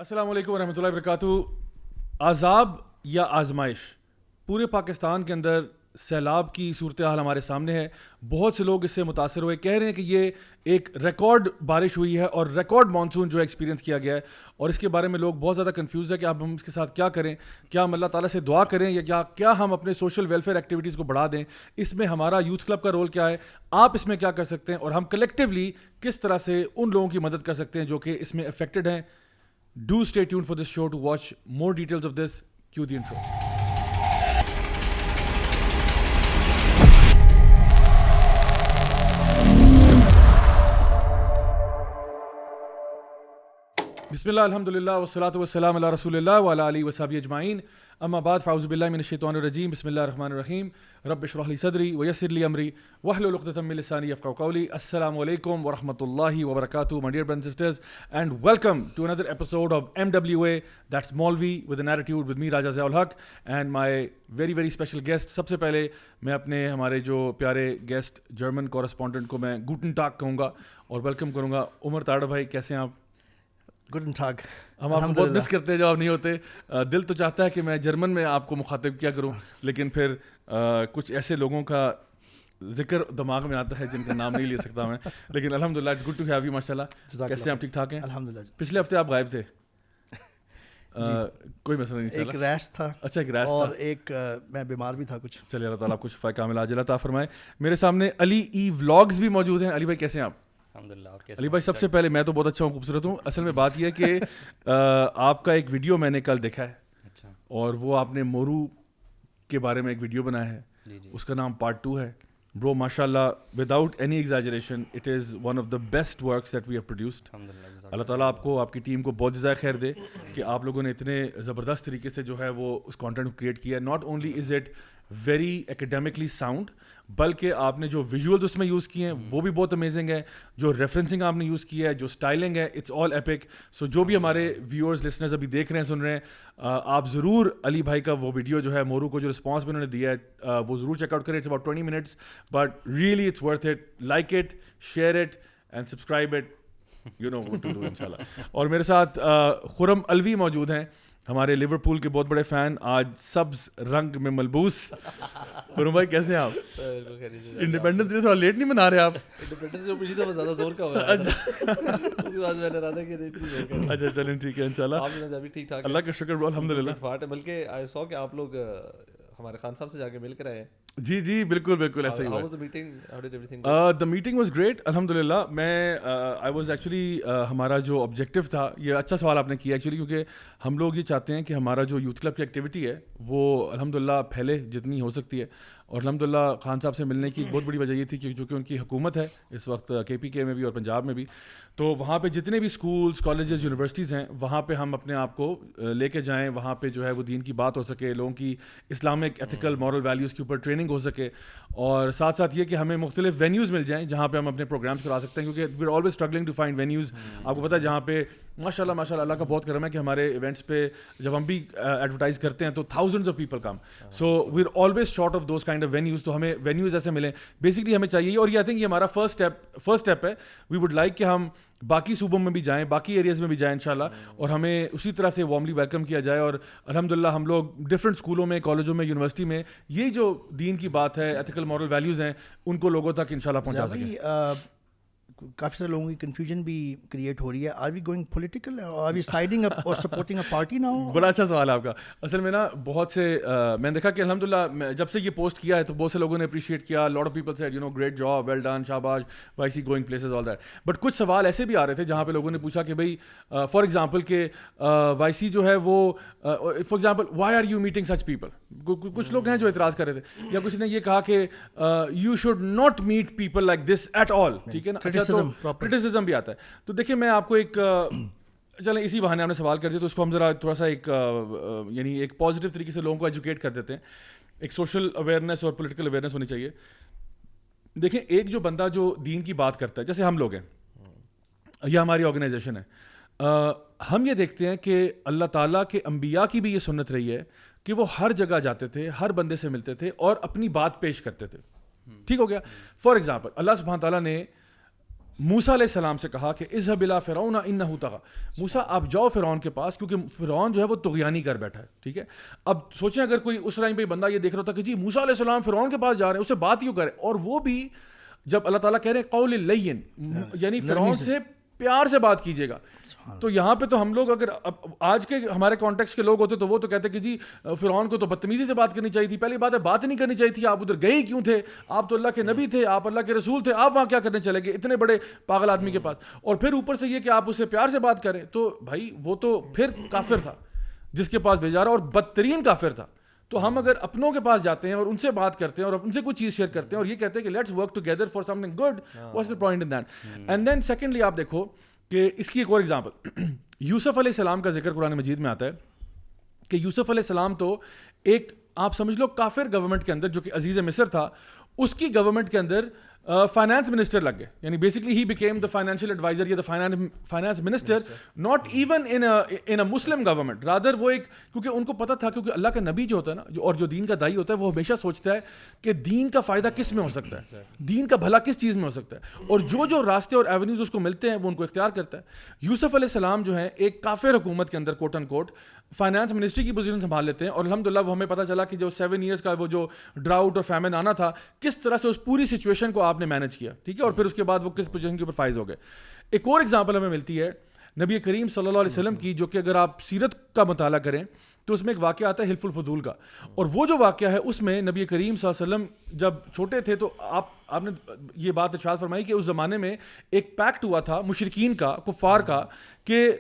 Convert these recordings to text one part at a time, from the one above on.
السلام علیکم ورحمۃ اللہ وبرکاتہ. عذاب یا آزمائش پورے پاکستان کے اندر سیلاب کی صورتحال ہمارے سامنے ہے. بہت سے لوگ اس سے متاثر ہوئے, کہہ رہے ہیں کہ یہ ایک ریکارڈ بارش ہوئی ہے اور ریکارڈ مانسون جو ایکسپیرینس کیا گیا ہے, اور اس کے بارے میں لوگ بہت زیادہ کنفیوز ہے کہ اب ہم اس کے ساتھ کیا کریں. کیا ہم اللہ تعالیٰ سے دعا کریں یا کیا ہم اپنے سوشل ویلفیئر ایکٹیویٹیز کو بڑھا دیں؟ اس میں ہمارا یوتھ کلب کا رول کیا ہے, آپ اس میں کیا کر سکتے ہیں, اور ہم کلیکٹیولی کس طرح سے ان لوگوں کی مدد کر سکتے ہیں جو کہ اس میں افیکٹڈ ہیں. Do stay tuned for this show to watch more details of this. Cue the intro. بسم اللہ الحمدللہ والصلاۃ والسلام علی رسول اللہ وعلی آلہ وصحبہ اجمعین. اما بعد فاعوذ باللہ من الشیطان الرجیم. بسم اللہ الرحمن الرحیم. رب اشرح لی صدری ویسر لی امری واحلل عقدۃ من لسانی یفقہوا قولی. السلام علیکم ورحمۃ اللہ وبرکاتہ my dear brothers and sisters, and welcome to another episode of MWA, that's Maulvi with an attitude, with me Raja Ziaul Haq and my very very special guest. سب سے پہلے میں اپنے ہمارے جو پیارے گیسٹ جرمن کورسپونڈنٹ کو میں gotten ٹاگ کہوں گا اور ویلکم کروں گا. عمر تاڑا بھائی, کیسے ہیں آپ؟ گڈن ٹاگ. ہم آپ کو بہت مس کرتے ہیں جب آپ نہیں ہوتے. دل تو چاہتا ہے کہ میں جرمن میں آپ کو مخاطب کیا کروں, لیکن پھر کچھ ایسے لوگوں کا ذکر دماغ میں آتا ہے جن کا نام نہیں لے سکتا میں, لیکن الحمدللہ it's good to have you. ماشاء اللہ, کیسے ہیں آپ؟ ٹھیک ٹھاک ہیں الحمدللہ. پچھلے ہفتے آپ غائب تھے, کوئی مسئلہ نہیں. ایک ریش تھا. اچھا, ایک ریش تھا اور ایک میں بیمار بھی تھا کچھ. چلیے اللہ تعالیٰ آپ کو شفا کامل عاجلہ عطا فرمائے. میرے سامنے علی ای ولاگز بھی موجود ہیں. علی بھائی کیسے ہیں آپ؟ الحمدللہ. علی بھائی سب سے پہلے میں تو بہت اچھا ہوں, خوبصورت ہوں. اصل میں بات یہ ہے کہ آپ کا ایک ویڈیو میں نے کل دیکھا ہے, اور وہ آپ نے مورو کے بارے میں ایک ویڈیو بنایا ہے, اس کا نام پارٹ 2 ہے. برو ماشاء Allah, without any exaggeration it is one of the best works that we have produced. Allah تعالیٰ آپ کو, آپ کی ٹیم کو بہت جزائے خیر دے کہ آپ لوگوں نے اتنے زبردست طریقے سے جو ہے وہ اس کانٹینٹ کو کریٹ کیا ہے. Not only is it very academically sound, بلکہ آپ نے جو ویژولز اس میں یوز کیے ہیں وہ بھی بہت امیزنگ ہے. جو ریفرنسنگ آپ نے یوز کیا ہے, جو اسٹائلنگ ہے, اٹس آل ایپک. سو جو بھی ہمارے ویورز لسنرز ابھی دیکھ رہے ہیں, سن رہے ہیں, آپ ضرور علی بھائی کا وہ ویڈیو جو ہے مورو کو جو رسپانس میں انہوں نے دیا ہے وہ ضرور چیک آؤٹ کریں. It's about 20 minutes but really it's worth it. Like it, share it and subscribe it, you know what to do انشاءاللہ. اور میرے ساتھ خرم الوی موجود ہیں, ہمارے لیورپول کے بہت بڑے فین, آج سبز رنگ میں ملبوس. خرم بھائی کیسے ہیں آپ؟ انڈیپینڈنس ڈے تھوڑا لیٹ نہیں منا رہے آپ؟ انڈیپینڈنس ڈے مجھے تو زیادہ زور کا ہو رہا ہے. اس کے بعد میں نے ارادہ کیا اتنی زور کا. اچھا چلیں ٹھیک ہے انشاءاللہ. آپ نے ابھی ٹھیک ٹھاک, اللہ کا شکر الحمدللہ. بلکہ آئی سو کہ آپ لوگ ہمارے خان صاحب سے جا کے مل کر آئے. جی جی بالکل بالکل ایسا ہی ہوا. دا میٹنگ واز گریٹ الحمدللہ. میں آئی واز ایکچولی, ہمارا جو آبجیکٹیو تھا, یہ اچھا سوال آپ نے کیا ایکچولی, کیونکہ ہم لوگ یہ چاہتے ہیں کہ ہمارا جو یوتھ کلب کی ایکٹیویٹی ہے وہ الحمدللہ پھیلے جتنی ہو سکتی ہے. اور الحمدللہ خان صاحب سے ملنے کی ایک بہت بڑی وجہ یہ تھی کہ جو کہ ان کی حکومت ہے اس وقت KPK میں بھی اور پنجاب میں بھی, تو وہاں پہ جتنے بھی اسکولس, کالجز, یونیورسٹیز ہیں, وہاں پہ ہم اپنے آپ کو لے کے جائیں. وہاں پہ جو ہے وہ دین کی بات ہو سکے, لوگوں کی اسلامک ایتھیکل مورل ویلیوز کے اوپر ٹریننگ ہو سکے, اور ساتھ ساتھ یہ کہ ہمیں مختلف وینیوز مل جائیں جہاں پہ ہم اپنے پروگرامس کرا سکتے ہیں, کیونکہ we are always struggling to find venues. آپ کو پتہ ہے جہاں پہ ماشاء اللہ اللہ کا بہت کرم ہے کہ ہمارے ایونٹس پہ جب ہم بھی ایڈورٹائز کرتے ہیں تو thousands of people come. So we are always short of those kind of venues. تو ہمیں وینیوز ایسے ملیں, بیسکلی ہمیں چاہیے. اور یہ آئی تھنک یہ ہمارا فرسٹ اسٹیپ ہے. وی وڈ لائک کہ ہم باقی صوبوں میں بھی جائیں, باقی ایریاز میں بھی جائیں انشاءاللہ, اور ہمیں اسی طرح سے وارملی ویلکم کیا جائے. اور الحمدللہ ہم لوگ ڈفرینٹ اسکولوں میں, کالجوں میں, یونیورسٹی میں یہ جو دین کی بات ہے, ایتھیکل مورل ویلیوز ہیں, ان کو لوگوں تک انشاءاللہ پہنچا سکیں. کافی سارے لوگوں کی کنفیوژن بھی کریٹ ہو رہی ہے. Are we going political, are we siding up اور سپورٹنگ اے پارٹی ناؤ؟ بڑا اچھا سوال ہے آپ کا. اصل میں نا بہت سے میں نے دیکھا کہ الحمدللہ جب سے یہ پوسٹ کیا ہے تو بہت سے لوگوں نے اپریشیٹ کیا. Lot of people said you know great job, well done, شاباش, Y C going places, all that. But کچھ سوال ایسے بھی آ رہے تھے جہاں پہ لوگوں نے پوچھا کہ بھائی فار ایگزامپل کہ وائی سی جو ہے وہ for example why are you meeting such people. کچھ لوگ ہیں جو اعتراض کر رہے تھے, یا کچھ نے یہ کہا کہ you should not meet people like this at all. ٹھیک ہے نا, کرٹیسزم بھی آتا ہے. تو دیکھیں میں آپ کو ایک, چلیں اسی بہانے آپ نے سوال کر دیا تو اس کو ہم ذرا تھوڑا سا ایک یعنی ایک پازیٹیو طریقے سے لوگوں کو ایجوکیٹ کر دیتے ہیں. ایک سوشل اویئرنیس اور پولیٹیکل اویئرنیس ہونی چاہیے. دیکھیں ایک جو بندہ جو دین کی بات کرتا ہے, جیسے ہم لوگ ہیں یا ہماری آرگنائزیشن ہے, ہم یہ دیکھتے ہیں کہ اللہ تعالیٰ کے انبیاء کی بھی یہ سنت رہی ہے کہ وہ ہر جگہ جاتے تھے, ہر بندے سے ملتے تھے اور اپنی بات پیش کرتے تھے. ٹھیک ہو گیا. فار ایگزامپل اللہ سبحانہ تعالیٰ نے موسیٰ علیہ السلام سے کہا کہ اذهب الى فرعون انه طغى, موسیٰ آپ جاؤ فرعون کے پاس کیونکہ فرعون جو ہے وہ طغیانی کر بیٹھا ہے. ٹھیک ہے, اب سوچیں اگر کوئی اس ٹائم پہ بندہ یہ دیکھ رہا ہوتا کہ جی موسیٰ علیہ السلام فرعون کے پاس جا رہے ہیں, اس سے بات کیوں کریں, اور وہ بھی جب اللہ تعالیٰ کہہ رہے ہیں قول لین, یعنی فرعون سے پیار سے بات کیجیے گا. تو یہاں پہ تو ہم لوگ اگر آج کے ہمارے کانٹیکس کے لوگ ہوتے تو وہ تو کہتے کہ جی فرعون کو تو بدتمیزی سے بات کرنی چاہیے تھی. پہلی بات ہے بات نہیں کرنی چاہیے تھی, آپ ادھر گئے ہی کیوں تھے, آپ تو اللہ کے نبی تھے, آپ اللہ کے رسول تھے, آپ وہاں کیا کرنے چلے گئے اتنے بڑے پاگل آدمی کے پاس. اور پھر اوپر سے یہ کہ آپ اسے پیار سے بات کریں, تو بھائی وہ تو پھر کافر تھا جس کے پاس بھیجا رہا, اور بدترین کافر تھا. تو ہم اگر اپنوں کے پاس جاتے ہیں اور ان سے بات کرتے ہیں اور ان سے کوئی چیز شیئر کرتے ہیں اور یہ کہتے ہیں کہ let's work together for something good, what's the point in that. And then secondly آپ دیکھو کہ اس کی ایک اور ایگزامپل, یوسف علیہ السلام کا ذکر قرآن مجید میں آتا ہے کہ یوسف علیہ السلام تو ایک آپ سمجھ لو کافر گورنمنٹ کے اندر جو کہ عزیز مصر تھا, اس کی گورنمنٹ کے اندر فائنانس منسٹر لگ گئے, یعنی basically he became the financial adviser یا the finance minister, not even in a Muslim government, rather وہ ایک, کیونکہ ان کو پتا تھا, کیونکہ اللہ کا نبی جو ہوتا ہے نا اور جو دین کا داعی ہوتا ہے وہ ہمیشہ سوچتا ہے کہ دین کا فائدہ کس میں ہو سکتا ہے, دین کا بھلا کس چیز میں ہو سکتا ہے, اور جو راستے اور ایونیوز اس کو ملتے ہیں وہ ان کو اختیار کرتا ہے. یوسف علیہ السلام جو ہے ایک کافر حکومت کے اندر کوٹ ان کوٹ فائنانس منسٹری کی پوزیشن سنبھال لیتے ہیں, اور الحمدللہ وہ ہمیں پتہ چلا کہ جو 7 ایئرس کا وہ جو ڈراؤٹ اور فیمن آنا تھا, کس طرح سے اس پوری سچویشن کو آپ نے مینیج کیا. ٹھیک ہے, اور پھر اس کے بعد وہ کس پوزیشن کے اوپر فائز ہو گئے. ایک اور ایگزامپل ہمیں ملتی ہے نبی کریم صلی اللہ علیہ وسلم کی, جو کہ اگر آپ سیرت کا مطالعہ کریں تو اس میں ایک واقعہ آتا ہے حلف الفضول کا, اور وہ جو واقعہ ہے اس میں نبی کریم صلی اللہ علیہ وسلم جب چھوٹے تھے تو آپ نے یہ بات ارشاد فرمائی کہ اس زمانے میں ایک پیکٹ ہوا تھا مشرکین کا, کفار کا, کہ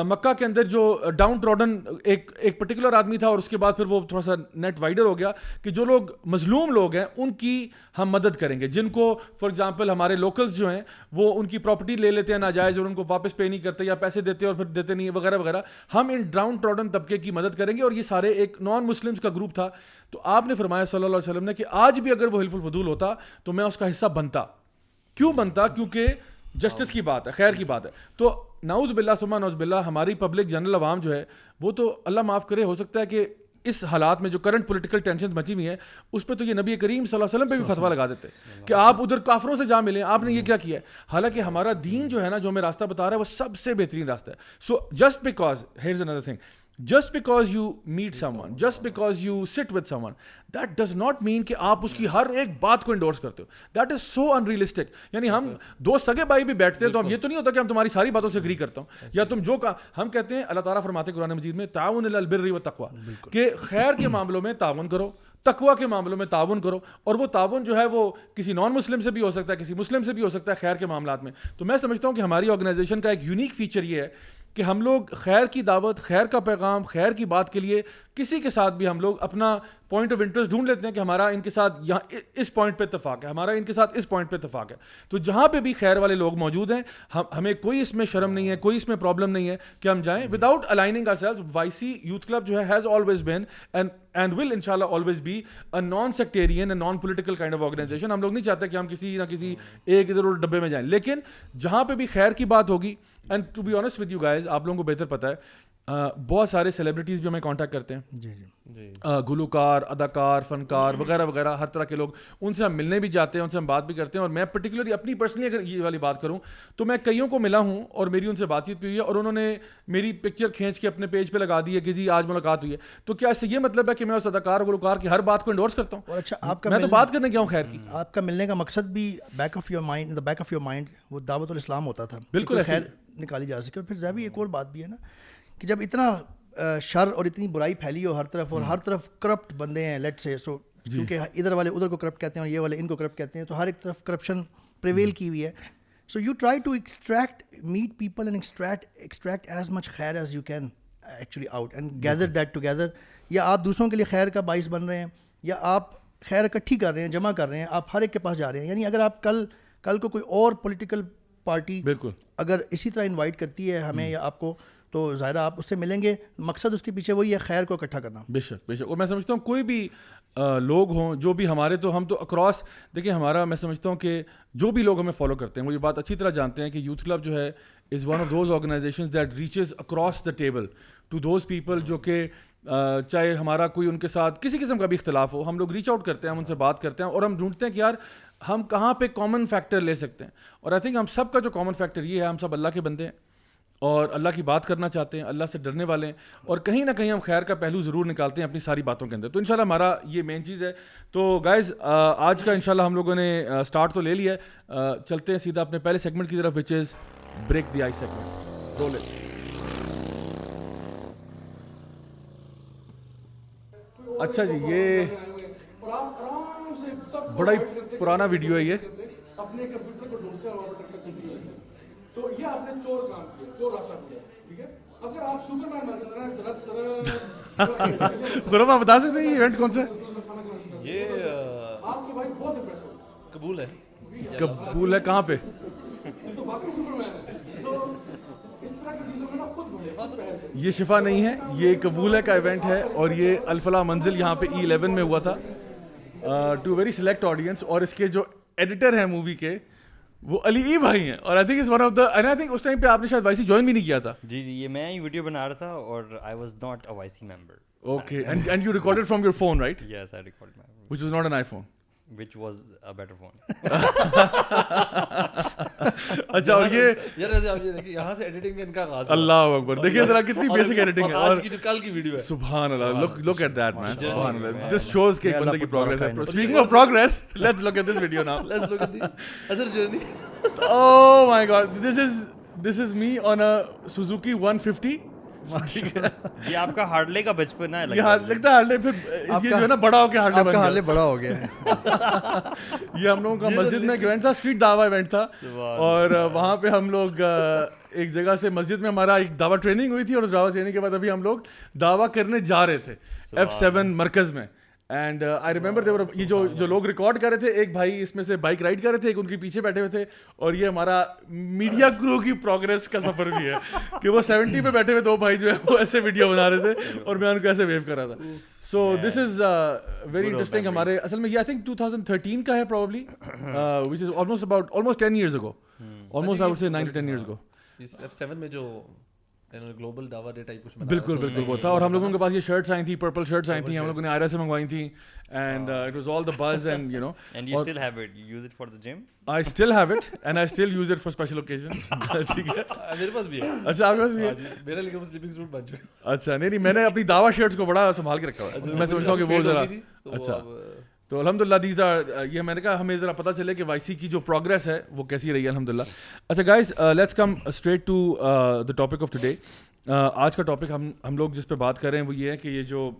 مکہ کے اندر جو ڈاؤن ٹراڈن ایک پرٹیکولر آدمی تھا, اور اس کے بعد پھر وہ تھوڑا سا نیٹ وائڈر ہو گیا کہ جو لوگ مظلوم لوگ ہیں ان کی ہم مدد کریں گے, جن کو فار ایگزامپل ہمارے لوکلز جو ہیں وہ ان کی پراپرٹی لے لیتے ہیں ناجائز اور ان کو واپس پے نہیں کرتے, یا پیسے دیتے اور پھر دیتے نہیں وغیرہ وغیرہ, ہم ان ڈاؤن ٹراڈن طبقے کی مدد کریں گے. اور یہ سارے ایک نان مسلمس کا گروپ تھا. تو آپ نے فرمایا صلی اللہ علیہ وسلم نے کہ آج بھی اگر وہ حلف الفضول ہوتا تو میں اس کا حصہ بنتا. کیوں بنتا؟ کیونکہ جسٹس کی بات ہے, خیر کی بات ہے. تو نعوذ باللہ ثم نعوذ باللہ ہماری پبلک جنرل عوام جو ہے وہ تو اللہ معاف کرے, ہو سکتا ہے کہ اس حالات میں جو کرنٹ پولیٹیکل ٹینشن مچی ہوئی ہیں اس پہ تو یہ نبی کریم صلی اللہ علیہ وسلم پہ بھی فتویٰ لگا دیتے کہ آپ ادھر کافروں سے جا ملیں, آپ نے یہ کیا کیا ہے. حالانکہ ہمارا دین جو ہے نا, جو ہمیں راستہ بتا رہا ہے, وہ سب سے بہترین راستہ ہے. So just because here is another thing, just because you meet someone, just because you sit with someone, that does not mean کہ آپ اس کی ہر ایک بات کو انڈورس کرتے ہو. That is so unrealistic. یعنی ہم دو سگے بھائی بھی بیٹھتے ہیں تو ہم یہ تو نہیں ہوتا کہ ہم تمہاری ساری باتوں سے اگری کرتا ہوں, یا تم جو ہم کہتے ہیں, اللہ تعالیٰ فرماتے ہیں قرآن مجید میں تعاون علی البر والتقوی, کہ خیر کے معاملوں میں تعاون کرو, تقویٰ کے معاملوں میں تعاون کرو. اور وہ تعاون جو ہے وہ کسی نان مسلم سے بھی ہو سکتا ہے, کسی مسلم سے بھی ہو سکتا ہے خیر کے معاملات میں. تو میں سمجھتا ہوں کہ ہماری آرگنائزیشن کا ایک یونیک فیچر یہ ہے کہ ہم لوگ خیر کی دعوت, خیر کا پیغام, خیر کی بات کے لیے کسی کے ساتھ بھی ہم لوگ اپنا پوائنٹ آف انٹرسٹ ڈھونڈ لیتے ہیں کہ ہمارا ان کے ساتھ یہاں اس پوائنٹ پہ اتفاق ہے, ہمارا ان کے ساتھ اس پوائنٹ پہ اتفاق ہے. تو جہاں پہ بھی خیر والے لوگ موجود ہیں, ہمیں کوئی اس میں شرم نہیں ہے, کوئی اس میں پرابلم نہیں ہے کہ ہم جائیں without aligning ourself. YC youth club جو ہے has always been and will انشاءاللہ always be a non sectarian and non political kind of organisation. ہم لوگ نہیں چاہتے کہ ہم کسی نہ کسی ایک ادھر ادھر ڈبے میں جائیں, لیکن جہاں پہ بھی خیر کی بات ہوگی, and to be honest with you guys, آپ لوگوں کو بہتر پتہ ہے, بہت سارے سیلیبریٹیز بھی ہمیں کانٹیکٹ کرتے ہیں, جی گلوکار, اداکار, فنکار وغیرہ وغیرہ, ہر طرح کے لوگ, ان سے ہم ملنے بھی جاتے ہیں, ان سے ہم بات بھی کرتے ہیں. اور میں پرٹیکولرلی اپنی پرسنلی اگر یہ والی بات کروں تو میں کئیوں کو ملا ہوں اور میری ان سے بات چیت بھی ہوئی ہے, اور انہوں نے میری پکچر کھینچ کے اپنے پیج پہ لگا دی ہے کہ جی آج ملاقات ہوئی ہے. تو کیا اس سے یہ مطلب ہے کہ میں اس اداکار اور گلوکار کی ہر بات کو انڈورس کرتا ہوں؟ اور اچھا, آپ کا میں تو بات کرنے گیا ہوں خیر کی. آپ کا ملنے کا مقصد بھی back of your mind, the back of your mind وہ دعوت الاسلام ہوتا تھا, بالکل خیر نکالی جا سکے. اور پھر زیادہ ایک اور بات بھی ہے نا کہ جب اتنا شر اور اتنی برائی پھیلی ہو ہر طرف, اور ہر طرف کرپٹ بندے ہیں, لیٹ سے سو, کیونکہ ادھر والے ادھر کو کرپٹ کہتے ہیں اور یہ والے ان کو کرپٹ کہتے ہیں, تو ہر ایک طرف کرپشن پریویل کی ہوئی ہے. So you try to extract, meet people and extract as much خیر as you can actually out and gather that together. یا آپ دوسروں کے لیے خیر کا باعث بن رہے ہیں, یا آپ خیر اکٹھی کر رہے ہیں, جمع کر رہے ہیں, آپ ہر ایک کے پاس جا رہے ہیں. یعنی اگر آپ کل کو کوئی اور پولیٹیکل پارٹی بالکل اگر اسی طرح انوائٹ کرتی ہے ہمیں یا آپ کو, تو ظاہر آپ اس سے ملیں گے, مقصد اس کے پیچھے وہی ہے, خیر کو اکٹھا کرنا. بے شک بے شک. اور میں سمجھتا ہوں کوئی بھی لوگ ہوں جو بھی ہمارے, تو ہم تو اکراس, دیکھیں ہمارا, میں سمجھتا ہوں کہ جو بھی لوگ ہمیں فالو کرتے ہیں وہ یہ بات اچھی طرح جانتے ہیں کہ یوتھ کلب جو ہے is one of those organisations that reaches across the table to those people جو کہ چاہے ہمارا کوئی ان کے ساتھ کسی قسم کا بھی اختلاف ہو, ہم لوگ ریچ آؤٹ کرتے ہیں, ہم ان سے بات کرتے ہیں, اور ہم ڈھونڈتے ہیں کہ یار ہم کہاں پہ کامن فیکٹر لے سکتے ہیں. اور آئی تھنک ہم سب کا جو کامن فیکٹر یہ ہے, ہم سب اللہ کے بندے ہیں اور اللہ کی بات کرنا چاہتے ہیں, اللہ سے ڈرنے والے ہیں, اور کہیں نہ کہیں ہم خیر کا پہلو ضرور نکالتے ہیں اپنی ساری باتوں کے اندر. تو انشاءاللہ ہمارا یہ مین چیز ہے. تو گائز آج کا انشاءاللہ ہم لوگوں نے اسٹارٹ تو لے لیا ہے, چلتے ہیں سیدھا اپنے پہلے سیگمنٹ کی طرف, which is break the I segment. Roll it. اچھا جی, یہ بڑا ہی پرانا ویڈیو ہے یہ. اپنے کمپیوٹر کو ڈھونڈتے ہیں اور تک کنٹینیو ہے. تو یہ آپ نے چور کام کیا, چور راستہ کیا, ٹھیک ہے. اگر آپ سپر مین بن رہے ہیں غرب, آپ بتا سکتے ہیں یہ ایونٹ کون سا ہے؟ یہ آپ کے بھائی بہت امپریس ہو. قبول ہے. قبول ہے کہاں پہ؟ تو باقی سپر مین ہے. تو اس طرح کی چیزوں میں نا خود بڑے. یہ شفا نہیں ہے, یہ قبول ہے کا ایونٹ ہے, اور یہ الفلاح منزل یہاں پہ E11 میں ہوا تھا ٹو ویری سلیکٹ آڈینس. اور اس کے جو ایڈیٹر ہیں مووی کے وہ علی ای بھائی ہیں, اور I think is one of the, and I think اس ٹائم پہ آپ نے شاید وائی سی جوائن بھی نہیں کیا تھا. جی جی, یہ میں ہی ویڈیو بنا رہا تھا اور I was not a Y C member. Okay, and you recorded from your phone right? Yes, I record my phone, which was not an iPhone. which was a better phone. اچھا, اور یہ یار ویسے آپ یہ دیکھیں یہاں سے ایڈیٹنگ کا ان کا آغاز. اللہ اکبر, دیکھیے ذرا کتنی بیسک ایڈیٹنگ ہے. آج کی جو کل کی ویڈیو ہے, سبحان اللہ, look at that man, سبحان اللہ. This shows کہ ایک بندے کی پروگریس ہے. Speaking of progress, let's look at this video now. let's look at the other journey. Oh my God, this is me on a Suzuki 150. یہ آپ کا Harley کا بچپن ہے. یہ لگتا ہے ہارلے, پھر یہ جو ہے نا بڑا ہو کے ہارلے بن گیا. ہارلے بڑا ہو گیا ہے. یہ ہم لوگوں کا مسجد میں ایونٹ تھا, اسٹریٹ دعویٰ ایونٹ تھا, اور وہاں پہ ہم لوگ ایک جگہ سے مسجد میں ہمارا ایک دعویٰ ٹریننگ ہوئی تھی, اور دعویٰ ٹریننگ کے بعد ابھی ہم لوگ دعویٰ کرنے جا رہے تھے F7 مرکز میں. اینڈ آئی ریمبر یہ جو لوگ ریکارڈ کر رہے تھے, ایک بھائی اس میں سے بائک رائڈ کر رہے تھے, ایک ان کے پیچھے بیٹھے ہوئے تھے, اور یہ ہمارا میڈیا کرو کی پروگریس کا سفر بھی ہے کہ وہ 70 پہ بیٹھے ہوئے دو بھائی جو ہے وہ ایسے ویڈیو بنا رہے تھے, اور میں ان کو ایسے ویو کر رہا تھا. سو دس از ویری انٹرسٹنگ. ہمارے اصل میں یہ آئی تھنک 2013 کا ہے probably, which is almost 10 years ago, almost I would say 9 to 10 years ago. اس F7 میں جو گلوبل دعویٰ ڈے ٹائپ کچھ بنایا, بالکل بالکل وہ تھا. اور ہم لوگوں کے پاس یہ شرٹس آئی تھیں, پرپل شرٹس آئی تھیں, ہم لوگوں نے آئرا سے منگوائی تھیں, and it was all the buzz, and you know, and you still have it, you use it for the gym. I still have it and I still use it for special occasions. ٹھیک ہے, میرے پاس بھی ہے. اچھا آپ کے پاس بھی ہے؟ میرا لیکن سلیپنگ سوٹ بن چکا. اچھا, نہیں میں نے اپنی دعویٰ شرٹس کو بڑا سنبھال کے رکھا ہوا ہے. میں سمجھتا ہوں کہ وہ ذرا اچھا. تو الحمد للہ دیز آر, یہ میں نے کہا ہمیں ذرا پتہ چلے کہ وائی سی کی جو پروگریس ہے وہ کیسی رہی ہے الحمد للہ. اچھا guys, let's come straight to the topic of today. آج کا ٹاپک ہم لوگ جس پہ بات کر رہے ہیں وہ یہ ہے کہ یہ جو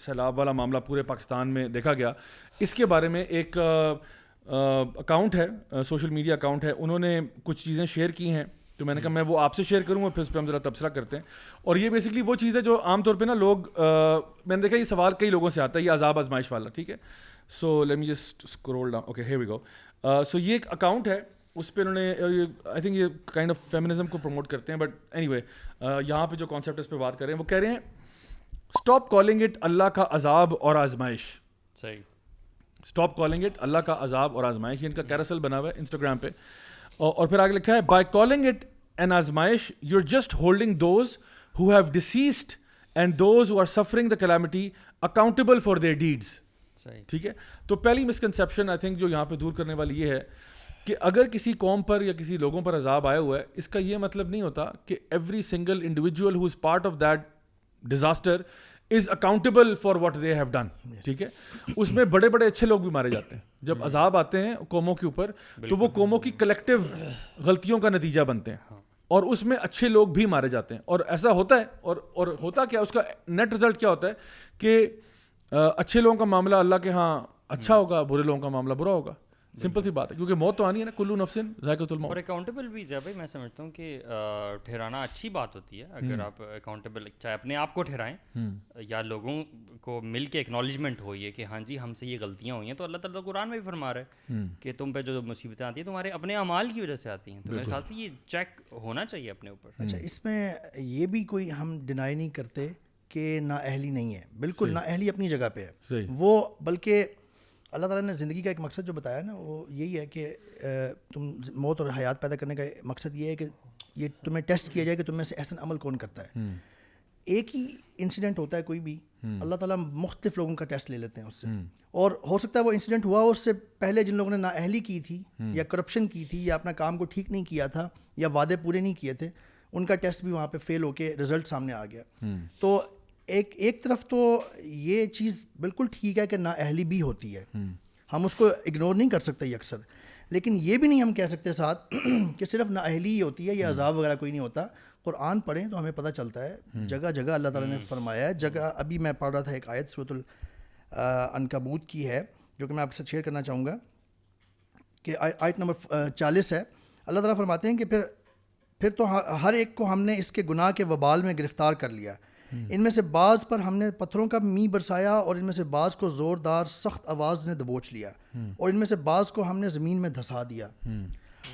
سیلاب والا معاملہ پورے پاکستان میں دیکھا گیا, اس کے بارے میں ایک اکاؤنٹ ہے, سوشل میڈیا اکاؤنٹ ہے, انہوں نے کچھ چیزیں شیئر کی ہیں, تو میں نے کہا میں وہ آپ سے شیئر کروں گا, پھر اس پہ ہم ذرا تبصرہ کرتے ہیں. اور یہ بیسکلی وہ چیز ہے جو عام طور پہ نا لوگ, میں نے دیکھا یہ سوال کئی لوگوں سے آتا ہے, یہ عذاب آزمائش والا, ٹھیک ہے. So let me just scroll down, okay here we go. So یہ ایک اکاؤنٹ ہے, اس پہ انہوں نے, آئی تھنک یہ کائنڈ آف فیمنزم کو پروموٹ کرتے ہیں, بٹ اینی وے یہاں پہ جو کانسیپٹ اس پہ بات کر رہے ہیں وہ کہہ رہے ہیں اسٹاپ کالنگ اٹ اللہ کا عذاب اور آزمائش. صحیح, اسٹاپ کالنگ اٹ اللہ کا عذاب اور آزمائش. یہ ان کا کیراسل بنا ہوا ہے انسٹاگرام پہ, اور پھر آگے لکھا ہے بائی کالنگ اٹ این آزمائش you are just holding those who have deceased and those who are suffering the calamity accountable for their deeds. ٹھیک ہے, تو پہلی مسکنسیپشن آئی تھنک جو یہاں پہ دور کرنے والی یہ ہے کہ اگر کسی قوم پر یا کسی لوگوں پر عذاب آیا ہوا ہے, اس کا یہ مطلب نہیں ہوتا کہ every single individual who is part of that disaster is accountable for what they have done. ٹھیک ہے, اس میں بڑے بڑے اچھے لوگ بھی مارے جاتے ہیں جب عذاب آتے ہیں قوموں کے اوپر, تو وہ قوموں کی کلیکٹیو غلطیوں کا نتیجہ بنتے ہیں, اور اس میں اچھے لوگ بھی مارے جاتے ہیں. اور ایسا ہوتا ہے, اور ہوتا کیا, اس کا نیٹ رزلٹ کیا ہوتا ہے کہ اچھے لوگوں کا معاملہ اللہ کے ہاں اچھا ہوگا, برے لوگوں کا معاملہ برا ہوگا. سمپل سی بات ہے, کیونکہ موت تو آنی ہے نا, کلو نفس ذائقۃ الموت. اور اکاؤنٹیبل بھی ہے بھائی, میں سمجھتا ہوں کہ ٹھہرانا اچھی بات ہوتی ہے. اگر آپ اکاؤنٹیبل, چاہے اپنے آپ کو ٹھہرائیں یا لوگوں کو مل کے ایکنالجمنٹ ہو یہ کہ ہاں جی ہم سے یہ غلطیاں ہوئی ہیں, تو اللہ تعالیٰ قرآن میں بھی فرما رہا ہے کہ تم پہ جو مصیبتیں آتی ہیں تمہارے اپنے اعمال کی وجہ سے آتی ہیں. تو میرے خیال سے یہ چیک ہونا چاہیے اپنے اوپر. اچھا, اس میں یہ بھی کوئی ہم ڈینائی نہیں کرتے کہ نااہلی نہیں ہے, بالکل نااہلی اپنی جگہ پہ ہے وہ, بلکہ اللہ تعالیٰ نے زندگی کا ایک مقصد جو بتایا نا وہ یہی ہے کہ تم موت اور حیات پیدا کرنے کا مقصد یہ ہے کہ یہ تمہیں ٹیسٹ کیا جائے کہ تم میں سے احسن عمل کون کرتا ہے. ایک ہی انسیڈنٹ ہوتا ہے کوئی بھی, اللہ تعالیٰ مختلف لوگوں کا ٹیسٹ لے لیتے ہیں اس سے, اور ہو سکتا ہے وہ انسیڈنٹ ہوا اس سے پہلے جن لوگوں نے نااہلی کی تھی یا کرپشن کی تھی یا اپنا کام کو ٹھیک نہیں کیا تھا یا وعدے پورے نہیں کیے تھے, ان کا ٹیسٹ بھی وہاں پہ فیل ہو کے رزلٹ سامنے آ گیا. تو ایک طرف تو یہ چیز بالکل ٹھیک ہے کہ نااہلی بھی ہوتی ہے, ہم اس کو اگنور نہیں کر سکتے اکثر, لیکن یہ بھی نہیں ہم کہہ سکتے ساتھ کہ صرف نااہلی ہی ہوتی ہے یا عذاب وغیرہ کوئی نہیں ہوتا. قرآن پڑھیں تو ہمیں پتہ چلتا ہے جگہ جگہ اللہ تعالیٰ نے فرمایا ہے. جگہ ابھی میں پڑھ رہا تھا ایک آیت سورۃ العنکبوت کی ہے جو کہ میں آپ کے ساتھ شیئر کرنا چاہوں گا کہ آیت نمبر 40 ہے. اللہ تعالیٰ فرماتے ہیں کہ پھر تو ہر ایک کو ہم نے اس کے گناہ کے وبال میں گرفتار کر لیا. ان میں سے بعض پر ہم نے پتھروں کا می برسایا اور ان میں سے بعض کو زوردار سخت آواز نے دبوچ لیا اور ان میں سے بعض کو ہم نے زمین میں دھسا دیا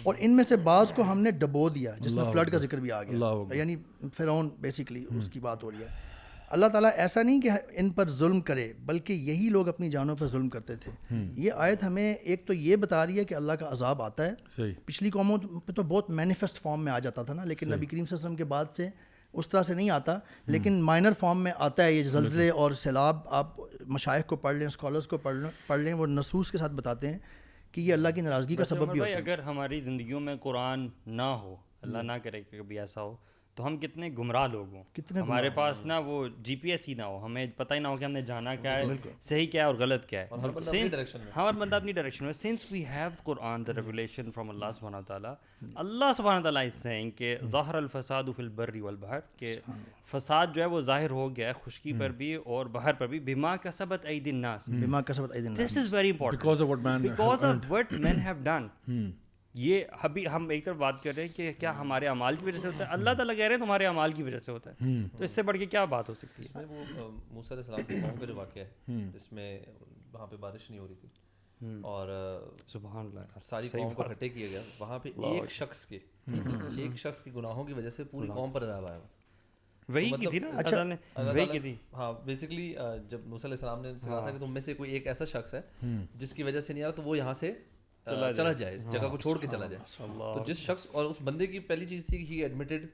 اور ان میں سے بعض کو ہم نے ڈبو دیا, جس میں فلڈ کا ذکر بھی آ گیا, یعنی فرعون بیسیکلی اس کی بات ہو رہی ہے. اللہ تعالیٰ ایسا نہیں کہ ان پر ظلم کرے بلکہ یہی لوگ اپنی جانوں پر ظلم کرتے تھے. یہ آیت ہمیں ایک تو یہ بتا رہی ہے کہ اللہ کا عذاب آتا ہے. پچھلی قوموں پہ تو بہت مینیفیسٹ فارم میں آ جاتا تھا نا, لیکن نبی کریم صلی اللہ علیہ وسلم کے بعد سے اس طرح سے نہیں آتا, لیکن مائنر فارم میں آتا ہے. یہ زلزلے اور سیلاب آپ مشائخ کو پڑھ لیں, اسکالرس کو پڑھ لیں, وہ نصوص کے ساتھ بتاتے ہیں کہ یہ اللہ کی ناراضگی کا سبب بھی ہوتا ہے. اگر ہماری زندگیوں میں قرآن نہ ہو, اللہ نہ کرے کہ کبھی ایسا ہو, تو ہم کتنے گمراہ لوگ ہوں, ہمارے پاس نا وہ جی پی ایس ہی نہ ہو, ہمیں پتہ ہی نہ ہو کہ ہم نے جانا کیا ہے, صحیح کیا ہے اور غلط کیا ہے. ہمارا بندہ اپنی ڈائریکشن میں, since we have Quran the revelation from Allah سبحانہ تعالیٰ, اللہ سبحانہ تعالیٰ از سیئنگ کہ ظہر الفساد فی البر والبحر, کہ فساد جو ہے وہ ظاہر ہو گیا ہے خشکی پر بھی اور بحر پر بھی, بما کسبت ایدی الناس, this is very important because of what man have done. یہ ابھی ہم ایک طرف بات کر رہے ہیں کہ کیا ہمارے اعمال کی وجہ سے ہوتا ہے, اللہ تعالیٰ کہہ رہے ہیں تمہارے اعمال کی وجہ سے ہوتا ہے, تو اس سے بڑھ کے کیا بات ہو سکتی ہے. وہ موسیٰ علیہ السلام کے قوم کا جو واقعہ ہے جس میں وہاں پہ بارش نہیں ہو رہی تھی اور سبحان اللہ ساری قوم کو اکٹھے کیا گیا, وہاں پہ ایک شخص کی گناہوں کی وجہ سے پوری قوم پر عذاب آیا. وہی کی تھی نا اللہ نے, وہی کی تھی. ہاں بیسکلی جب موسیٰ علیہ السلام نے کہا تھا کہ تم میں سے کوئی ایک ایسا شخص ہے جس کی وجہ سے نہیں آ رہا تو وہ یہاں سے چلا جائے, اس جگہ کو چھوڑ کے چلا جائے. تو جس شخص, اور اس بندے کی پہلی چیز تھی کہ ہی ایڈمٹڈ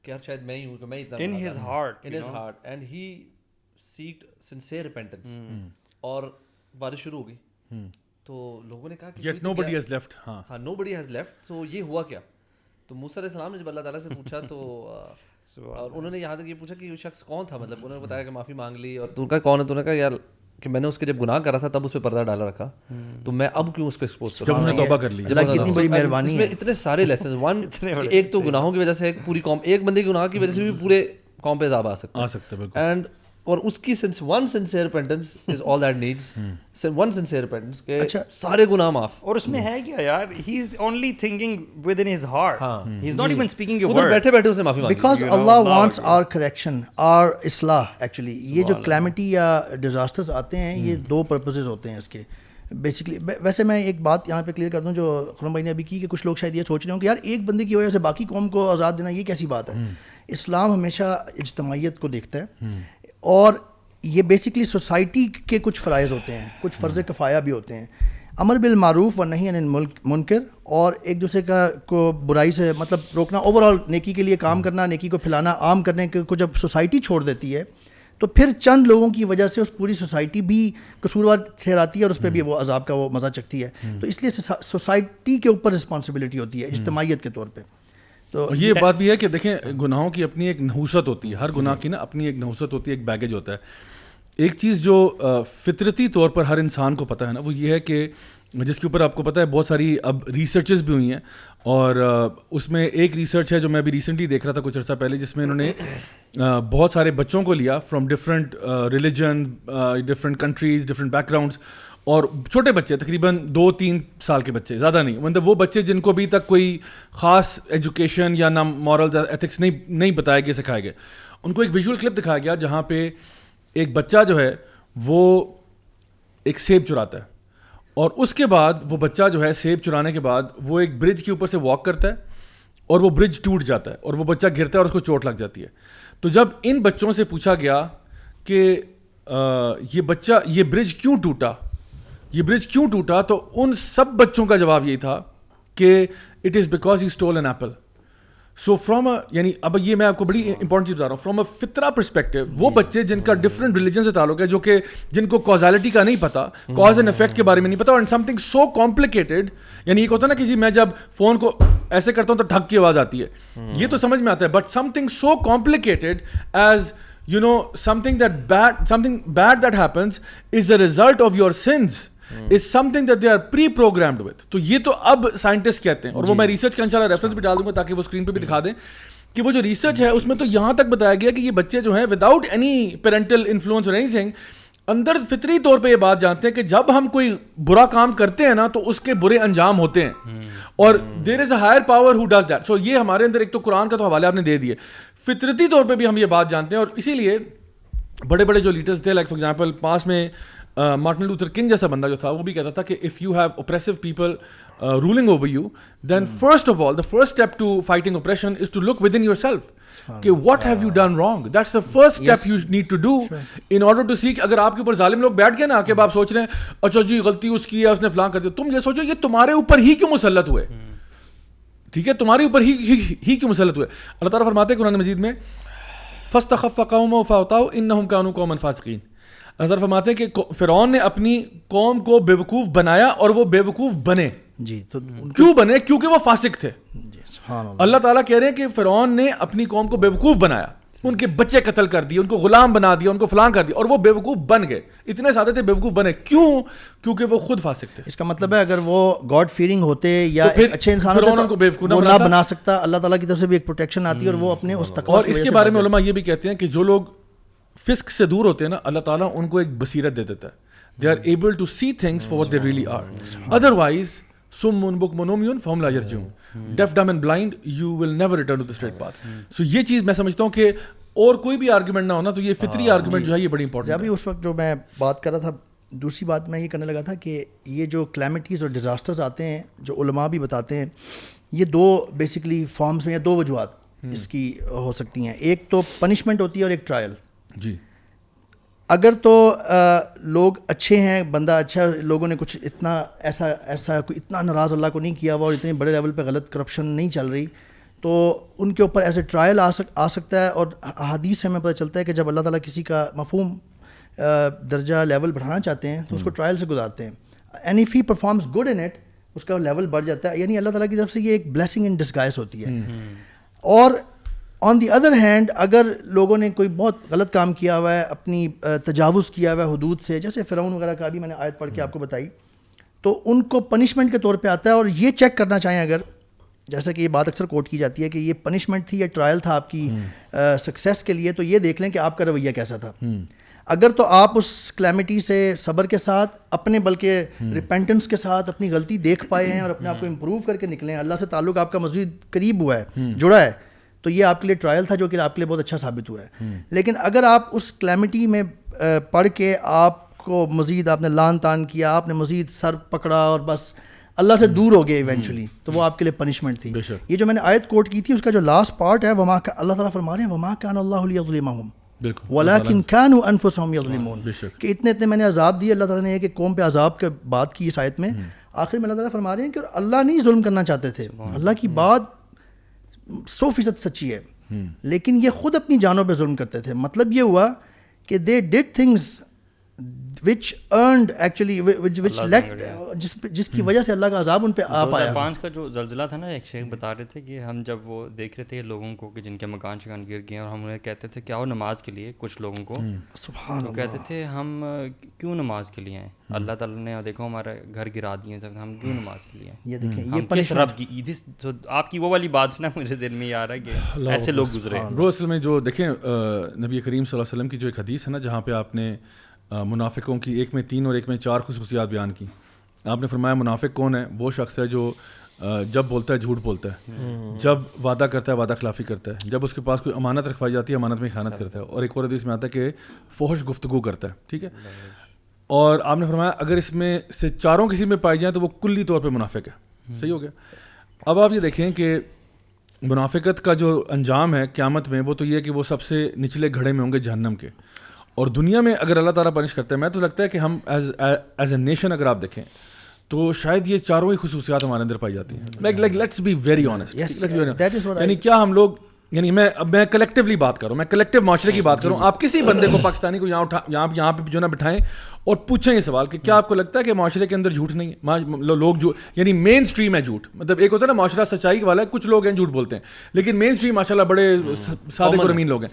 کہ یار شاید میں ہی ہوں, کہ میں اتنا in his heart and he seeked sincere repentance. اور بارش شروع ہو گئی تو لوگوں نے کہا کہ yet nobody has left. ہاں nobody has left. تو یہ ہوا کیا؟ تو موسیٰ علیہ السلام نے جب اللہ تعالیٰ سے پوچھا تو اور انہوں نے یہاں تک یہ پوچھا کہ وہ شخص کون تھا, مطلب انہوں نے بتایا کہ معافی مانگ لی, اور تو ان کا کون ہے, تو انہوں نے کہا یار کہ میں نے اس کے جب گناہ کرا تھا تب اس پہ پردہ ڈالا رکھا, تو میں اب کیوں اس کو ایکسپوز کروں, جب ہم نے توبہ کر لی. اللہ کی اتنی بڑی مہربانی ہے. اتنے سارے لیسنز, ون ایک تو گناہوں کی وجہ سے پوری قوم, ایک بندے کے گناہ کی وجہ سے بھی پورے قوم پہ عذاب آ سکتا ہے, اینڈ اور اس کی one sincere repentance is all that needs, one sincere repentance کہ سارے گناہ معاف. اور اس میں ہے کیا یار, he is only thinking within his heart, he is not even speaking your word, بیٹھے بیٹھے اسے معافی مانگی, because Allah wants our correction, our اصلاح. ایکچولی یہ جو کلیمٹی یا ڈیزاسٹرز آتے ہیں یہ دو پرپزز ہوتے ہیں اس کے بیسکلی. ویسے میں ایک بات یہاں پہ کلیئر کر دوں جو خرم بھائی نے ابھی کی, کہ کچھ لوگ شاید یہ سوچ رہے ہوں کہ یار ایک بندے کی وجہ سے باقی قوم کو آزاد دینا یہ کیسی بات ہے. اسلام ہمیشہ اجتماعیت کو دیکھتا ہے, اور یہ بیسکلی سوسائٹی کے کچھ فرائض ہوتے ہیں, کچھ فرض کفایہ بھی ہوتے ہیں, امر بالمعروف و نہی عن المنکر, اور ایک دوسرے کو برائی سے مطلب روکنا, اوور آل نیکی کے لیے کام کرنا, نیکی کو پھیلانا, عام کرنے کو جب سوسائٹی چھوڑ دیتی ہے تو پھر چند لوگوں کی وجہ سے اس پوری سوسائٹی بھی قصوروار ٹھہراتی ہے اور اس پہ بھی وہ عذاب کا وہ مزہ چکتی ہے. تو اس لیے سوسائٹی کے اوپر رسپانسبلٹی ہوتی ہے اجتماعیت کے طور پہ. تو یہ بات بھی ہے کہ دیکھیں گناہوں کی اپنی ایک نحوست ہوتی ہے, ہر گناہ کی نا اپنی ایک نحوست ہوتی ہے, ایک بیگیج ہوتا ہے. ایک چیز جو فطرتی طور پر ہر انسان کو پتہ ہے نا, وہ یہ ہے کہ جس کے اوپر آپ کو پتہ ہے بہت ساری اب ریسرچز بھی ہوئی ہیں, اور اس میں ایک ریسرچ ہے جو میں ابھی ریسنٹلی دیکھ رہا تھا کچھ عرصہ پہلے, جس میں انہوں نے بہت سارے بچوں کو لیا from different religion, different countries, different back grounds, اور چھوٹے بچے تقریباً 2-3 سال کے بچے, زیادہ نہیں, مطلب وہ بچے جن کو ابھی تک کوئی خاص ایجوکیشن یا نہ مورلز ایتھکس نہیں بتائے گئے, سکھائے گئے. ان کو ایک ویژول کلپ دکھایا گیا جہاں پہ ایک بچہ جو ہے وہ ایک سیب چراتا ہے, اور اس کے بعد وہ بچہ جو ہے سیب چرانے کے بعد وہ ایک برج کے اوپر سے واک کرتا ہے, اور وہ برج ٹوٹ جاتا ہے, اور وہ بچہ گرتا ہے اور اس کو چوٹ لگ جاتی ہے. تو جب ان بچوں سے پوچھا گیا کہ یہ برج کیوں ٹوٹا, تو ان سب بچوں کا جواب یہی تھا کہ it is because he stole an Apple. So from یعنی اب یہ میں آپ کو بڑی امپورٹنٹ چیز بتا رہا ہوں, فرام اے فطرہ پرسپیکٹو وہ بچے جن کا ڈفرنٹ ریلیجن سے تعلق ہے, جو کہ جن کو کازالٹی کا نہیں پتا, کاز اینڈ افیکٹ کے بارے میں نہیں پتا, اور سم تھنگ سو کمپلیکیٹڈ, یعنی ایک ہوتا ہے نا کہ جی میں جب فون کو ایسے کرتا ہوں تو ٹھک کی آواز آتی ہے, یہ تو سمجھ میں آتا ہے, but some thing so complicated as you know something bad that happens is a result of your sins, is something that they are pre-programmed with. تو یہ تو اب سائنٹسٹ کہتے ہیں, اور وہ میں ریسرچ کا انشاءاللہ ریفرنس بھی ڈال دوں گا تاکہ وہ اسکرین پہ بھی دکھا دیں کہ وہ جو ریسرچ ہے اس میں تو یہاں تک بتایا گیا کہ یہ بچے جو ہیں وداؤٹ اینی پیرنٹل انفلوئنس اور اینی تھنگ اندر فطری طور پہ یہ بات جانتے ہیں کہ جب ہم کوئی برا کام کرتے ہیں نا تو اس کے برے انجام ہوتے ہیں, اور there is a higher power who does that. So یہ ہمارے اندر ایک تو قرآن کا تو حوالے آپ نے دے دیے, فطرتی طور پہ بھی ہم یہ بات جانتے ہیں, اور اسی لیے بڑے بڑے جو لیڈرز تھے, لائک فار ایگزامپل پاس میں مارٹن لوتھر کنگ جیسا بندہ جو تھا وہ بھی کہتا تھا کہ if you have oppressive people ruling over you then first of all the first step to fighting oppression is to look within yourself کہ what have you done wrong. That's the first step you need to do in order to see. اگر آپ کے اوپر ظالم لوگ بیٹھ گئے نا کہ آپ سوچ رہے ہیں اچھا جی غلطی اس کی ہے, اس نے فلاں کر دیا, تم یہ سوچو یہ تمہارے اوپر ہی کیوں مسلط ہوئے, ٹھیک ہے, تمہارے اوپر ہی کیوں مسلط ہوئے. اللہ تعالیٰ فرماتے ہیں قرآن مجید میں فاستخف قومه فأطاعوا انهم كانوا قوما فاسقين. اللہ تعالیٰ فرماتے ہیں کہ فرعون نے اپنی قوم کو بیوقوف بنایا اور وہ بیوقوف بنے. جی تو کیوں بنے؟ کیونکہ وہ فاسق تھے. اللہ تعالیٰ کہہ رہے ہیں کہ فرعون نے اپنی قوم کو بیوقوف بنایا, ان کے بچے قتل کر دیے, ان کو غلام بنا دیا, ان کو فلاں کر دیا, اور وہ بیوقوف بن گئے. اتنے سادے تھے, بیوقوف بنے. کیوں؟ کیونکہ وہ خود فاسق تھے. اس کا مطلب ہے اگر وہ گاڈ فیئرنگ ہوتے یا اچھے انسان ہوتے تو وہ نہ بنا سکتا. اللہ تعالیٰ کی طرف سے بھی ایک پروٹیکشن آتی ہے, اور وہ اپنے اس تقویٰ. اور اس کے بارے میں علماء یہ بھی کہتے ہیں کہ جو لوگ فسق سے دور ہوتے ہیں نا, اللہ تعالیٰ ان کو ایک بصیرت دے دیتا ہے. They are able to see things for what they really are. Otherwise سم بکم عمی فہم لا یرجعون, deaf dumb and blind, you will never return to the straight path. So یہ چیز میں سمجھتا ہوں کہ اور کوئی بھی آرگومنٹ نہ ہونا تو یہ فطری آرگومنٹ جو ہے یہ بڑی امپورٹنٹ ہے. ابھی اس وقت جو میں بات کر رہا تھا, دوسری بات میں یہ کرنے لگا تھا کہ یہ جو کلیمٹیز اور ڈیزاسٹرز آتے ہیں جو علماء بھی بتاتے ہیں, یہ دو بیسکلی فارمز میں یا دو وجوہات اس کی ہو سکتی ہیں. ایک تو پنشمنٹ ہوتی ہے اور ایک ٹرائل. جی اگر تو لوگ اچھے ہیں, بندہ اچھا, لوگوں نے کچھ اتنا ایسا کوئی اتنا ناراض اللہ کو نہیں کیا ہوا اور اتنے بڑے لیول پہ غلط کرپشن نہیں چل رہی, تو ان کے اوپر ایز اے ٹرائل آ سکتا ہے. اور حدیث سے ہمیں پتہ چلتا ہے کہ جب اللہ تعالیٰ کسی کا مفہوم درجہ لیول بڑھانا چاہتے ہیں تو اس کو ٹرائل سے گزارتے ہیں. And if he performs good in it, اس کا لیول بڑھ جاتا ہے. یعنی اللہ تعالیٰ کی طرف سے یہ ایک بلیسنگ ان ڈسگائز ہوتی ہے. اور آن دی ادر ہینڈ اگر لوگوں نے کوئی بہت غلط کام کیا ہوا ہے, اپنی تجاوز کیا ہوا ہے حدود سے, جیسے فرعون وغیرہ کا بھی میں نے آیت پڑھ کے آپ کو بتائی, تو ان کو پنشمنٹ کے طور پہ آتا ہے. اور یہ چیک کرنا چاہیں اگر, جیسا کہ یہ بات اکثر کوٹ کی جاتی ہے کہ یہ پنشمنٹ تھی یا ٹرائل تھا آپ کی سکسیس کے لیے, تو یہ دیکھ لیں کہ آپ کا رویہ کیسا تھا. اگر تو آپ اس کلیمٹی سے صبر کے ساتھ اپنے بلکہ ریپینٹنس کے ساتھ اپنی غلطی دیکھ پائے ہیں اور اپنے آپ کو امپروو کر کے نکلے ہیں, اللہ سے تعلق آپ کا مزید قریب ہوا ہے, جڑا ہے, تو یہ آپ کے لیے ٹرائل تھا جو کہ آپ کے لیے بہت اچھا ثابت ہوا ہے. لیکن اگر آپ اس کلیمٹی میں پڑھ کے آپ کو مزید آپ نے لان تان کیا, آپ نے مزید سر پکڑا اور بس اللہ سے دور ہو گئے ایونچولی, تو وہ آپ کے لیے پنشمنٹ تھی. یہ جو میں نے آیت کوٹ کی تھی اس کا جو لاسٹ پارٹ ہے, وما کا اللہ تعالیٰ فرما رہے ہیں وما کان اللہ لیظلمہم ولکن کانوا انفسہم یظلمون, کہ اتنے میں نے عذاب دیے. اللہ تعالیٰ نے ایک قوم پہ عذاب کے بات کی اس آیت میں, آخر میں اللہ تعالیٰ فرما رہے ہیں کہ اللہ نہیں ظلم کرنا چاہتے تھے, اللہ کی بات 100% سچی ہے, لیکن یہ خود اپنی جانوں پہ ظلم کرتے تھے. مطلب یہ ہوا کہ دے ڈڈ things which earned actually which led جس کی وجہ سے اللہ کا عذاب ان پہ آ پایا. 2005 کا جو زلزلہ تھا نا, ایک شیخ بتا رہے تھے کہ ہم جب وہ دیکھ رہے تھے لوگوں کو کہ جن کے مکان شکان گر گئے, اور ہم انہیں کہتے تھے کیا ہو نماز کے لیے, کچھ لوگوں کو سبحان اللہ کہتے تھے ہم کیوں نماز کے لیے ہیں, اللہ تعالیٰ نے دیکھو ہمارا گھر گرا دیے, ہم کیوں نماز کے لیے ہیں, یہ دیکھیں یہ کس رب کی عید. آپ کی وہ والی بات نا مجھے ذہن میں یہ آ رہا ہے کہ ایسے لوگ گزرے. برو اصل میں جو دیکھیں نبی کریم صلی اللہ علیہ وسلم کی جو ایک حدیث ہے نا, جہاں پہ آپ نے منافقوں کی ایک میں 3 اور ایک میں 4 خصوصیات بیان کی. آپ نے فرمایا منافق کون ہے؟ وہ شخص ہے جو جب بولتا ہے جھوٹ بولتا ہے, جب وعدہ کرتا ہے وعدہ خلافی کرتا ہے, جب اس کے پاس کوئی امانت رکھوائی جاتی ہے امانت میں خیانت کرتا ہے, اور ایک اور حدیث میں آتا ہے کہ فحش گفتگو کرتا ہے. ٹھیک ہے, اور آپ نے فرمایا اگر اس میں سے چاروں کسی میں پائی جائیں تو وہ کلی طور پہ منافق ہے. صحیح ہو گیا. اب آپ یہ دیکھیں کہ منافقت کا جو انجام ہے قیامت میں, وہ تو یہ کہ وہ سب سے نچلے گھڑے میں ہوں گے جہنم کے. اور دنیا میں اگر اللہ تعالیٰ پنش کرتا ہے, میں تو لگتا ہے کہ ہم ایز اے نیشن اگر آپ دیکھیں تو شاید یہ چاروں ہی خصوصیات ہمارے اندر پائی جاتی ہیں. Like let's be very honest, یعنی کیا ہم لوگ, یعنی میں کلیکٹیولی بات کروں, میں کلیکٹیو معاشرے کی بات کروں. آپ کسی بندے کو پاکستانی کو یہاں پہ جو نا بٹھائیں اور پوچھیں یہ سوال کہ کیا آپ کو لگتا ہے کہ معاشرے کے اندر جھوٹ نہیں ہے؟ لوگ جو یعنی مین اسٹریم ہے جھوٹ, مطلب ایک ہوتا ہے نا معاشرہ سچائی والا ہے, کچھ لوگ ہیں جھوٹ بولتے ہیں, لیکن مین اسٹریم ماشاء اللہ بڑے صادق اور امین لوگ ہیں.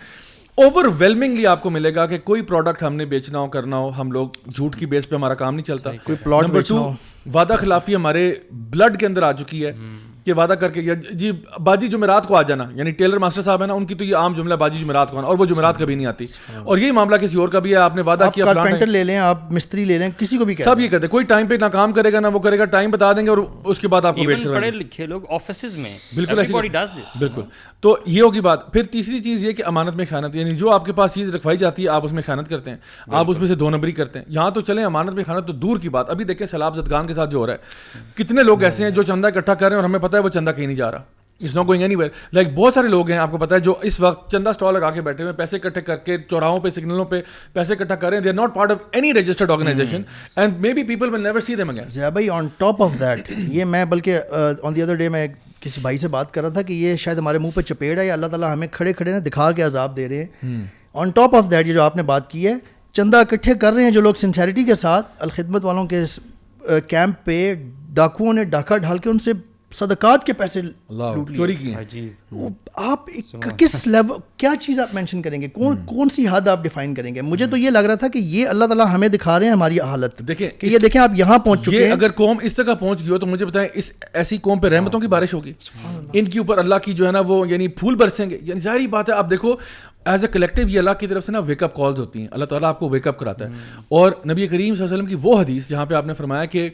اوور ویلمنگلی آپ کو ملے گا کہ کوئی پروڈکٹ ہم نے بیچنا ہو کرنا ہو, ہم لوگ جھوٹ کی بیس پہ ہمارا کام نہیں چلتا. نمبر 2, وعدہ خلافی ہمارے بلڈ کے اندر آ چکی ہے کہ وعدہ کر کے جی باجی جمعرات کو آ جانا, یعنی ٹیلر ماسٹر صاحب ہے نا, ان کی تو یہ عام جملہ باجی جمعرات کو آنا, اور وہ جمعرات کبھی نہیں آتی. اور یہی معاملہ کسی اور کا بھی ہے, آپ نے وعدہ کیا, کارپینٹر لے لیں, آپ مستری لے لیں, کسی کو بھی سب یہ کہتے ہیں کوئی ٹائم پہ نہ کام کرے گا نہ وہ کرے گا, ٹائم بتا دیں گے اور اس کے بعد آپ کو ویٹ کرنا. پڑھے لکھے لوگ آفسز میں بالکل ایسی, بالکل. تو یہ ہوگی بات. پھر تیسری چیز یہ کہ امانت میں خیانت, یعنی جو آپ کے پاس چیز رکھوائی جاتی ہے آپ اس میں خیانت کرتے ہیں, آپ اس میں سے 2 نمبری کرتے ہیں. یہاں تو چلیں امانت میں خیانت تو دور کی بات, ابھی دیکھیں سیلاب زدگان کے ساتھ جو ہو رہا ہے, کتنے لوگ ایسے ہیں جو چندہ اکٹھا کر رہے ہیں اور ہمیں پتہ ہے وہ چندہ کہیں نہیں جا رہا, it's not going anywhere. Like بہت سارے لوگ ہیں آپ کو پتہ ہے جو اس وقت چندہ اسٹال لگا کے بیٹھے ہوئے, پیسے اکٹھے کر کے چوراہوں پہ سگنلوں پہ پیسے اکٹھا کر رہے ہیں. They are not part of any registered organisation and maybe people will never see them again. Zia بھائی آن ٹاپ آف دیٹ, یہ میں بلکہ آن دی ادر ڈے میں کسی بھائی سے بات کر رہا تھا کہ یہ شاید ہمارے منہ پہ چپیڑ ہے یا اللہ تعالیٰ ہمیں کھڑے کھڑے نا دکھا کے عذاب دے رہے ہیں. آن ٹاپ آف دیٹ یہ جو آپ نے بات کی ہے, چندہ اکٹھے کر رہے ہیں جو لوگ سنسیریٹی کے ساتھ الخدمت والوں کے کیمپ پہ ڈاکوؤں نے ڈاکہ ڈھال کے ان سے صدقات کے پیسے چوری کیے ہیں. آپ کس لیول, کیا چیز آپ مینشن کریں گے, کون سی حد آپ ڈیفائن کریں گے؟ مجھے تو یہ لگ رہا تھا کہ یہ اللہ تعالیٰ ہمیں دکھا رہے ہیں ہماری حالت, دیکھیں کہ یہ دیکھیں آپ یہاں پہنچ چکے ہیں. اگر قوم اس طرح پہنچ گئی ہو تو مجھے بتائیں اس ایسی قوم پہ رحمتوں کی بارش ہوگی, ان کے اوپر اللہ کی جو ہے نا وہ یعنی پھول برسیں گے. یعنی ظاہری بات ہے, آپ دیکھو ایز اے کلیکٹیو یہ اللہ کی طرف سے نا ویک اپ کالز ہوتی ہیں, اللہ تعالیٰ آپ کو ویک اپ کراتا ہے. اور نبی کریم صلی اللہ علیہ وسلم کی وہ حدیث جہاں پہ آپ نے فرمایا کہ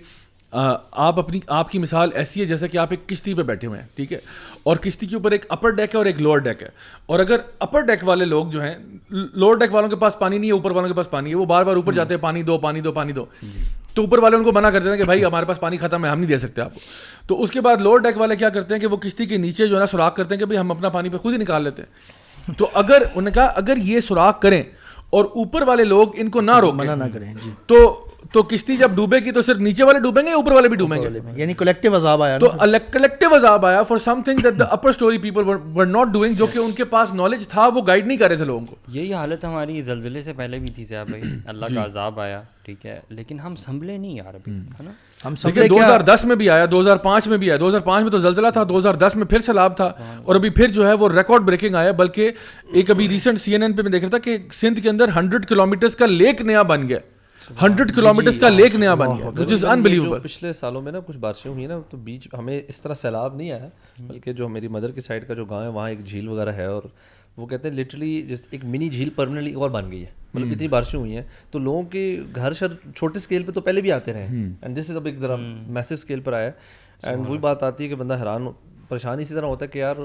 آپ کی مثال ایسی ہے جیسے کہ آپ ایک کشتی پہ بیٹھے ہوئے ہیں, ٹھیک ہے, اور کشتی کے اوپر ایک اپر ڈیک ہے اور ایک لوور ڈیک ہے, اور اگر اپر ڈیک والے لوگ جو ہیں, لوور ڈیک والوں کے پاس پانی نہیں ہے, اوپر والوں کے پاس پانی ہے, وہ بار بار اوپر جاتے ہیں پانی دو پانی دو پانی دو, تو اوپر والے ان کو منع کرتے ہیں کہ بھائی ہمارے پاس پانی ختم ہے, ہم نہیں دے سکتے آپ کو. تو اس کے بعد لوور ڈیک والے کیا کرتے ہیں کہ وہ کشتی کے نیچے جو ہے نا سوراخ کرتے ہیں کہ بھائی ہم اپنا پانی پہ خود ہی نکال لیتے ہیں. تو اگر انہوں نے کہا اگر یہ سوراخ کریں اور اوپر والے لوگ ان کو نہ روکیں, منع نہ کریں, جی, تو کشتی جب ڈوبے گی تو صرف نیچے والے ڈوبیں گے, اوپر والے بھی ڈوبیں گے, یعنی کلیکٹیو عذاب آیا. تو کلیکٹیو عذاب آیا for something that the upper story people were not doing, جو کہ ان کے پاس نالج تھا وہ گائیڈ نہیں کر رہے تھے لوگوں کو. یہی حالت ہماری زلزلے سے پہلے بھی تھی ضیاء بھائی, اللہ کا عذاب آیا, ٹھیک ہے, لیکن ہم سنبھلے نہیں یار ابھی تک, ہے نا. ہم سنبھلے 2010 میں بھی آیا, 2005 میں بھی آیا, 2005 میں تو زلزلہ تھا, 2010 میں پھر سیلاب تھا, اور ابھی پھر جو ہے وہ ریکارڈ بریکنگ آیا. بلکہ ایک ابھی ریسنٹ CNN پہ میں دیکھ رہا تھا کہ سندھ کے اندر 100 کلومیٹرز کا لیک نیا بن گیا, 100 کلومیٹرز کا لیک نیا بن گیا, which is unbelievable. پچھلے سالوں میں نا کچھ بارشیں ہوئی نا, تو بیچ ہمیں اس طرح سیلاب نہیں آیا, بلکہ جو میری مدر کی سائڈ کا جو گاؤں ہے وہاں ایک جھیل وغیرہ ہے, اور وہ کہتے ہیں لٹرلی جس ایک منی جھیل پرماننٹلی اور بن گئی ہے, مطلب اتنی بارشیں ہوئی ہیں. تو لوگوں کے گھر چھوٹے اسکیل پہ تو پہلے بھی آتے رہے ہیں, اینڈ دس از اب ایک ذرا میسو اسکیل پر آیا ہے. اینڈ وہی بات آتی ہے کہ بندہ حیران پریشان اسی طرح ہوتا ہے کہ یار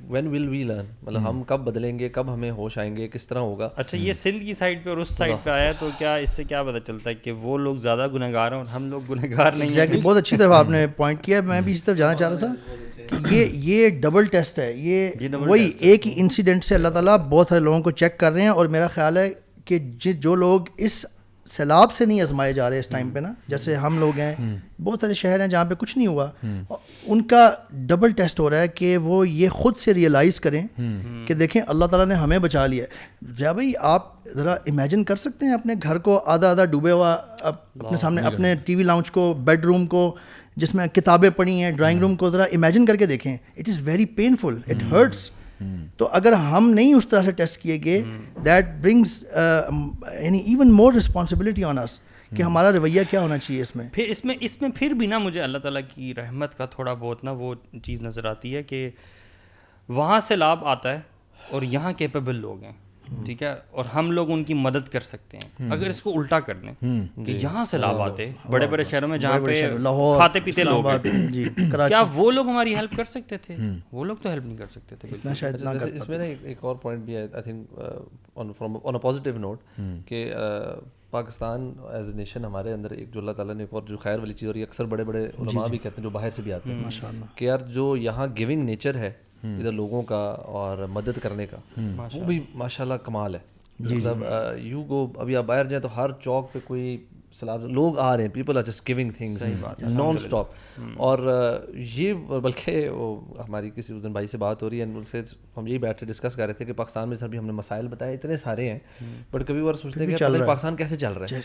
وین ول وی لرن, مطلب ہم کب بدلیں گے, کب ہمیں ہوش آئیں گے, کس طرح ہوگا. اچھا یہ سندھ کی سائڈ پہ اور اس سائڈ پہ آیا, تو کیا اس سے کیا پتہ چلتا ہے کہ وہ لوگ زیادہ گنہگار ہیں اور ہم لوگ گنہگار نہیں ہیں؟ بہت اچھی طرف آپ نے پوائنٹ کیا, میں بھی اسی طرف جانا چاہ رہا تھا کہ یہ ڈبل ٹیسٹ ہے. یہ وہی ایک ہی انسیڈنٹ سے اللہ تعالیٰ بہت سارے لوگوں کو چیک کر رہے ہیں, اور میرا خیال ہے کہ جو لوگ اس سیلاب سے نہیں آزمائے جا رہے اس ٹائم پہ نا, جیسے ہم لوگ ہیں, بہت سارے شہر ہیں جہاں پہ کچھ نہیں ہوا, ان کا ڈبل ٹیسٹ ہو رہا ہے کہ وہ یہ خود سے ریئلائز کریں کہ دیکھیں اللہ تعالیٰ نے ہمیں بچا لیا ہے. ضیاء بھائی آپ ذرا امیجن کر سکتے ہیں اپنے گھر کو آدھا ڈوبے ہوا اپنے سامنے, اپنے ٹی وی لاؤنج کو, بیڈ روم کو جس میں کتابیں پڑھی ہیں, ڈرائنگ روم کو ذرا امیجن کر کے دیکھیں. It is very painful, it hurts. تو اگر ہم نہیں اس طرح سے ٹیسٹ کیے گئے, دیٹ برنگس یعنی ایون مور رسپانسبلٹی آن اس کہ ہمارا رویہ کیا ہونا چاہیے اس میں. پھر اس میں پھر بھی نا مجھے اللہ تعالیٰ کی رحمت کا تھوڑا بہت نا وہ چیز نظر آتی ہے کہ وہاں سیلاب آتا ہے اور یہاں کیپیبل لوگ ہیں, ٹھیک ہے, اور ہم لوگ ان کی مدد کر سکتے ہیں. اگر اس کو الٹا کر لیں کہ یہاں سیلاب آتے بڑے بڑے شہروں میں جہاں پہ کھاتے پیتے لوگ ہیں, کیا وہ لوگ ہماری ہیلپ کر سکتے تھے؟ وہ لوگ تو ہیلپ نہیں کر سکتے تھے. اس میں نا ایک اور پوائنٹ بھی ہے I think on a positive note, کہ پاکستان ایز اے نیشن ہمارے اندر ایک جو اللہ تعالیٰ نے ایک اور جو خیر والی چیز, اور یہ اکثر بڑے بڑے علماء بھی کہتے ہیں جو باہر سے بھی آتے ہیں, کہ یار جو یہاں گیونگ نیچر ہے ادھر لوگوں کا اور مدد کرنے کا, وہ بھی ماشاء اللہ کمال ہے. مطلب یو گو, ابھی آپ باہر جائیں تو ہر چوک پہ کوئی سلاب لوگ آ رہے ہیں, people are just giving things non stop. اور یہ بلکہ وہ ہماری کسی اس دن بھائی سے بات ہو رہی ہے, ان سے ہم یہی بیٹھ کے ڈسکس کر رہے تھے کہ پاکستان میں سر بھی ہم نے مسائل بتائے اتنے سارے ہیں, بٹ کبھی بار سوچتے ہیں کہ پاکستان کیسے چل رہا ہے.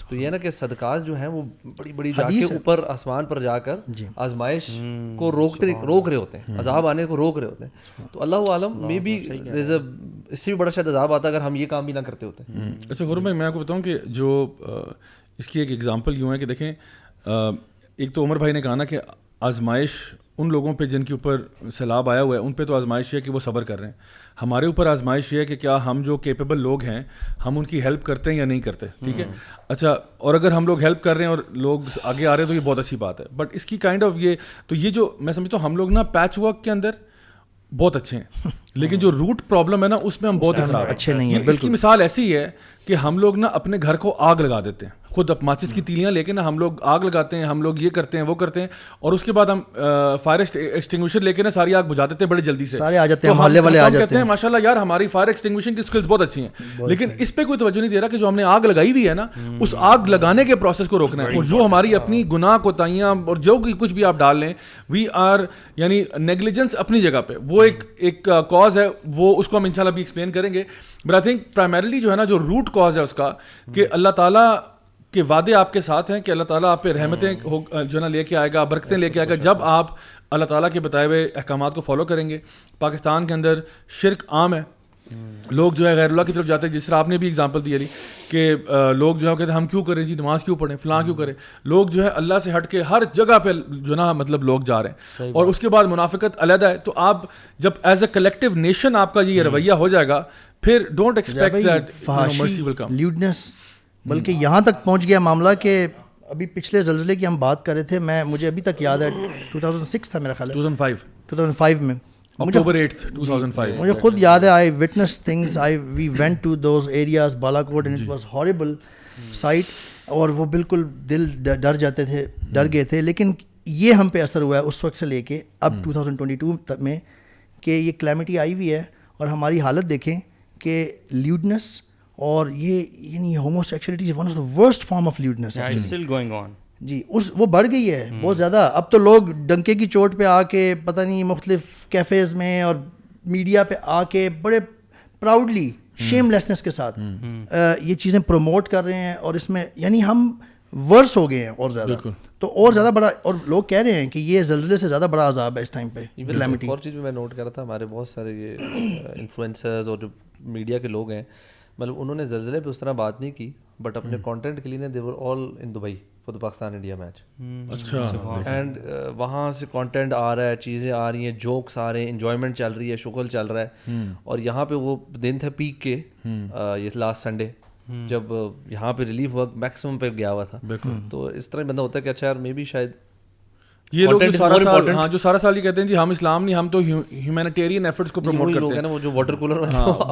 تو یہ نا کہ صدقات جو ہیں وہ بڑی بڑی جا کے اوپر آسمان پر جا کر آزمائش کو روک رہے ہوتے ہیں, عذاب آنے کو روک رہے ہوتے ہیں. تو اللہ عالم میں بھی اس سے بھی بڑا شاید عذاب آتا اگر ہم یہ کام بھی نہ کرتے ہوتے. اچھا غور بھائی, میں آپ کو بتاؤں کہ جو اس کی ایک ایگزامپل یوں ہے کہ دیکھیں, ایک تو عمر بھائی نے کہا نا کہ آزمائش ان لوگوں پہ جن کے اوپر سیلاب آیا ہوا ہے ان پہ تو آزمائش یہ ہے کہ وہ صبر کر رہے ہیں. ہمارے اوپر آزمائش یہ ہے کہ کیا ہم جو کیپیبل لوگ ہیں ہم ان کی ہیلپ کرتے ہیں یا نہیں کرتے. ٹھیک ہے, اچھا, اور اگر ہم لوگ ہیلپ کر رہے ہیں اور لوگ آگے آ رہے ہیں تو یہ بہت اچھی بات ہے. بٹ اس کی کائنڈ آف یہ جو میں سمجھتا ہوں ہم لوگ نا پیچ ورک کے اندر بہت اچھے ہیں, لیکن جو روٹ پرابلم ہے نا اس میں ہم بہت اچھے نہیں ہیں. اس کی مثال ایسی ہے کہ ہم لوگ نا اپنے گھر کو آگ لگا دیتے ہیں, خود ماچس کی تیلیاں لے کے نا ہم لوگ آگ لگاتے ہیں, ہم لوگ یہ کرتے ہیں وہ کرتے ہیں, اور اس کے بعد ہم فائر ایکسٹنگوشر لے کے نا ساری آگ بجھا دیتے ہیں بڑے جلدی سے, سارے آ جاتے ہیں, محلے والے آ جاتے ہیں, ماشاءاللہ یار ہماری فائر ایکسٹنگوشن کی اسکلز بہت اچھی ہیں, لیکن اس پہ کوئی توجہ نہیں دے رہا کہ جو ہم نے آگ لگائی ہوئی ہے نا اس آگ لگانے کے پروسیس کو روکنا ہے. اور جو ہماری اپنی گناہ کوتاہیاں اور جو کچھ بھی آپ ڈال لیں, وی آر یعنی نیگلیجنس اپنی جگہ پہ وہ ایک کاز ہے, وہ اس کو ہم انشاءاللہ بھی ایکسپلین کریں گے. بٹ آئی تھنک پرائمریلی جو ہے نا جو روٹ کاز ہے اس کا کہ اللہ تعالیٰ کے وعدے آپ کے ساتھ ہیں کہ اللہ تعالیٰ آپ پہ رحمتیں جو ہے نا لے کے آئے گا, برکتیں لے کے آئے گا جب آپ اللہ تعالیٰ کے بتائے ہوئے احکامات کو فالو کریں گے. پاکستان کے اندر شرک عام ہے, لوگ جو ہے غیر اللہ کی طرف جاتے ہیں, جس طرح آپ نے بھی اگزامپل دی کہ لوگ جو ہے کہتے ہیں ہم کیوں کریں جی, نماز کیوں پڑھیں, فلاں کیوں کریں. لوگ جو ہے اللہ سے ہٹ کے ہر جگہ پہ جو نا مطلب لوگ جا رہے ہیں, اور اس کے بعد منافقت علیحدہ ہے. تو آپ جب ایز اے کلیکٹیو نیشن آپ کا یہ رویہ ہو جائے گا, پھر ڈونٹ ایکسپیکٹ دیٹ مرسی ول کم. لیوڈنس بلکہ یہاں تک پہنچ گیا معاملہ کہ ابھی پچھلے زلزلے کی ہم بات کر رہے تھے, مجھے ابھی تک یاد ہے 2006 تھا میرا خیال ہے, 2005 میں, October 8th 2005 مجھے خود یاد ہے. I witnessed things, we went to those areas Balakot and it was horrible sight, اور وہ بالکل دل ڈر جاتے تھے, ڈر گئے تھے. لیکن یہ ہم پہ اثر ہوا ہے اس وقت سے لے کے اب 2022 میں کہ یہ کلیمٹی آئی ہوئی ہے, اور ہماری حالت دیکھیں کہ لیوڈنس اور یہ یعنی homosexuality one of the worst form of lewdness جی, وہ بڑھ گئی ہے بہت زیادہ. اب تو لوگ ڈنکے کی چوٹ پہ آ کے پتہ نہیں مختلف کیفیز میں اور میڈیا پہ آ کے بڑے پراؤڈلی شیم لیسنس کے ساتھ یہ چیزیں پروموٹ کر رہے ہیں, اور اس میں یعنی ہم ورس ہو گئے ہیں اور زیادہ, تو اور زیادہ بڑا, اور لوگ کہہ رہے ہیں کہ یہ زلزلے سے زیادہ بڑا عذاب ہے اس ٹائم پہ. ایک اور چیز میں نوٹ کر رہا تھا, ہمارے بہت سارے یہ انفلوئنسرز اور جو میڈیا کے لوگ ہیں, مطلب انہوں نے زلزلے پہ اس طرح بات نہیں کی, بٹ اپنے کانٹینٹ کے لیے they were all in Dubai for the Pakistan India match. اچھا, اینڈ وہاں سے کانٹینٹ آ رہا ہے, چیزیں آ رہی ہیں, جوکس آ رہے ہیں, انجوائمنٹ چل رہی ہے, شغل چل رہا ہے. اور یہاں پہ وہ دن تھا پیک کے, یہ لاسٹ سنڈے جب یہاں پہ ریلیف ورک میکسیمم پہ گیا ہوا تھا. تو اس طرح بندہ ہوتا ہے کہ اچھا یار مے بی شاید یہ لوگ جو سارا سال یہ کہتے ہیں جی ہم اسلام نہیں, ہم تو ہیومینیٹیرین ایفرٹس کو پروموٹ کرتے ہیں. وہ جو واٹر کولر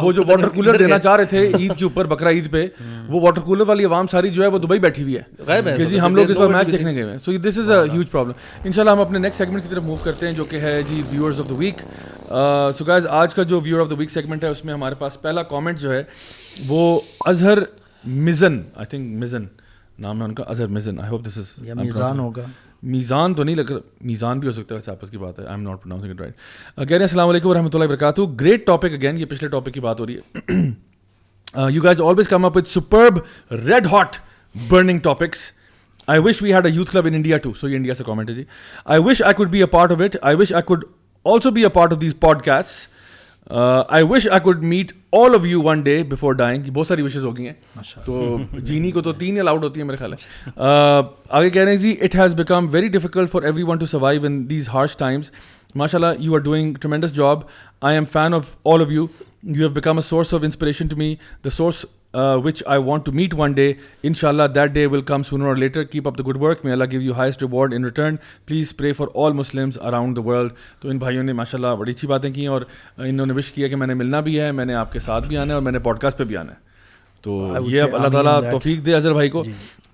وہ جو واٹر کولر دینا چاہ رہے تھے عید کے اوپر, بقرہ عید پہ, وہ واٹر کولر والی عوام ساری جو ہے وہ دبئی بیٹھی ہوئی ہے کہ جی ہم لوگ اس بار میچ دیکھنے گئے ہیں. سو this is a huge problem. انشاءاللہ ہم اپنے نیکسٹ سیگمنٹ کی طرف موو کرتے ہیں جو کہ ہے جی viewers of the week. So guys آج کا جو viewer of the week segment ہے اس میں ہمارے پاس پہلا کامنٹ جو ہے وہ اظہر مزن, آئی تھنک مزن نام ہے ان کا, اظہر مزن, آئی ہوپ دس از میزان ہوگا, میزان تو نہیں لگ رہا, میزان بھی ہو سکتا ہے, ویسے آپس کی بات ہے, I am not pronouncing it right. کہہ رہے ہیں السلام علیکم ورحمۃ اللہ وبرکاتہ. گریٹ ٹاپک اگین, یہ پچھلے ٹاپک کی بات ہو رہی ہے. You guys always come up with superb red hot burning topics. I wish we had a youth club in India too. So یہ انڈیا سے کامنٹ ہے جی. I wish I could be a part of it. I wish I could also be a part of these podcasts. I wish I could meet all of you one day before dying. بہت ساری wishes ہو گئی ہیں, تو جینی کو تو 3 allowed ہوتی ہیں میرے خیال ہے. آگے کہہ رہے ہیں جی it has become very difficult for everyone to survive in these harsh times. MashaAllah, you are doing a tremendous job. I am fan of all of you. You have become a source of inspiration to me, the source which I want to meet one day. Inshallah, that day will come sooner or later. Keep up the good work. May Allah give you highest reward in return. Please pray for all Muslims around the world. تو ان بھائیوں نے ماشاءاللہ بڑی اچھی باتیں کی, اور انہوں نے وش کیا کہ میں نے ملنا بھی ہے, میں نے آپ کے ساتھ بھی آنا ہے, اور میں نے پوڈ کاسٹ پہ بھی آنا ہے. تو یہ اب اللہ تعالیٰ توفیق دے اظہر بھائی کو.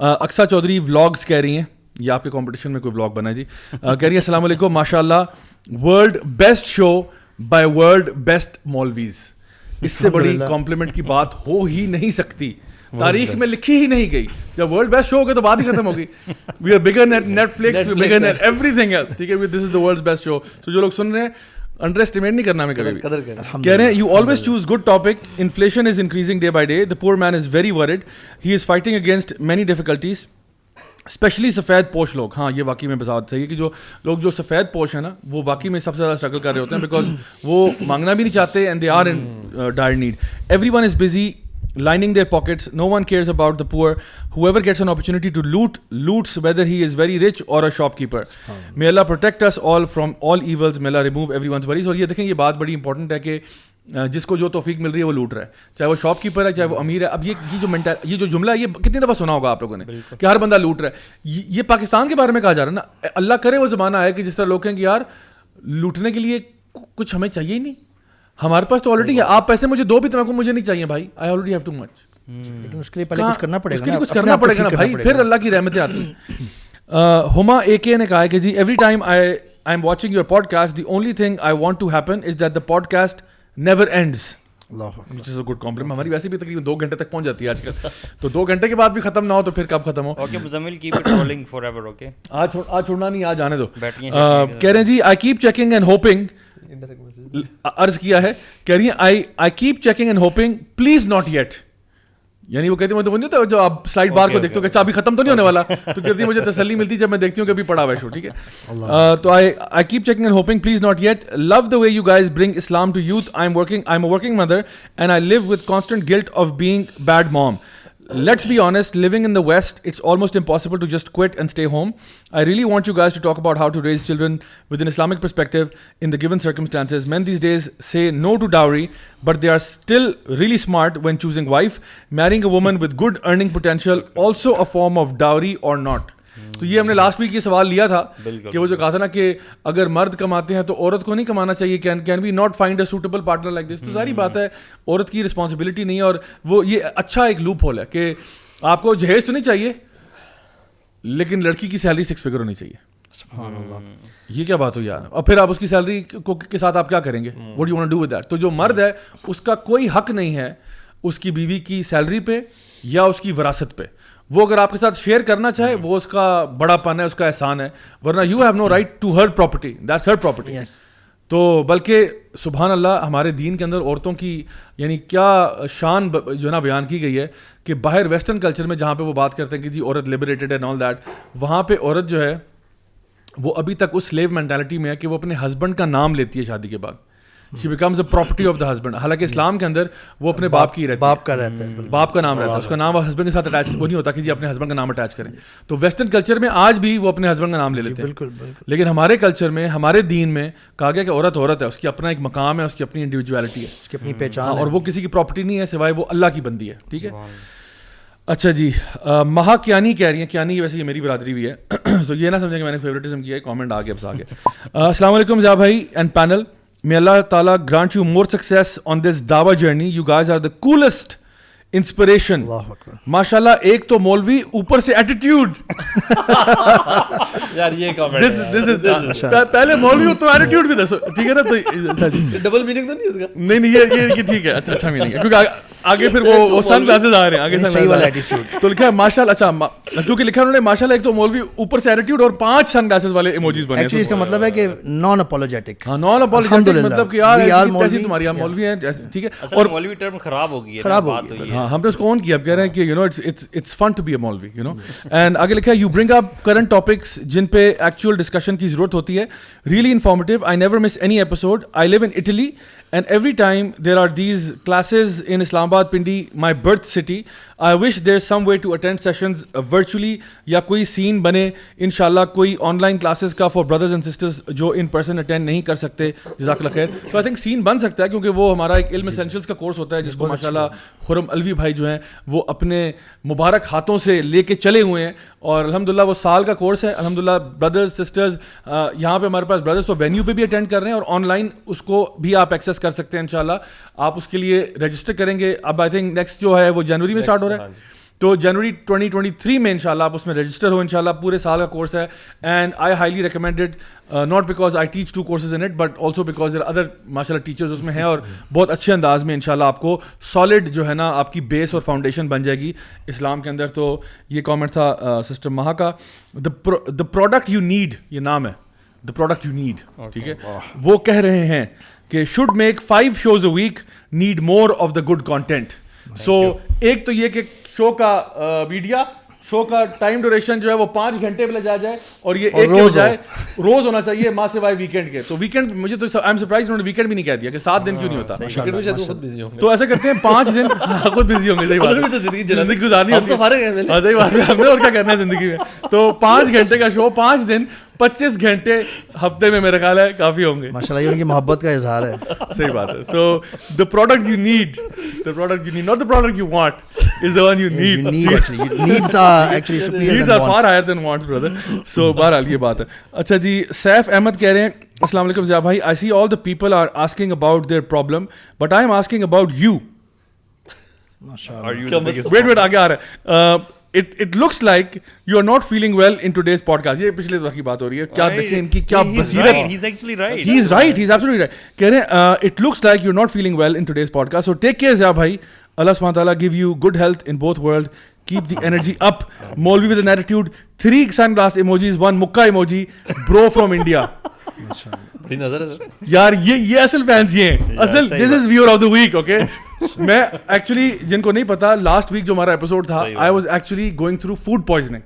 اقصیٰ چودھری ولاگس کہہ رہی ہیں, یہ آپ کے کمپٹیشن میں کوئی ولاگ بنا ہے جی. کہہ رہی ہیں السلام علیکم, ماشاء Allah world best show by world best maulvis. اس سے بڑی کمپلیمنٹ کی بات ہو ہی نہیں سکتی. تاریخ میں لکھی ہی نہیں گئی. جب ورلڈ بیسٹ شو ہو گیا تو بات ہی ختم ہوگی. We are bigger than Netflix, bigger than everything else. ٹھیک ہے, دس از دا ورلڈ بیسٹ شو. تو جو لوگ سن رہے ہیں انڈر اسٹیمیٹ نہیں کرنا ہمیں کبھی بھی. کہہ رہے ہیں you always choose good topic. Inflation is increasing day by day. The poor man is very worried. He is fighting against many difficulties, especially سفید پوش لوگ. ہاں یہ واقعی میں بات صحیح ہے کہ جو لوگ جو سفید پوش ہیں نا وہ واقعی میں سب سے زیادہ اسٹرگل کر رہے ہوتے ہیں, بیکاز وہ مانگنا بھی نہیں چاہتے and they are in dire need. Everyone is busy lining their pockets. No one cares about the poor. Whoever gets an opportunity to loots, whether he is very rich or a shopkeeper. May Allah protect us all from all evils. May Allah remove everyone's worries. اور یہ دیکھیں یہ بات بڑی important ہے کہ جس کو جو توفیق مل رہی ہے وہ لوٹ رہا ہے, چاہے وہ شاپ کیپر ہے چاہے وہ امیر ہے. اب یہ جو جملہ ہے یہ کتنی دفعہ سنا ہوگا آپ لوگوں نے کہ ہر بندہ لوٹ رہا ہے. یہ پاکستان کے بارے میں کہا جا رہا ہے نا. اللہ کرے وہ زمانہ آئے کہ جس طرح لوگ کہیں کہ یار لوٹنے کے لیے کچھ ہمیں چاہیے ہی نہیں, ہمارے پاس تو آلریڈی ہے. آپ پیسے مجھے دو بھی تو مجھے نہیں چاہیے بھائی. I already have too much. لیکن اس کے لیے پہلے کچھ کرنا پڑے گا, کچھ کرنا پڑے گا نا بھائی, پھر اللہ کی رحمتیں آتی ہیں. ہما اے کے نے کہا ہے کہ جی every time I am watching your podcast the only thing I want to happen is that the podcast never ends. Which is a good compliment. ہماری ویسے بھی تقریباً 2 گھنٹے تک پہنچ جاتی ہے آج کل, تو 2 گھنٹے کے بعد بھی ختم نہ ہو تو پھر کب ختم ہو. Okay Muzammil keep it rolling forever. Okay آج چھوڑنا نہیں, آج آنے دو. کہہ رہے ہیں جی I keep checking and hoping, عرض کیا ہے, کہہ رہی ہیں I keep checking and hoping please not yet. یعنی وہ کہتی ہیں جو آپ سلائڈ بار کو دیکھتے ہو کہ ابھی ختم تو نہیں ہونے والا, تو کہتی ہے مجھے تسلی ملتی جب میں دیکھتی ہوں کہ ابھی پڑا ہوا ہے شو. ٹھیک ہے, تو I keep checking and hoping please not yet. Love the way you guys bring Islam to youth. I am a working mother and I live with constant guilt of being bad mom. Let's be honest, living in the West, it's almost impossible to just quit and stay home. I really want you guys to talk about how to raise children with an Islamic perspective in the given circumstances. Men these days say no to dowry, but they are still really smart when choosing wife. Marrying a woman with good earning potential, also a form of dowry or not? تو یہ ہم نے last week یہ سوال لیا تھا کہ وہ جو کہا تھا نا کہ اگر مرد کماتے ہیں تو عورت کو نہیں کمانا چاہیے. Can we not find a suitable partner like this. تو ظاہری بات ہے عورت کی رسپانسبلٹی نہیں ہے, اور وہ یہ اچھا ایک لوپ ہول ہے کہ آپ کو جہیز تو نہیں چاہیے لیکن لڑکی کی سیلری 6 فگر ہونی چاہیے. سبحان اللہ, یہ کیا بات ہوئی یار. اور پھر آپ اس کی سیلری کے ساتھ آپ کیا کریں گے, what you want to do with that. تو جو مرد ہے اس کا کوئی حق نہیں ہے اس کی بیوی کی سیلری پہ یا اس کی وراثت پہ. وہ اگر آپ کے ساتھ شیئر کرنا چاہے وہ اس کا بڑا پن ہے, اس کا احسان ہے, ورنہ you have no right to her property, that's her property. تو بلکہ سبحان اللہ ہمارے دین کے اندر عورتوں کی یعنی کیا شان جو ہے نا بیان کی گئی ہے کہ باہر ویسٹرن کلچر میں جہاں پہ وہ بات کرتے ہیں کہ جی عورت لبریٹڈ اینڈ آل دیٹ, وہاں پہ عورت جو ہے وہ ابھی تک اس سلیو مینٹالٹی میں ہے کہ وہ اپنے ہسبینڈ کا نام لیتی ہے شادی کے بعد. She becomes a property of the husband. حالانکہ اسلام کے اندر وہ اپنے باپ کی رہتی ہے, باپ کا رہتا ہے, باپ کا نام رہتا ہے, اس کا نام ہسبینڈ کے ساتھ اٹیچ وہ نہیں ہوتا کہ جی اپنے ہسبینڈ کا نام اٹیچ کریں. تو ویسٹرن کلچر میں آج بھی وہ اپنے ہسبینڈ کا نام لے لیتے ہیں. بالکل. لیکن ہمارے کلچر میں ہمارے دین میں کہا گیا کہ عورت ہے, اس کی اپنا ایک مقام ہے, اس کی اپنی انڈیویجویلٹی ہے, اس کی اپنی پہچان, اور وہ کسی کی پراپرٹی نہیں ہے سوائے وہ اللہ کی بندی ہے. ٹھیک ہے. اچھا جی, مہا کیانی کہہ رہی ہیں, کیانی ویسے یہ میری برادری بھی ہے, تو یہ نہ سمجھیں کہ میں نے فیوریٹزم کیا ہے, کامنٹ آ گیا بس آگے. السلام علیکم ضیاء بھائی and panel. May Allah Ta'ala grant you more success on this dawah journey. You guys are the coolest inspiration. MashaAllah, ایک تو مولوی اوپر سے ایٹیٹیوڈ. یار یہ کامنٹ پہلے مولوی ہو تو ایٹیٹیوڈ بھی دسو, ٹھیک ہے نا. تو ڈبل میننگ تو نہیں اس کا. نہیں یہ ٹھیک ہے, اچھا میننگ ہے کیونکہ آگے پھر وہ سن گلاسز آ رہے ہیں, آگے صحیح والا ایٹیٹیوڈ تو لکھا ہے ماشاءاللہ. اچھا کیونکہ لکھا انہوں نے ماشاءاللہ ایک تو مولوی اوپر سے ایٹیٹیوڈ اور 5 سن گلاسز والے ایموجیز بنے. ایکچولی اس کا مطلب ہے کہ نان اپولوجیٹک. ہاں نان اپولوجیٹک مطلب کہ یار کیسی تمہاری آپ مولوی ہیں, ٹھیک ہے. اور مولوی ٹرم خراب ہو گئی ہے, بات ہوئی ہے. ہاں ہم نے اس کو آن کیا, اب کہہ رہے ہیں کہ you know it's fun to be a maulvi, you know. And آگے لکھا ہے you bring up current topics جن پہ ایکچوئل ڈسکشن کی ضرورت ہوتی ہے. Really informative. I never miss any episode. I live in Italy and every time there are these classes in Islamabad, Pindi, my birth city. I wish there's some way to attend sessions virtually یا کوئی سین بنے انشاءاللہ, کوئی on line classes کا for brothers and sisters جو in person attend نہیں کر سکتے. جزاک اللہ خیر. تو آئی تھنک سین بن سکتا ہے کیونکہ وہ ہمارا ایک علم اسینشلس کا کورس ہوتا ہے جس کو ماشاءاللہ خرم الوی بھائی جو ہیں وہ اپنے مبارک ہاتھوں سے لے کے چلے ہوئے ہیں, اور الحمدللہ وہ سال کا کورس ہے. الحمدللہ بردرز سسٹرز یہاں پہ ہمارے پاس بردرز تو وینیو پہ بھی اٹینڈ کر رہے ہیں, اور آن لائن اس کو بھی آپ ایکسیس کر سکتے ہیں انشاءاللہ. آپ اس کے لیے رجسٹر کریں گے. اب آئی تھنک نیکسٹ جو ہے وہ جنوری میں اسٹارٹ ہو رہا ہے, تو جنوری 2023 میں انشاءاللہ آپ اس میں رجسٹر ہو انشاءاللہ. پورے سال کا کورس ہے and I highly recommend it, not because I teach 2 courses in it but also because there other ماشاء اللہ ٹیچرز اس میں ہیں, اور بہت اچھے انداز میں انشاءاللہ آپ کو سالڈ جو ہے نا آپ کی بیس اور فاؤنڈیشن بن جائے گی اسلام کے اندر. تو یہ کامنٹ تھا سسٹر مہا کا. دا پروڈکٹ یو نیڈ, یہ نام ہے دا پروڈکٹ یو نیڈ, ٹھیک ہے. وہ کہہ رہے ہیں کہ should make 5 shows a week, need more of the good content. سو ایک تو یہ کہ شو کا میڈیا, شو کا ٹائم ڈیوریشن جو ہے وہ 5 گھنٹے پہ لے جا جائے, اور یہ ایک ہو جائے, روز ہونا چاہیے ماں سوائے ویکینڈ کے. تو ویکینڈ مجھے تو آئی ایم سرپرائز انہوں نے ویکینڈ بھی نہیں کہہ دیا کہ 7 دن کیوں نہیں ہوتا. تو ایسا کرتے ہیں 5 دن خود بزی ہوں گے, صحیح بات ہے, زندگی گزارنی ہوتی ہے, صحیح بات ہے, ہم نے اور کیا کرنا ہے زندگی میں. تو 5 گھنٹے کا شو 5 دن 25 گھنٹے ہفتے میں میرا خیال ہے کافی ہوں گے. ماشاءاللہ یہ ان کی محبت کا اظہار ہے. صحیح بات ہے. سو the product you need, not the product you want, is the one you need. Needs are actually superior needs than are wants. far higher than wants, brother. So بہرحال یہ بات ہے. اچھا جی, سیف احمد کہہ رہے ہیں السلام علیکم ضیاء بھائی, I see all the people are asking about their problem, but I am asking about you. Wait, آگے آ رہا ہے. It looks like you are not feeling well in today's podcast. یہ پچھلے دفعہ کی بات ہو رہی ہے. کیا دیکھیں ان کی کیا بصیرت. He's actually right. He's right. He's absolutely right. کہہ رہے ہیں it looks like you're not feeling well in today's podcast. So take care Zia بھائی. Allah subhanahu wa ta'ala give you good health in both world. Keep the energy up. Molvi with an attitude. 3 sunglass emojis, 1 mukka emoji. Bro from India. بڑی نظر ہے یار یہ اصل fans یہ ہیں. اصل this is viewer of the week. Okay. میں ایکچولی جن کو نہیں پتا, لاسٹ ویک جو ہمارا ایپیسوڈ تھا, I was actually going through food poisoning,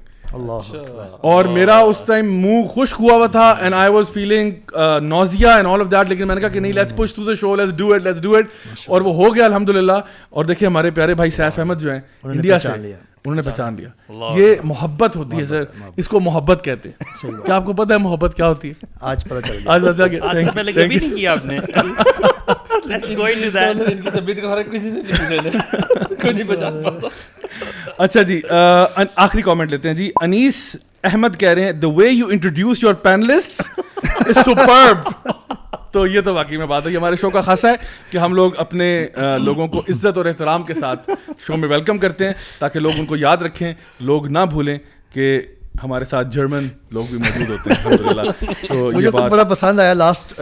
اور میرا اس ٹائم منہ خشک ہوا ہوا تھا and I was feeling نوزیا and all of that. لیکن میں نے کہا کہ نہیں, let's push through the show, let's do it, اور وہ ہو گیا الحمدللہ. اور دیکھیے ہمارے پیارے بھائی سیف احمد جو ہیں انڈیا سے, انہوں نے پہچان لیا. یہ محبت ہوتی ہے سر, اس کو محبت کہتے ہیں. کیا آپ کو پتہ ہے محبت کیا ہوتی ہے؟ آج پتہ چل گیا. آج پتہ گیا. آج سے پہلے کبھی نہیں کیا آپ نے. Let's go into that. ان کی طبیعت کا فرق کسی نے نہیں پوچھا, کوئی نہیں پہچان پاتا. اچھا جی, آخری کامنٹ لیتے ہیں جی. انیس احمد کہہ رہے ہیں the way you introduce your panelists is superb. تو یہ تو واقعی میں بات ہے, یہ ہمارے شو کا خاصا ہے کہ ہم لوگ اپنے لوگوں کو عزت اور احترام کے ساتھ شو میں ویلکم کرتے ہیں, تاکہ لوگ ان کو یاد رکھیں, لوگ نہ بھولیں کہ ہمارے ساتھ جرمن لوگ بھی موجود ہوتے ہیں الحمدللہ. تو مجھے خود بڑا پسند آیا لاسٹ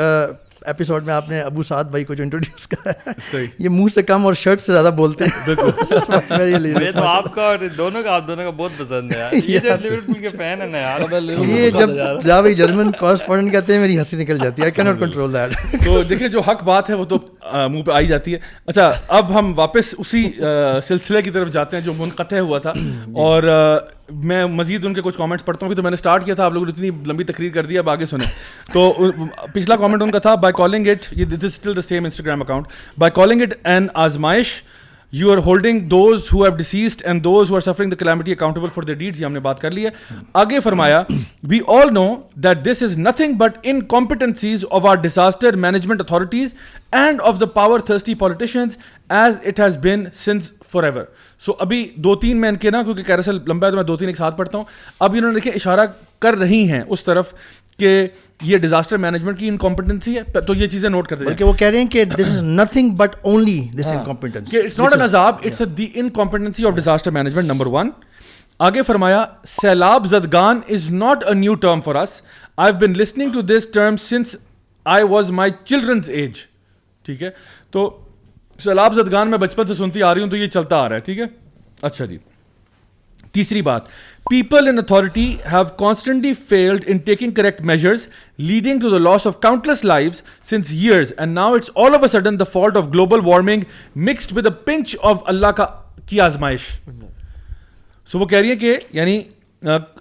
ایپیسوڈ میں آپ نے ابو سعد بھائی کو جو انٹروڈیوس کرا, یہ منہ سے کم اور شرٹ سے زیادہ بولتے ہیں. مجھے تو آپ کا اور دونوں کا بہت پسند ہے. یہ جو لیورپول کے فین ہیں نا یار, یہ جب ضیاء بھائی جرمن کورسپونڈنٹ کہتے ہیں میری ہنسی نکل جاتی ہے. آئی کی ناٹ کنٹرول دیٹ. تو دیکھیں جو حق بات ہے وہ تو منہ پہ آئی جاتی ہے. اچھا, اب ہم واپس اسی سلسلے کی طرف جاتے ہیں جو منقطع ہوا تھا, اور میں مزید ان کے کچھ کامنٹس پڑھتا ہوں کہ تو میں نے اسٹارٹ کیا تھا, آپ لوگوں نے اتنی لمبی تقریر کر دی, اب آگے سنیں. تو پچھلا کامنٹ ان کا تھا, بائی کالنگ اٹ, یہ this is still the same Instagram account, by calling it an آزمائش you are holding those who have deceased and those who are suffering the calamity accountable for their deeds. یہ ہم نے بات کر لی ہے. آگے فرمایا we all know that this is nothing but incompetencies of our disaster management authorities and of the power thirsty politicians as it has been since forever. So ابھی 2-3 میں ان کے نا, کیونکہ کیرسل لمبا ہے تو میں 2-3 ایک ساتھ پڑھتا ہوں. اب انہوں نے دیکھیں اشارہ کر رہی ہیں اس طرف کہ یہ ڈیزاسٹر مینجمنٹ کی انکمپٹنسی ہے, تو یہ چیزیں نوٹ کر دیں. بلکہ وہ کہہ رہے ہیں کہ this is nothing but only this incompetency, it's not an عذاب, it's the incompetency of disaster management, number 1. آگے فرمایا سیلاب زدگان is not a new term for us, I have been listening to this term since I was my children's age. ٹھیک ہے, تو سیلاب زدگان میں بچپن سے سنتی آ رہی ہوں, تو یہ چلتا آ رہا ہے. ٹھیک ہے. اچھا جی, تیسری بات, people in authority have constantly failed in taking correct measures, leading to the loss of countless lives since years, and now it's all of a sudden the fault of global warming mixed with a pinch of Allah کی آزمائش. سو وہ کہہ رہی ہے کہ یعنی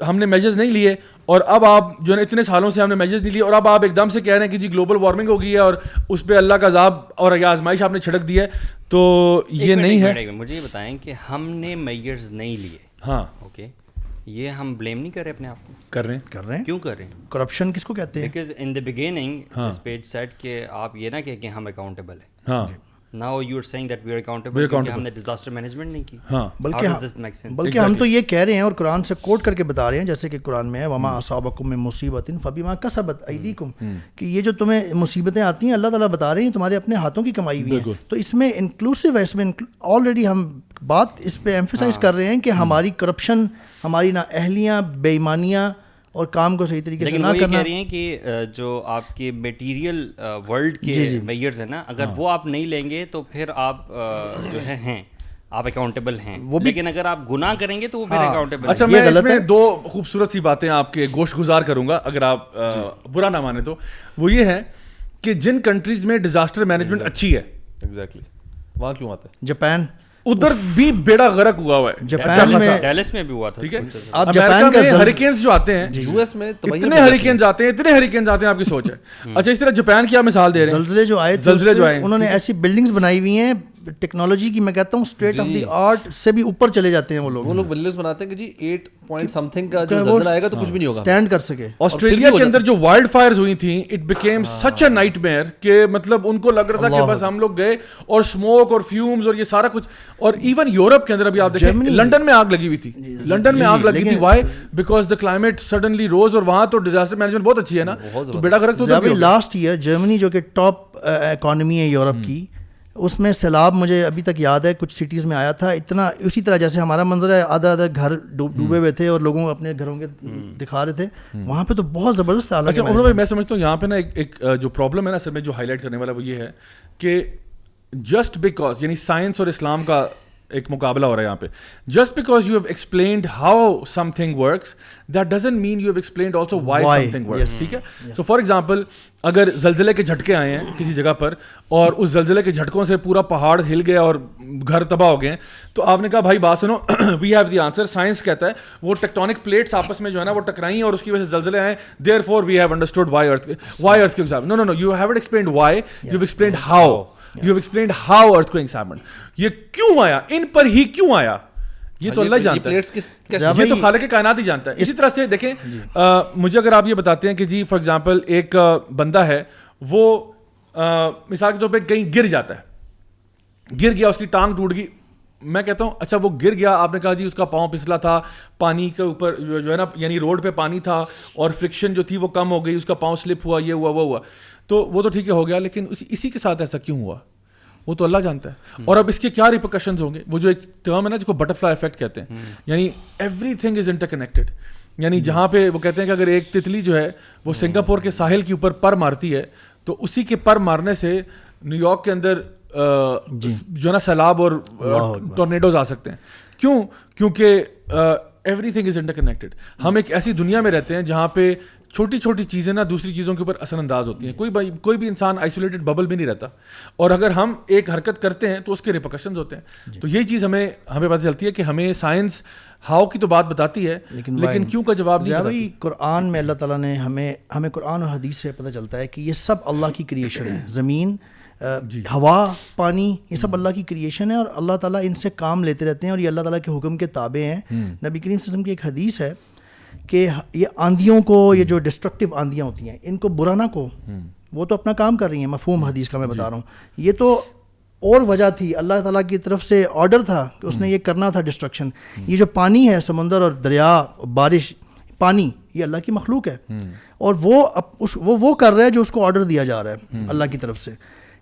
ہم نے میجرز نہیں لیے, اور اب آپ جو ہے اتنے سالوں سے ہم نے میجرز نہیں لیے, اور اب آپ ایک دم سے کہہ رہے ہیں کہ جی گلوبل وارمنگ ہو گئی ہے اور اس پہ اللہ کا عذاب اور یا آزمائش آپ نے چھڑک دی ہے. تو یہ نہیں ہے. مجھے یہ بتائیں کہ ہم نے میجرز نہیں لیے, ہاں اوکے, یہ ہم بلیم نہیں کر رہے اپنے آپ کو, کر رہے ہیں. کیوں کر رہے ہیں؟ کرپشن کس کو کہتے ہیں؟ Because in the beginning this page set کہ آپ یہ نہ کہیں کہ ہم اکاؤنٹیبل ہیں. ہاں, now you are seeing that we are accountable کیونکہ ہم نے ڈیزاسٹر مینجمنٹ نہیں کی. ہاں, بلکہ ہم تو یہ کہہ رہے ہیں اور قرآن سے کوٹ کر کے بتا رہے ہیں, جیسے کہ قرآن میں ہے وما اصابکم من مصیبت فبما کسبت ایدیکم, کہ یہ جو تمہیں مصیبتیں آتی ہیں اللہ تعالیٰ بتا رہے ہیں تمہارے اپنے ہاتھوں کی کمائی ہوئی ہے. تو اس میں انکلوسیو ہے, اس میں آلریڈی ہم بات اس پہ ایمفیسائز کر رہے ہیں کہ ہماری کرپشن, ہماری نااہلیاں, بے ایمانیاں اور کام کو صحیح طریقے سے نہ کرنا. لیکن وہ یہ کرنا. کہہ رہی ہیں کہ جو آپ کے میٹیریل ورلڈ کے میئرز ہیں نا, اگر وہ آپ نہیں لیں گے تو پھر آپ جو ہیں آپ اکاؤنٹیبل ہیں, لیکن اگر آپ گناہ کریں گے تو وہ پھر اکاؤنٹیبل. اچھا, میں اس میں 2 خوبصورت سی باتیں آپ کے گوشت گزار کروں گا اگر آپ برا نہ مانے تو. وہ یہ ہے کہ جن کنٹریز میں ڈیزاسٹر مینجمنٹ اچھی ہے, ایگزیکٹلی وہاں کیوں آتا ہے؟ جاپان, ادھر بھی بیڑا غرق ہوا ہوا ہے. جاپان میں, ڈیلس میں بھی ہوا تھا. ٹھیک ہے, آپ جاپان امریکہ میں ہریکینز جو آتے ہیں, یو ایس میں اتنے ہریکینز آتے ہیں آپ کی سوچ ہے. اچھا, اس طرح جاپان کی آپ مثال دے رہے ہیں, زلزلے جو آئے انہوں نے ایسی بلڈنگز بنائی ہوئی ہیں ٹیکنالوجی کی, میں کہتا ہوں اسٹیٹ آف دی آرٹ سے بھی اوپر چلے جاتے ہیں وہ لوگ بلڈنگز بناتے ہیں کہ جی 8 پوائنٹ سمتھنگ کا جو زلزلہ آئے گا تو کچھ بھی نہیں ہوگا, اسٹینڈ کر سکے. آسٹریلیا کے اندر جو وائلڈ فائرز ہوئی تھیں, it became such a nightmare کہ مطلب ان کو لگ رہا تھا کہ بس ہم لوگ گئے, اور اسموک اور فیومز اور یہ سارا کچھ. اور ایون یورپ کے اندر ابھی آپ دیکھیں لنڈن میں آگ لگی ہوئی تھی, لنڈن میں آگ لگی تھی. Why? Because the climate suddenly rose, اور وہاں تو ڈیزاسٹر مینجمنٹ بہت اچھی ہے نا, تو بیڑا غرق تو لاسٹ ایئر جرمنی جو کہ ٹاپ اکانومی ہے یورپ کی, اس میں سیلاب مجھے ابھی تک یاد ہے کچھ سٹیز میں آیا تھا, اتنا اسی طرح جیسے ہمارا منظر ہے, آدھا گھر ڈوبے ہوئے تھے اور لوگوں اپنے گھروں کے دکھا رہے تھے, وہاں پہ تو بہت زبردست حالت. اچھا عمر بھائی, میں سمجھتا ہوں یہاں پہ نا ایک جو پرابلم ہے نا اصل میں جو ہائی لائٹ کرنے والا وہ یہ ہے کہ جسٹ بیکاز, یعنی سائنس اور اسلام کا ایک مقابلہ ہو رہا ہے یہاں پہ, just because you have explained how some thing works that doesn't mean you have explained also why some thing works. ٹھیک ہے, سو فار ایگزامپل اگر زلزلے کے جھٹکے آئے ہیں کسی جگہ پر, اور اس زلزلے کے جھٹکوں سے پورا پہاڑ ہل گیا اور گھر تباہ ہو گئے ہیں, تو آپ نے کہا بھائی بات سنو, we have the answer. Science کہتا ہے وہ ٹیکٹونک پلیٹس آپس میں جو ہے نا وہ ٹکرائی اور اس کی وجہ سے زلزلے آئے, therefore we have understood why earth کے. No, you haven't explained why, you have explained how. You have explained how earthquakes happened. یہ کیوں آیا, ان پر ہی کیوں آیا, یہ تو اللہ جانتا ہے, یہ تو خالق کائنات ہی جانتا ہے. اسی طرح سے دیکھیں, مجھے اگر آپ یہ بتاتے ہیں کہ جی فار ایگزامپل ایک بندہ ہے, وہ مثال کے طور پہ کہیں گر جاتا ہے, گر گیا, اس کی ٹانگ ٹوٹ گئی, میں کہتا ہوں اچھا وہ گر گیا, آپ نے کہا جی اس کا پاؤں پھسلا تھا, پانی کے اوپر جو ہے نا, یعنی روڈ پہ پانی تھا اور فرکشن جو تھی وہ کم ہو گئی, اس کا پاؤں سلپ ہوا, یہ ہوا وہ ہوا, تو وہ تو ٹھیک ہے ہو گیا, لیکن اسی کے ساتھ ایسا کیوں ہوا وہ تو اللہ جانتا ہے. اور اب اس کے کیا ریپرکشنز ہوں گے, وہ جو ایک ٹرم ہے نا جس کو بٹر فلائی افیکٹ کہتے ہیں, یعنی everything is interconnected. یعنی جہاں پہ وہ کہتے ہیں کہ اگر ایک تتلی جو ہے وہ سنگاپور کے ساحل کے اوپر پر مارتی ہے, تو اسی کے پر مارنے سے نیو یارک کے اندر جو ہے نا سیلاب اور ٹورنیڈوز آ سکتے ہیں. کیوں؟ کیونکہ everything is interconnected. ہم ایک ایسی دنیا میں رہتے ہیں جہاں پہ چھوٹی چھوٹی چیزیں نا دوسری چیزوں کے اوپر اثر انداز ہوتی ہیں. کوئی بھی انسان آئسولیٹڈ ببل بھی نہیں رہتا, اور اگر ہم ایک حرکت کرتے ہیں تو اس کے ریپرکشنز ہوتے ہیں. تو یہی چیز ہمیں پتہ چلتی ہے کہ ہمیں سائنس ہاؤ کی تو بات بتاتی ہے, لیکن کیوں کا جواب نہیں بتاتی. قرآن میں اللہ تعالیٰ نے ہمیں قرآن اور حدیث سے پتہ چلتا ہے کہ یہ سب اللہ کی کریشن ہے. زمین, ہوا, پانی, یہ سب اللہ کی کریشن ہے, اور اللہ تعالیٰ ان سے کام لیتے رہتے ہیں, اور یہ اللہ تعالیٰ کے حکم کے تابع ہیں. نبی کریم صلی اللہ علیہ وسلم کی ایک حدیث ہے کہ یہ آندھیوں کو, یہ جو ڈسٹرکٹیو آندھیاں ہوتی ہیں, ان کو برا نہ کو, وہ تو اپنا کام کر رہی ہیں. مفہوم حدیث کا میں بتا رہا ہوں, یہ تو اور وجہ تھی, اللہ تعالیٰ کی طرف سے آرڈر تھا کہ اس نے یہ کرنا تھا ڈسٹرکشن. یہ جو پانی ہے, سمندر اور دریا, بارش, پانی, یہ اللہ کی مخلوق ہے, اور وہ کر رہا ہے جو اس کو آرڈر دیا جا رہا ہے اللہ کی طرف سے.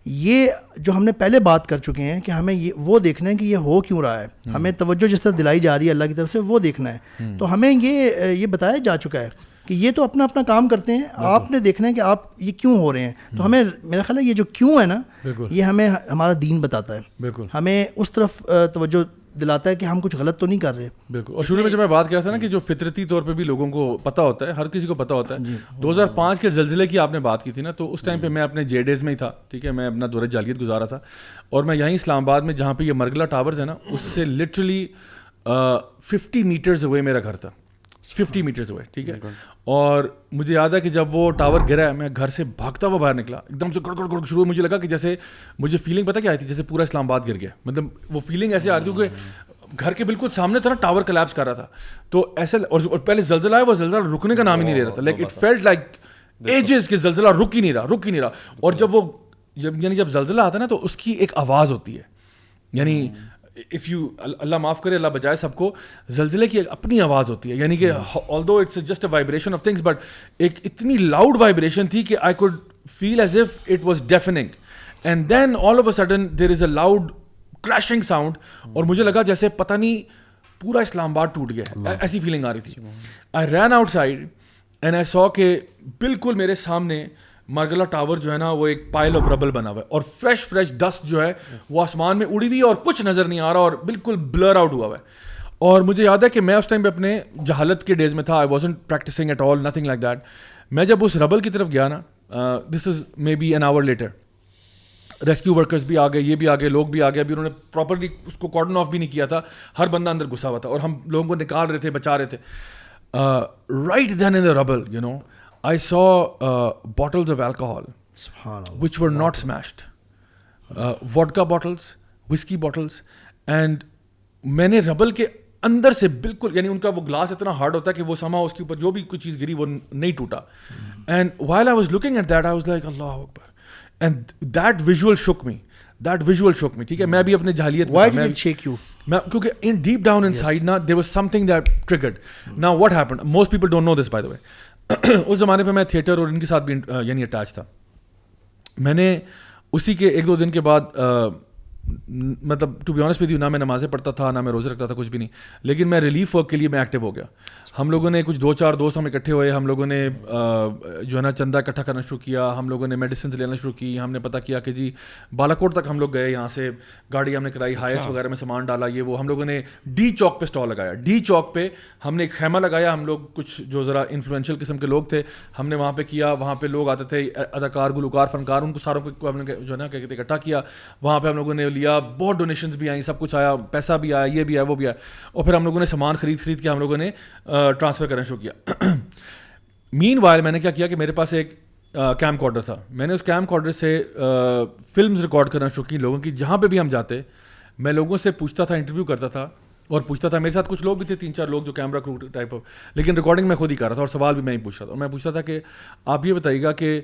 یہ جو ہم نے پہلے بات کر چکے ہیں کہ ہمیں وہ دیکھنا ہے کہ یہ ہو کیوں رہا ہے, ہمیں توجہ جس طرف دلائی جا رہی ہے اللہ کی طرف سے وہ دیکھنا ہے. تو ہمیں یہ بتایا جا چکا ہے کہ یہ تو اپنا کام کرتے ہیں, آپ نے دیکھنا ہے کہ آپ یہ کیوں ہو رہے ہیں. تو ہمیں, میرا خیال ہے یہ جو کیوں ہے نا, یہ ہمیں ہمارا دین بتاتا ہے, ہمیں اس طرف توجہ دلاتا ہے کہ ہم کچھ غلط تو نہیں کر رہے. بالکل. اور شروع میں جو میں بات کیا تھا نا کہ جو فطرتی طور پہ بھی لوگوں کو پتہ ہوتا ہے, ہر کسی کو پتہ ہوتا ہے. 2005 کے زلزلے کی آپ نے بات کی تھی نا, تو اس ٹائم پہ میں اپنے جے ڈیز میں ہی تھا, ٹھیک ہے, میں اپنا دورہ جالیت گزارا تھا, اور میں یہیں اسلام آباد میں جہاں پہ یہ مرگلا ٹاورز ہے نا, اس سے لٹرلی 50 میٹرز اوے میرا گھر تھا, 50 میٹرز اوے, ٹھیک ہے. اور مجھے یاد ہے کہ جب وہ ٹاور گرا ہے, میں گھر سے بھاگتا ہوا باہر نکلا, ایک دم سے گڑ گڑ گڑ شروع, مجھے لگا کہ جیسے مجھے فیلنگ پتہ کیا آئی تھی, جیسے پورا اسلام آباد گر گیا. مطلب وہ فیلنگ ایسے آ رہی تھی کہ گھر کے بالکل سامنے تھا نا, ٹاور کلیپس کر رہا تھا. تو ایسے, اور پہلے زلزلہ ہے, وہ زلزلہ رکنے کا نام ہی نہیں لے رہا تھا, like it felt like ages کہ زلزلہ رک ہی نہیں رہا. اور جب زلزلہ آتا ہے نا تو اس کی ایک آواز ہوتی ہے, یعنی اف یو, اللہ معاف کرے, اللہ بچائے سب کو, زلزلے کی ایک اپنی آواز ہوتی ہے, یعنی کہ although it's just a vibration of things, but ایک اتنی لاؤڈ وائبریشن تھی کہ I could feel as if it was deafening, and then all of a sudden there is a loud crashing sound, اور مجھے لگا جیسے پتہ نہیں پورا اسلام آباد ٹوٹ گیا, ایسی فیلنگ آ رہی تھی. I ran outside and I saw کہ بالکل میرے سامنے مارگلا ٹاور جو ہے نا وہ ایک پائل آف ربل بنا ہوا ہے, اور فریش ڈسٹ جو ہے وہ آسمان میں اڑی ہوئی ہے اور کچھ نظر نہیں آ رہا, اور بالکل بلر آؤٹ ہوا ہوا ہے. اور مجھے یاد ہے کہ میں اس ٹائم پہ اپنے جہالت کے ڈیز میں تھا, I wasn't practicing at all, nothing like that. میں جب اس ربل کی طرف گیا نا, this is maybe an hour later, rescue workers بھی آ گئے, یہ بھی آ گئے, لوگ بھی آ گئے. ابھی انہوں نے پراپرلی اس کو کارڈن آف بھی نہیں کیا تھا, ہر بندہ اندر گھسا ہوا تھا, اور ہم لوگوں کو نکال رہے تھے, بچا رہے تھے. Right then in the rubble, you know, I saw bottles of alcohol which were not smashed, vodka bottles, whiskey bottles, and میں نے ربل کے اندر سے بالکل, یعنی ان کا وہ گلاس اتنا ہارڈ ہوتا ہے کہ وہ سما اس کے اوپر جو بھی کوئی چیز گری وہ نہیں ٹوٹا. And while I was looking at that I was like Allah اکبر, and that visual shook me, ٹھیک ہے. میں بھی اپنے جاہلیت میں, کیونکہ in deep down inside نا there was something that triggered. Now what happened, most people don't know this by the way. اس زمانے پہ میں تھیٹر اور ان کے ساتھ بھی یعنی اٹیچ تھا. میں نے اسی کے 1-2 دن کے بعد مطلب to be honest with you, نہ میں نمازیں پڑھتا تھا, نہ میں روزے رکھتا تھا, کچھ بھی نہیں. لیکن میں ریلیف ورک کے لیے میں ایکٹیو ہو گیا. ہم لوگوں نے کچھ 2-4 دوست ہم اکٹھے ہوئے, ہم لوگوں نے جو ہے نا چندہ اکٹھا کرنا شروع کیا, ہم لوگوں نے میڈیسنز لینا شروع کی. ہم نے پتہ کیا کہ جی بالاکوٹ تک ہم لوگ گئے, یہاں سے گاڑی ہم نے کرائی, ہائیس وغیرہ میں سامان ڈالا, یہ وہ. ہم لوگوں نے ڈی چوک پہ اسٹال لگایا, ڈی چوک پہ ہم نے ایک خیمہ لگایا. ہم لوگ کچھ جو ذرا انفلوئنشیل قسم کے لوگ تھے, ہم نے وہاں پہ کیا. وہاں پہ لوگ آتے تھے, اداکار, گلوکار, فنکار, ان کو ساروں کو ہم نے جو ہے نا کیا کہتے اکٹھا کیا. وہاں پہ ہم لوگوں نے لیا, بہت ڈونیشنز بھی آئیں, سب کچھ آیا, پیسہ بھی آیا, یہ بھی آیا, وہ بھی آیا. اور پھر ہم لوگوں نے سامان خرید کے ہم لوگوں نے ٹرانسفر کرنا شروع کیا. مین وائل میں نے کیا کہ میرے پاس ایک کیم کارڈر تھا. میں نے اس کیم کارڈر سے فلمز ریکارڈ کرنا شروع کی لوگوں کی. جہاں پہ بھی ہم جاتے میں لوگوں سے پوچھتا تھا, انٹرویو کرتا تھا اور پوچھتا تھا. میرے ساتھ کچھ لوگ بھی تھے, 3-4 لوگ جو کیمرہ کرو ٹائپ آف, لیکن ریکارڈنگ میں خود ہی کر رہا تھا اور سوال بھی میں ہی پوچھتا تھا. اور میں پوچھتا تھا کہ آپ یہ بتائیے گا کہ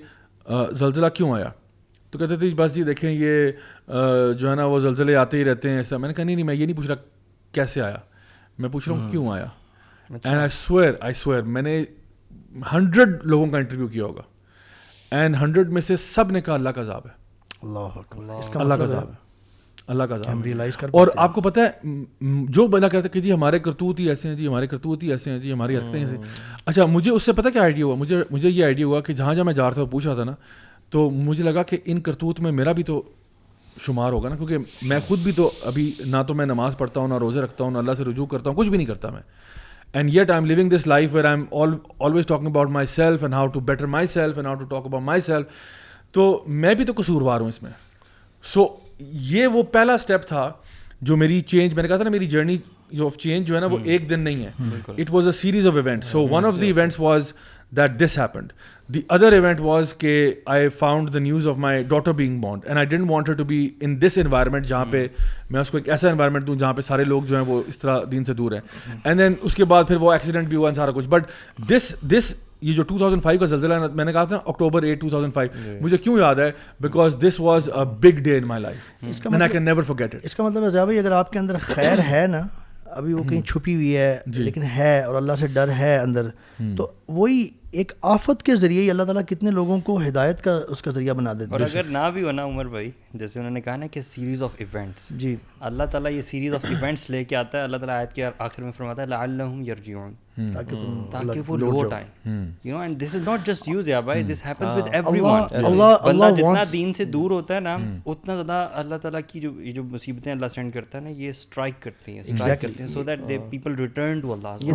زلزلہ کیوں آیا؟ تو کہتے تھے بس جی دیکھیں یہ جو ہے نا وہ زلزلے آتے ہی رہتے ہیں ایسا. میں نے کہا نہیں, میں یہ نہیں پوچھ رہا کیسے آیا, میں پوچھ رہا ہوں کیوں آیا. اینڈ آئی سویئر میں نے 100 لوگوں کا انٹرویو کیا ہوگا, اینڈ 100 میں سے سب نے کہا اللہ کا عذاب ہے, اللہ کا عذاب ہے, اللہ کا عذاب. اور آپ کو پتہ ہے جو بندہ کہتا ہے کہ جی ہمارے کرتوت ہی ایسے ہیں, جی ہمارے کرتوت ہی ایسے ہیں, جی ہماری حرکتیں ایسے. اچھا مجھے اس سے پتہ کیا آئیڈیا ہوا, مجھے یہ آئیڈیا ہوا کہ جہاں میں جا رہا تھا پوچھ رہا تھا نا, تو مجھے لگا کہ ان کرتوت میں میرا بھی تو شمار ہوگا نا, کیونکہ میں خود بھی تو ابھی نہ تو میں نماز پڑھتا ہوں, نہ روزے رکھتا ہوں, نہ اللہ سے رجوع کرتا ہوں, کچھ بھی نہیں کرتا میں. And yet I'm living this life where I'm always talking about myself and how to better myself and how to talk about myself. تو میں بھی تو قصوروار ہوں اس میں. سو یہ وہ پہلا اسٹیپ تھا جو میری چینج, میں نے کہا تھا نا میری جرنی آف چینج جو ہے نا وہ ایک دن نہیں ہے. It was a series of events. So one of the events was that this happened. The other event was کہ I found the news of my daughter being born and I didn't want her to be in this environment جہاں پہ میں اس کو ایک ایسا environment دوں جہاں پہ سارے لوگ جو ہیں وہ اس طرح دین سے دور ہیں. اینڈ دین اس کے بعد پھر وہ ایکسیڈنٹ بھی ہوا سارا کچھ. بٹ دس یہ جو 2005 کا زلزلہ ہے, میں نے کہا تھا October 8, 2005, مجھے کیوں یاد ہے because this was a big day in my life and I can never forget it. اس کا مطلب ہے زیادہ اگر آپ کے اندر خیر ہے نا, ابھی وہ کہیں چھپی ہوئی ہے لیکن ہے, اور اللہ سے ڈر ہے اندر, تو وہی ایک آفت کے ذریعے ہی اللہ تعالیٰ کتنے لوگوں کو ہدایت کا اس کا ذریعہ بنا دیتا ہے. اور اگر نہ بھی ہو نا عمر بھائی, جیسے انہوں نے کہا نا کہ سیریز آف ایونٹس, جی اللہ تعالیٰ یہ سیریز آف ایونٹس لے کے آتا ہے. اللہ تعالیٰ آیت کے آخر میں فرماتا ہے لعلہم یرجعون, تاکہ وہ لوٹ آئیں. You know, and this is not just yours یا بھائی, this happens with everyone. بندہ جتنا دین سے دور ہوتا ہے نا, اتنا زیادہ اللہ تعالیٰ کی جو مصیبتیں اللہ سینڈ کرتا ہے نا, یہ اسٹرائک کرتی ہیں so that they people return to Allah,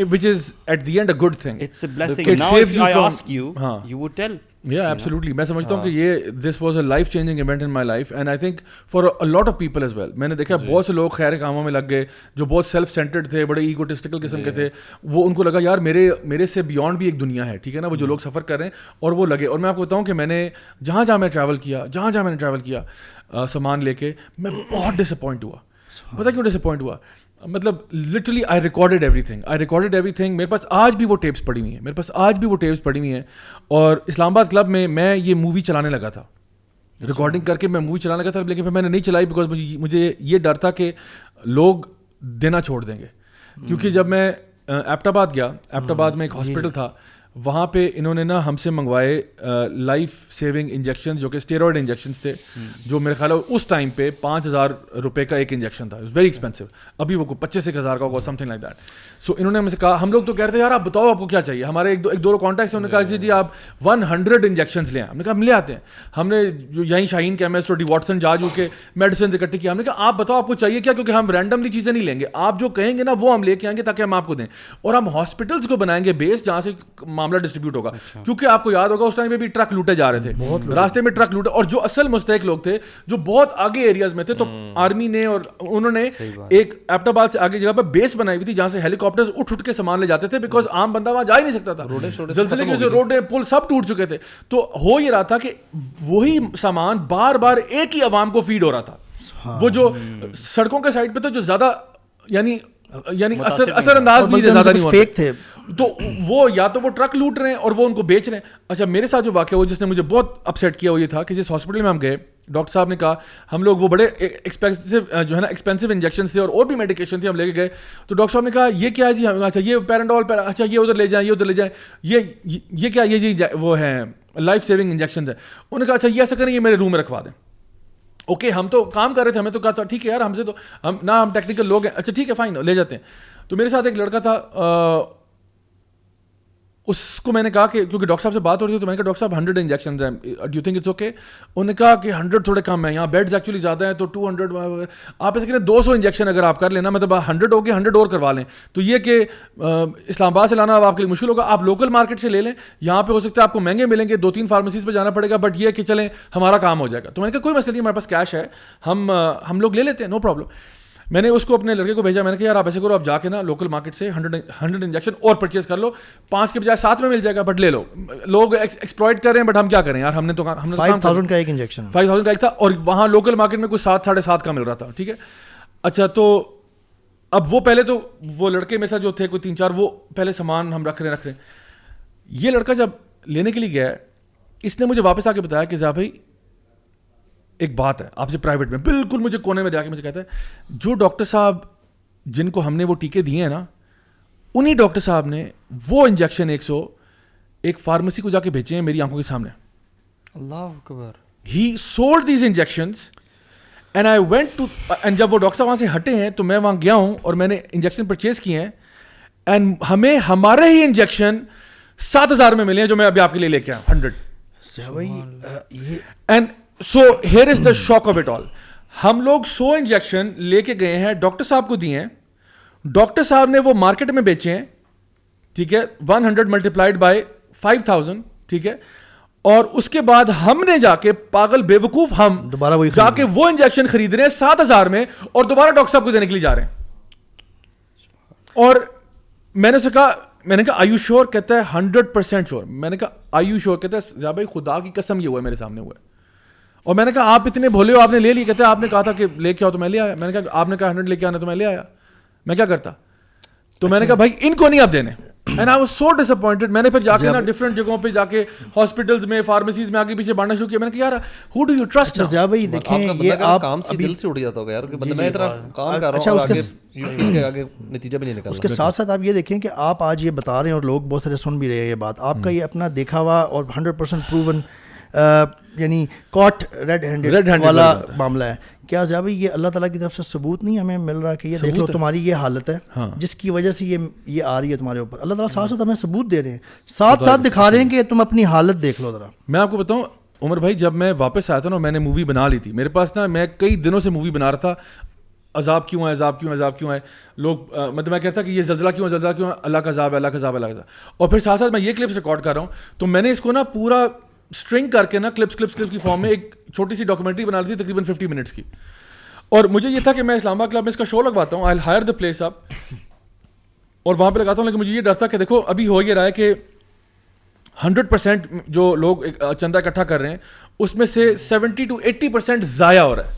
which is at the end a good thing. It's a blessing. Now if I ask you, you would tell. Yeah, absolutely. میں سمجھتا ہوں کہ یہ this was a life changing event in my life and I think for a lot of people as well. میں نے دیکھا بہت سے لوگ خیر کاموں میں لگ گئے جو بہت سیلف سینٹرڈ تھے, بڑے ایگوٹسٹیکل قسم کے تھے. وہ ان کو لگا یار میرے سے بیونڈ بھی ایک دنیا ہے, ٹھیک ہے نا, وہ جو لوگ سفر کر رہے ہیں, اور وہ لگے. اور میں آپ کو بتاؤں کہ میں نے جہاں میں ٹریول کیا سامان لے کے, میں بہت ڈس اپوائنٹ ہوا. پتہ کیوں ڈس اپوائنٹ ہوا؟ مطلب literally I recorded every thing. میرے پاس آج بھی وہ ٹیپس پڑی ہوئی ہیں, اور اسلام آباد کلب میں یہ مووی چلانے لگا تھا, ریکارڈنگ کر کے میں مووی چلانے لگا تھا, لیکن پھر میں نے نہیں چلائی بیکاز مجھے یہ ڈر تھا کہ لوگ دینا چھوڑ دیں گے. کیونکہ جب میں ایبٹ آباد گیا, ایبٹ آباد میں ایک ہاسپٹل تھا, وہاں پہ انہوں نے نا ہم سے منگوائے لائف سیونگ انجیکشن جو کہ اسٹیرائڈ انجیکشنس تھے, جو میرے خیال ہے اس ٹائم پہ 5,000 روپے کا ایک انجیکشن تھا, ویری ایکسپینسو. ابھی وہ 25,000 کا ہوگا, سم تھنگ لائک دیٹ. سو انہوں نے ہم سے کہا, ہم لوگ تو کہہ رہے تھے یار آپ بتاؤ آپ کو کیا چاہیے. ہمارے ایک دو کانٹیکٹس ہیں, انہوں نے کہا جی آپ 100 انجیکشنس لیں. ہم نے کہا ہم لے آتے ہیں. ہم نے جو یہیں شاہین کیمسٹ اور ڈی واٹسن جا کے میڈیسنز اکٹھے کیا. ہم نے کہا آپ بتاؤ آپ کو چاہیے کیا, کیونکہ ہم رینڈملی چیزیں نہیں لیں گے, آپ جو کہیں گے نا وہ ہم لے کے آئیں گے تاکہ ہم آپ کو دیں. اور ہم ہاسپٹلس کو بنائیں گے بیس جہاں سے معاملہ ڈسٹریبیوٹ ہوگا, کیونکہ آپ کو یاد ہوگا اس ٹائم پہ بھی ٹرک لوٹے جا رہے تھے, راستے میں ٹرک لوٹے, اور جو اصل مستحق لوگ تھے جو بہت آگے ایریاز میں تھے, تو آرمی نے اور انہوں نے ایک ایبٹ آباد سے آگے جگہ پہ بیس بنائی ہوئی تھی جہاں سے ہیلی کاپٹرز اٹھ کے سامان لے جاتے تھے, بیکاز عام بندہ وہاں جا ہی نہیں سکتا تھا, زلزلے کی وجہ سے روڈیں پل سب ٹوٹ چکے تھے. تو ہو یہ رہا تھا کہ وہی سامان بار بار ایک ہی عوام کو فیڈ ہو رہا تھا, وہ جو سڑکوں کے سائڈ پہ تھے جو زیادہ یعنی اثر انداز بھی زیادہ نہیں فیک تھے, تو وہ یا تو وہ ٹرک لوٹ رہے ہیں اور وہ ان کو بیچ رہے ہیں. اچھا میرے ساتھ جو واقعہ ہوا جس نے مجھے بہت اپسیٹ کیا وہ یہ تھا کہ جس ہاسپٹل میں ہم گئے, ڈاکٹر صاحب نے کہا ہم لوگ وہ بڑے ایکسپینسو جو ہے نا ایکسپینسو انجیکشنس تھے اور بھی میڈیکیشن تھی, ہم لے کے گئے. تو ڈاکٹر صاحب نے کہا یہ کیا ہے جی, اچھا یہ پیرنڈول, اچھا یہ ادھر لے جائیں, یہ ادھر لے جائیں, یہ کیا, یہ جی وہ ہے لائف سیونگ انجیکشنز ہے. انہوں نے کہا اچھا یہ ایسا کریں, یہ میرے روم میں رکھوا دیں. اوکے ہم تو کام کر رہے تھے, ہمیں تو کہا تھا ٹھیک ہے یار, ہم سے تو ہم ٹیکنیکل لوگ ہیں, اچھا ٹھیک ہے فائن لے جاتے ہیں. تو میرے ساتھ ایک لڑکا تھا, اس کو میں نے کہا کہ کیونکہ ڈاکٹر صاحب سے بات ہو رہی تھی, تو میں نے کہا ڈاکٹر صاحب 100 انجیکشنز ہیں, do you think it's okay. انہوں نے کہا کہ 100 تھوڑے کم ہیں, یہاں بیڈز ایکچولی زیادہ ہیں, تو 200 آپ ایسے کریں 200 انجیکشن اگر آپ کر لینا, مطلب 100 ہو گئے, 100 اور کروا لیں. تو یہ کہ اسلام آباد سے لانا اب آپ کے لیے مشکل ہوگا, آپ لوکل مارکیٹ سے لے لیں, یہاں پہ ہو سکتا ہے آپ کو مہنگے ملیں گے, 2-3 فارمیسیز پہ جانا پڑے گا, بٹ یہ کہ چلیں ہمارا کام ہو جائے گا. تو میں نے کہا کوئی مسئلہ نہیں, ہمارے پاس کیش ہے, ہم لوگ لے لیتے ہیں, نو پرابلم. میں نے اس کو اپنے لڑکے کو بھیجا, میں نے کہا یار آپ ایسے کرو, آپ جا کے نا لوکل مارکیٹ سے 100 انجیکشن اور پرچیز کر لو, 5 کے بجائے 7 میں مل جائے گا, بٹ لے لو. لوگ ایکسپلائٹ کر رہے ہیں, بٹ ہم کیا کریں یار, ہم نے تو 5,000 کا ایک انجیکشن 5,000 کا ایک تھا, اور وہاں لوکل مارکیٹ میں کوئی 7-7.5 کا مل رہا تھا. ٹھیک ہے, اچھا تو اب وہ پہلے تو وہ لڑکے میں سے جو تھے کوئی 3-4 وہ پہلے سامان ہم رکھ رہے ہیں. یہ لڑکا جب لینے کے لیے گیا, اس نے مجھے واپس آ کے بتایا کہ ذا بھائی ایک بات ہے آپ سے پرائیویٹ میں, بالکل مجھے کونے میں جا کے مجھے کہتا ہے جو ڈاکٹر صاحب جن کو ہم نے وہ ٹیکے دیے ہیں نا, انہی ڈاکٹر صاحب نے وہ انجیکشن 100 ایک فارمیسی کو جا کے بھیجے ہیں میری آنکھوں کے سامنے. اللہ اکبر. He sold these injections and I went to, and جب وہ ڈاکٹر صاحب وہاں سے ہٹے ہیں تو میں وہاں گیا ہوں اور میں نے انجیکشن پرچیز کیے ہیں, اینڈ ہمیں ہمارے ہی انجیکشن 7,000 میں ملے ہیں جو میں ابھی آپ کے لیے لے کے آیا 100. And so here is the shock of it all. ہم لوگ 100 انجیکشن لے کے گئے ہیں, ڈاکٹر صاحب کو دیے ہیں, ڈاکٹر صاحب نے وہ مارکیٹ میں بیچے ہیں, ٹھیک ہے, 100 ملٹیپلائڈ بائی 5,000, ٹھیک ہے, اور اس کے بعد ہم نے جا کے پاگل بے وقوف ہم دوبارہ وہی جا کے وہ انجیکشن خرید رہے ہیں 7,000 میں, اور دوبارہ ڈاکٹر صاحب کو دینے کے لیے جا رہے ہیں. اور میں نے اسے کہا, میں نے کہا آئی یو شیور, کہتا ہے 100% شیور. میں نے کہا آئی یو شیور, کہتا ہے ضیاء بھائی خدا کی قسم یہ ہوا ہے میرے سامنے ہوا ہے. اور میں نے کہا آپ اتنے بھولے ہو, آپ نے لے لی. کہتے ہیں آپ نے کہا تھا کہ لے کے آؤ تو میں لے آیا. میں نے کہا آپ نے کہا 100 لے کے آنا تو میں لے آیا, میں کیا کرتا. تو میں نے کہا بھائی ان کو نہیں آپ دینے. And I was so disappointed. میں نے پھر جا کے نا ڈفرینٹ جگہوں پہ جا کے ہاسپٹلز میں, فارمیسیز میں آگے پیچھے بانٹنا شروع کیا. میں نے کہا یار who do you trust. Zia بھائی دیکھیں یہ آپ کام سے دل سے اٹھ جاتا ہوگا یار کہ میں اتنا کام کر رہا ہوں اور آگے نتیجہ بھی نہیں نکلتا. اس کے ساتھ ساتھ آپ یہ دیکھیں کہ آپ آج یہ بتا رہے ہیں اور لوگ بہت سارے سن بھی رہے ہیں یہ بات, آپ کا یہ اپنا دیکھا ہوا اور 100% پروون یعنی کاٹ ریڈ ہینڈڈ والا معاملہ ہے. کیا ضیاء بھائی یہ اللہ تعالیٰ کی طرف سے ثبوت نہیں ہمیں مل رہا کہ یہ دیکھ لو تمہاری یہ حالت ہے جس کی وجہ سے یہ آ رہی ہے تمہارے اوپر. اللہ تعالیٰ ساتھ ساتھ ہمیں ثبوت دے رہے ہیں, ساتھ ساتھ دکھا رہے ہیں کہ تم اپنی حالت دیکھ لو ذرا. میں آپ کو بتاؤں عمر بھائی, جب میں واپس آیا تھا نا, میں نے مووی بنا لی تھی. میرے پاس نا, میں کئی دنوں سے مووی بنا رہا تھا, عذاب کیوں ہے, عذاب کیوں ہے, عذاب کیوں ہے. لوگ مطلب میں کہتا کہ یہ زلزلہ کیوں ہے, زلزلہ کیوں ہے, اللہ کا عذاب ہے, اللہ کا عذاب ہے, اللہ کا عذاب. اور پھر ساتھ ساتھ میں یہ کلپس ریکارڈ کر رہا ہوں, تو میں نے اس کو نا پورا اسٹرنگ کر کے نا کلپس کی فارم میں ایک چھوٹی سی ڈاکومنٹری بنا لی تھی تقریباً 50 منٹس کی. اور مجھے یہ تھا کہ میں اسلام آباد کلب میں اس کا شو لگواتا ہوں, آئی ہائر دا پلیس اپ, اور وہاں پہ لگاتا ہوں. لیکن مجھے یہ ڈر تھا کہ دیکھو ابھی ہو یہ رہا ہے کہ 100% جو لوگ چندہ اکٹھا کر رہے ہیں اس میں سے 70-80% ضائع ہو رہا ہے,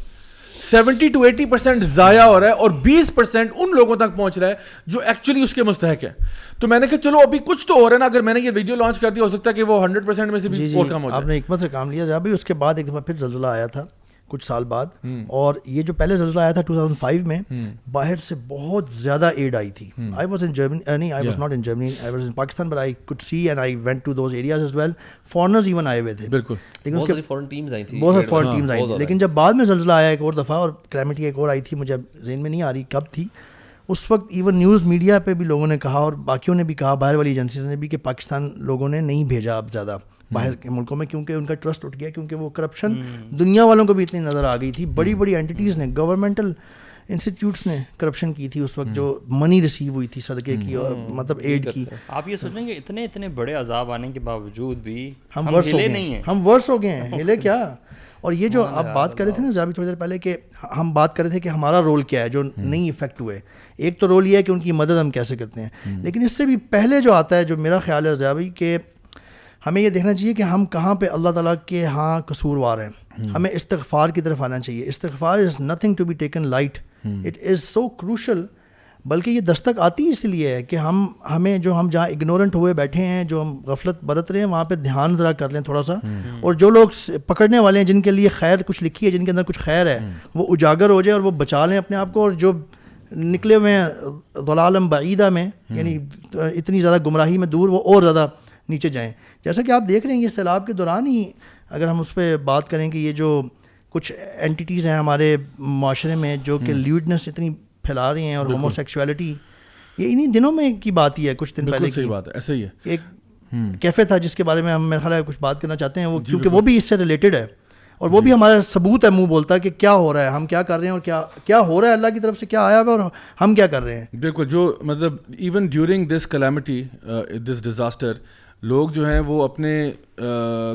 70-80% ضائع ہو رہا ہے, اور 20% ان لوگوں تک پہنچ رہا ہے جو ایکچولی اس کے مستحق ہے. تو میں نے کہا چلو ابھی کچھ تو ہو رہا ہے نا, اگر میں نے یہ ویڈیو لانچ کر دیا ہو سکتا ہے کہ وہ 100% میں سے بھی اور کم ہو جائے. آپ نے حکمت سے کام لیا جا بھی. اس کے بعد ایک دفعہ پھر زلزلہ آیا تھا کچھ سال بعد, اور یہ جو پہلے زلزلہ آیا تھا 2005 میں, باہر سے بہت زیادہ ایڈ آئی تھی. I was in Germany, I was not in Germany, I was in Pakistan, but I could see and I went to those areas as well. Foreigners even آئے ہوئے تھے. بالکل, لیکن بہت ساری فورن ٹیمز آئی تھیں, بہت ساری فورن ٹیمز آئی تھیں. لیکن جب بعد میں زلزلہ آیا ایک اور دفعہ, اور کلیمٹی ایک اور آئی تھی, مجھے ذہن میں نہیں آ رہی کب تھی, اس وقت ایون نیوز میڈیا پہ بھی لوگوں نے کہا, اور باقیوں نے بھی کہا, باہر والی ایجنسیز نے بھی, کہ پاکستان لوگوں نے نہیں بھیجا اب زیادہ باہر کے ملکوں میں, کیونکہ ان کا ٹرسٹ اٹھ گیا, کیونکہ وہ کرپشن دنیا والوں کو بھی اتنی نظر آ گئی تھی. بڑی بڑی اینٹیز نے, گورنمنٹل انسٹیٹیوٹس نے کرپشن کی تھی اس وقت, جو منی ریسیو ہوئی تھی صدقے کی اور مطلب ایڈ کی. آپ یہ سوچیں کہ اتنے بڑے عذاب آنے کے باوجود بھی ہم ہلے نہیں ہیں, ہم ورس ہو گئے ہیں, ہلے کیا. اور یہ جو آپ بات کر رہے تھے نا زابی تھوڑی دیر پہلے, کہ ہم بات کر رہے تھے کہ ہمارا رول کیا ہے جو نہیں افیکٹ ہوئے. ایک تو رول یہ ہے کہ ان کی مدد ہم کیسے کرتے ہیں, لیکن اس سے بھی پہلے جو آتا ہے, جو میرا خیال ہے زابی, کہ ہمیں یہ دیکھنا چاہیے کہ ہم کہاں پہ اللہ تعالیٰ کے ہاں قصوروار ہیں. ہمیں استغفار کی طرف آنا چاہیے. استغفار is nothing to be taken light, it is so crucial. بلکہ یہ دستک آتی اس لیے ہے کہ ہمیں ہم جہاں اگنورنٹ ہوئے بیٹھے ہیں, جو ہم غفلت برت رہے ہیں, وہاں پہ دھیان ذرا کر لیں تھوڑا سا. اور جو لوگ پکڑنے والے ہیں, جن کے لیے خیر کچھ لکھی ہے, جن کے اندر کچھ خیر ہے, وہ اجاگر ہو جائے اور وہ بچا لیں اپنے آپ کو. اور جو نکلے ہوئے ہیں ضلالم بعیدہ میں, یعنی اتنی زیادہ گمراہی میں دور, وہ اور زیادہ نیچے جائیں. جیسا کہ آپ دیکھ رہے ہیں یہ سیلاب کے دوران ہی, اگر ہم اس پہ بات کریں کہ یہ جو کچھ اینٹیز ہیں ہمارے معاشرے میں جو کہ لیوڈنس اتنی پھیلا رہی ہیں, اور ہومو سیکشولیٹی, یہ انہی دنوں میں کی بات ہی ہے, کچھ دن پہلے کی بات ہے. ایسا ہی ہے. ایک کیفے تھا جس کے بارے میں ہم میرا خیال ہے کچھ بات کرنا چاہتے ہیں, وہ کیونکہ وہ بھی اس سے ریلیٹڈ ہے, اور وہ بھی ہمارا ثبوت ہے, منہ بولتا ہے کہ کیا ہو رہا ہے, ہم کیا کر رہے ہیں, اور کیا ہو رہا ہے, اللہ کی طرف سے کیا آیا ہوا ہے, اور ہم کیا کر رہے ہیں. بالکل, جو مطلب even during this calamity, this disaster, لوگ جو ہیں وہ اپنے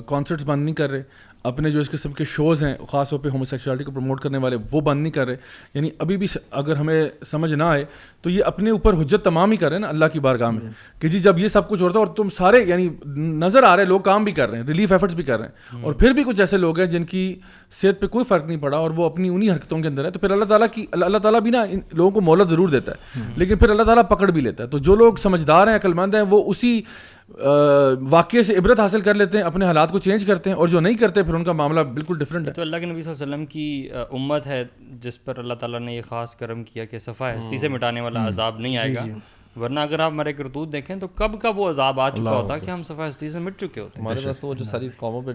کانسرٹس بند نہیں کر رہے, اپنے جو اس قسم کے شوز ہیں خاص طور پہ ہومو سیکشوالٹی کو پروموٹ کرنے والے, وہ بند نہیں کر رہے. یعنی ابھی بھی اگر ہمیں سمجھ نہ آئے تو یہ اپنے اوپر حجت تمام ہی کر رہے ہیں نا اللہ کی بارگاہ میں, کہ جی جب یہ سب کچھ ہوتا ہے اور تم سارے یعنی نظر آ رہے لوگ کام بھی کر رہے ہیں, ریلیف ایفرٹس بھی کر رہے ہیں, اور پھر بھی کچھ ایسے لوگ ہیں جن کی صحت پہ کوئی فرق نہیں پڑا اور وہ اپنی انہی حرکتوں کے اندر ہے. تو پھر اللہ تعالیٰ بھی نا ان لوگوں کو مہلت ضرور دیتا ہے, لیکن پھر اللہ تعالیٰ پکڑ بھی لیتا ہے. تو جو لوگ سمجھدار ہیں, عقل مند ہیں, وہ اسی واقعے سے عبرت حاصل کر لیتے ہیں, اپنے حالات کو چینج کرتے ہیں, اور جو نہیں کرتے پھر ان کا معاملہ بالکل ڈفرینٹ ہے. تو اللہ کے نبی صلی اللہ علیہ وسلم کی امت ہے جس پر اللہ تعالیٰ نے یہ خاص کرم کیا کہ صفحہ ہستی سے مٹانے والا عذاب نہیں آئے گا. ورنہ اگر آپ ہمارے کرتوت دیکھیں تو کب کا وہ عذاب آ چکا ہوتا کہ ہم صفحہ ہستی سے مٹ چکے ہوتے. ہمارے پاس تو وہ جو ساری قوموں پہ